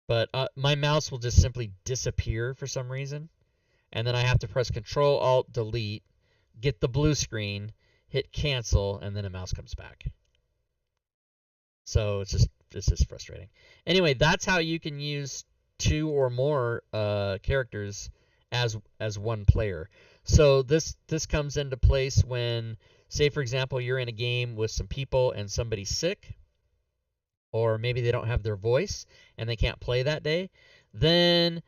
But my mouse will just simply disappear for some reason, and then I have to press Control Alt Delete, get the blue screen, hit cancel, and then a mouse comes back. So it's just frustrating. Anyway, that's how you can use two or more characters as one player. So this comes into place when, say for example, you're in a game with some people and somebody's sick, or maybe they don't have their voice and they can't play that day. Then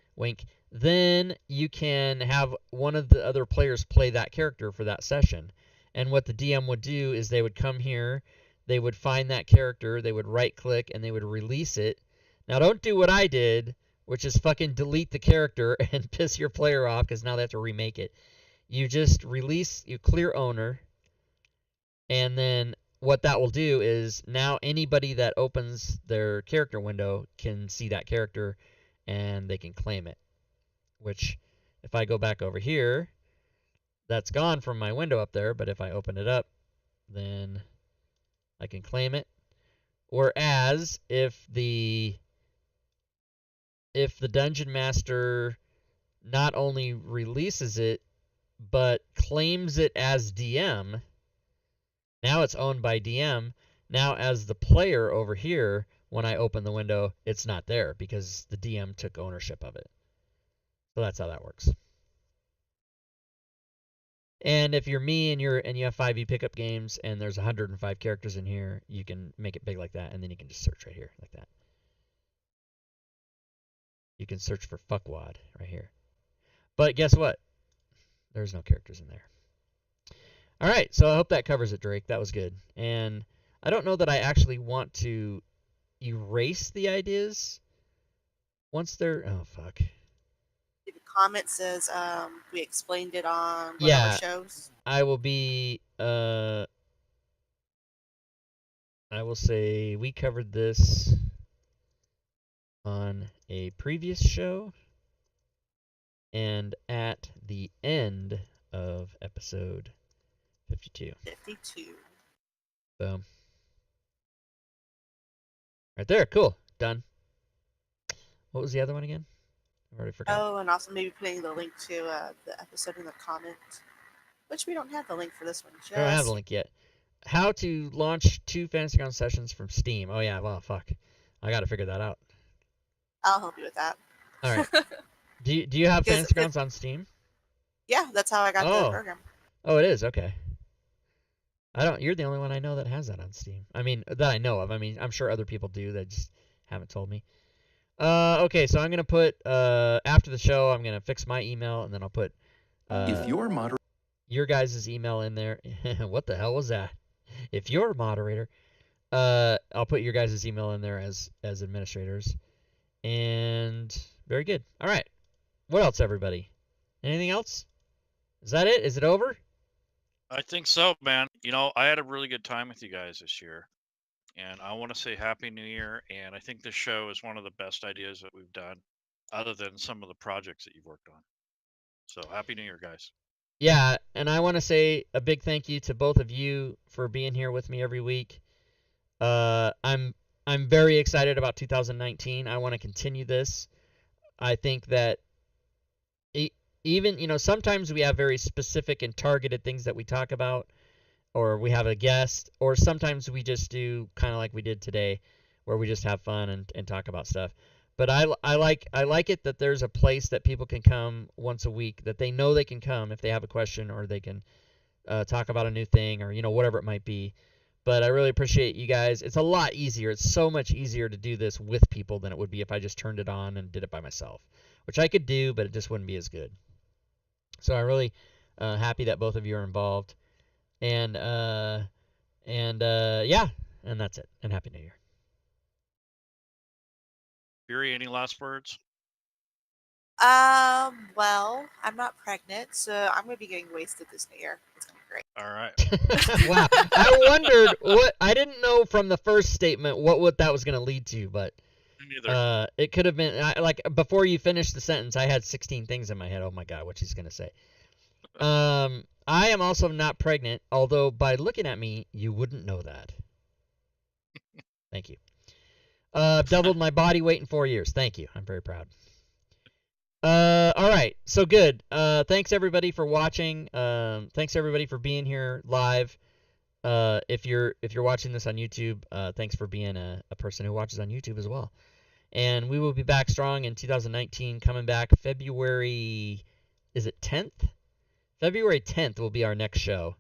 you can have one of the other players play that character for that session. And what the DM would do is they would come here, they would find that character, they would right-click, and they would release it. Now, don't do what I did, which is fucking delete the character and piss your player off because now they have to remake it. You just you clear owner, and then what that will do is now anybody that opens their character window can see that character and they can claim it. Which, if I go back over here, that's gone from my window up there, but if I open it up, then I can claim it. Whereas if the Dungeon Master not only releases it, but claims it as DM, now it's owned by DM. Now as the player over here, when I open the window, it's not there because the DM took ownership of it. So that's how that works. And if you're me and you have 5e pickup games and there's 105 characters in here, you can make it big like that, and then you can just search right here like that. You can search for fuckwad right here. But guess what? There's no characters in there. All right, so I hope that covers it, Drake. That was good. And I don't know that I actually want to erase the ideas once they're... Oh, fuck. The comment says we explained it on one of Yeah. our shows. I will be... I will say we covered this on a previous show and at the end of episode 52. 52. Boom. Right there. Cool. Done. What was the other one again? I already forgot. Oh, and also maybe putting the link to the episode in the comment, which we don't have the link for this one. I don't have the link yet. How to launch 2 Fantasy Grounds sessions from Steam. Oh, yeah. Well, fuck. I got to figure that out. I'll help you with that. All right. Do you have Because Fantasy Grounds on Steam? Yeah, that's how I got the program. Oh, it is. Okay. You're the only one I know that has that on Steam. I mean, that I know of. I mean, I'm sure other people do that just haven't told me. Okay, so I'm going to put, after the show, I'm going to fix my email, and then I'll put If you're moderator, your guys' email in there. What the hell was that? If you're a moderator, I'll put your guys' email in there as administrators. And very good. All right. What else, everybody? Anything else? Is that it? Is it over? I think so, man. You know, I had a really good time with you guys this year. And I want to say Happy New Year. And I think this show is one of the best ideas that we've done, other than some of the projects that you've worked on. So Happy New Year, guys. Yeah, and I want to say a big thank you to both of you for being here with me every week. I'm very excited about 2019. I want to continue this. I think that even, you know, sometimes we have very specific and targeted things that we talk about, or we have a guest, or sometimes we just do kind of like we did today, where we just have fun and talk about stuff. But I like it that there's a place that people can come once a week, that they know they can come if they have a question, or they can talk about a new thing, or, you know, whatever it might be. But I really appreciate you guys. It's a lot easier. It's so much easier to do this with people than it would be if I just turned it on and did it by myself, which I could do, but it just wouldn't be as good. So I'm really happy that both of you are involved. And yeah, and that's it. And Happy New Year. Fury, any last words? Well, I'm not pregnant, so I'm gonna be getting wasted this New Year. It's gonna be great. All right. Wow. I wondered what, I didn't know from the first statement what that was going to lead to, but Me neither. it could have been like before you finished the sentence, I had 16 things in my head. Oh my God, what she's going to say. I am also not pregnant, although by looking at me, you wouldn't know that. Thank you. Doubled my body weight in 4 years. Thank you. I'm very proud. All right, so good. Thanks everybody for watching. Thanks everybody for being here live. If you're watching this on YouTube, thanks for being a person who watches on YouTube as well. And we will be back strong in 2019, coming back February, is it 10th? February 10th will be our next show.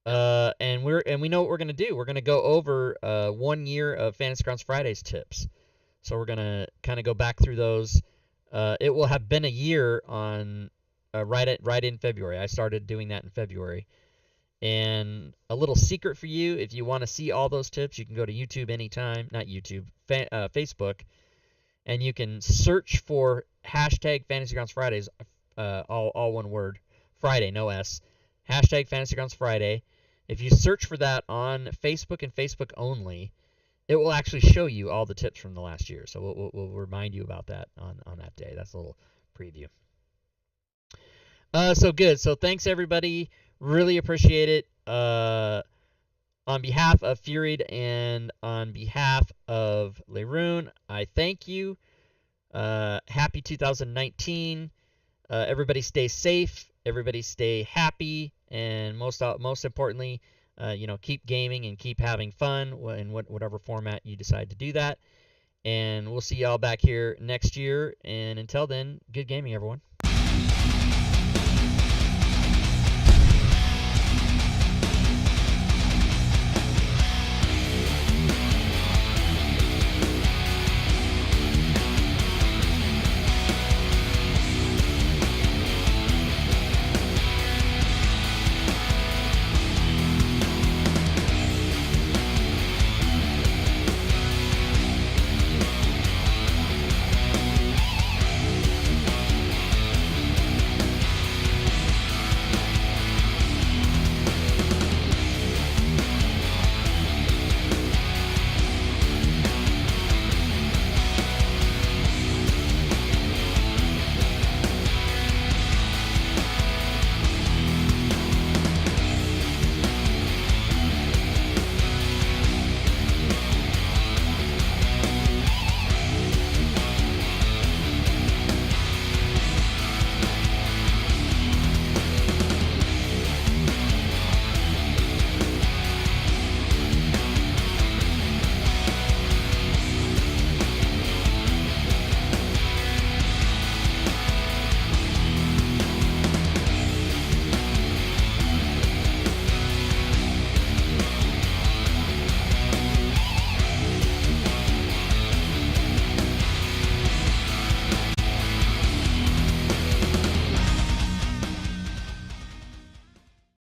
And we know what we're gonna do. We're gonna go over 1 year of Fantasy Grounds Fridays tips. So we're gonna kind of go back through those. It will have been a year on right in February. I started doing that in February, And a little secret for you, if you want to see all those tips, you can go to YouTube anytime, not YouTube, Facebook, and you can search for hashtag Fantasy Grounds Fridays, all one word, Friday, no S, hashtag Fantasy Grounds Friday. If you search for that on Facebook and Facebook only, it will actually show you all the tips from the last year. So we'll remind you about that on that day. That's a little preview. So good. So thanks, everybody. Really appreciate it. On behalf of Furied and on behalf of Leroon, I thank you. Happy 2019. Everybody stay safe. Everybody stay happy. And most importantly, keep gaming and keep having fun in whatever format you decide to do that. And we'll see y'all back here next year. And until then, good gaming, everyone.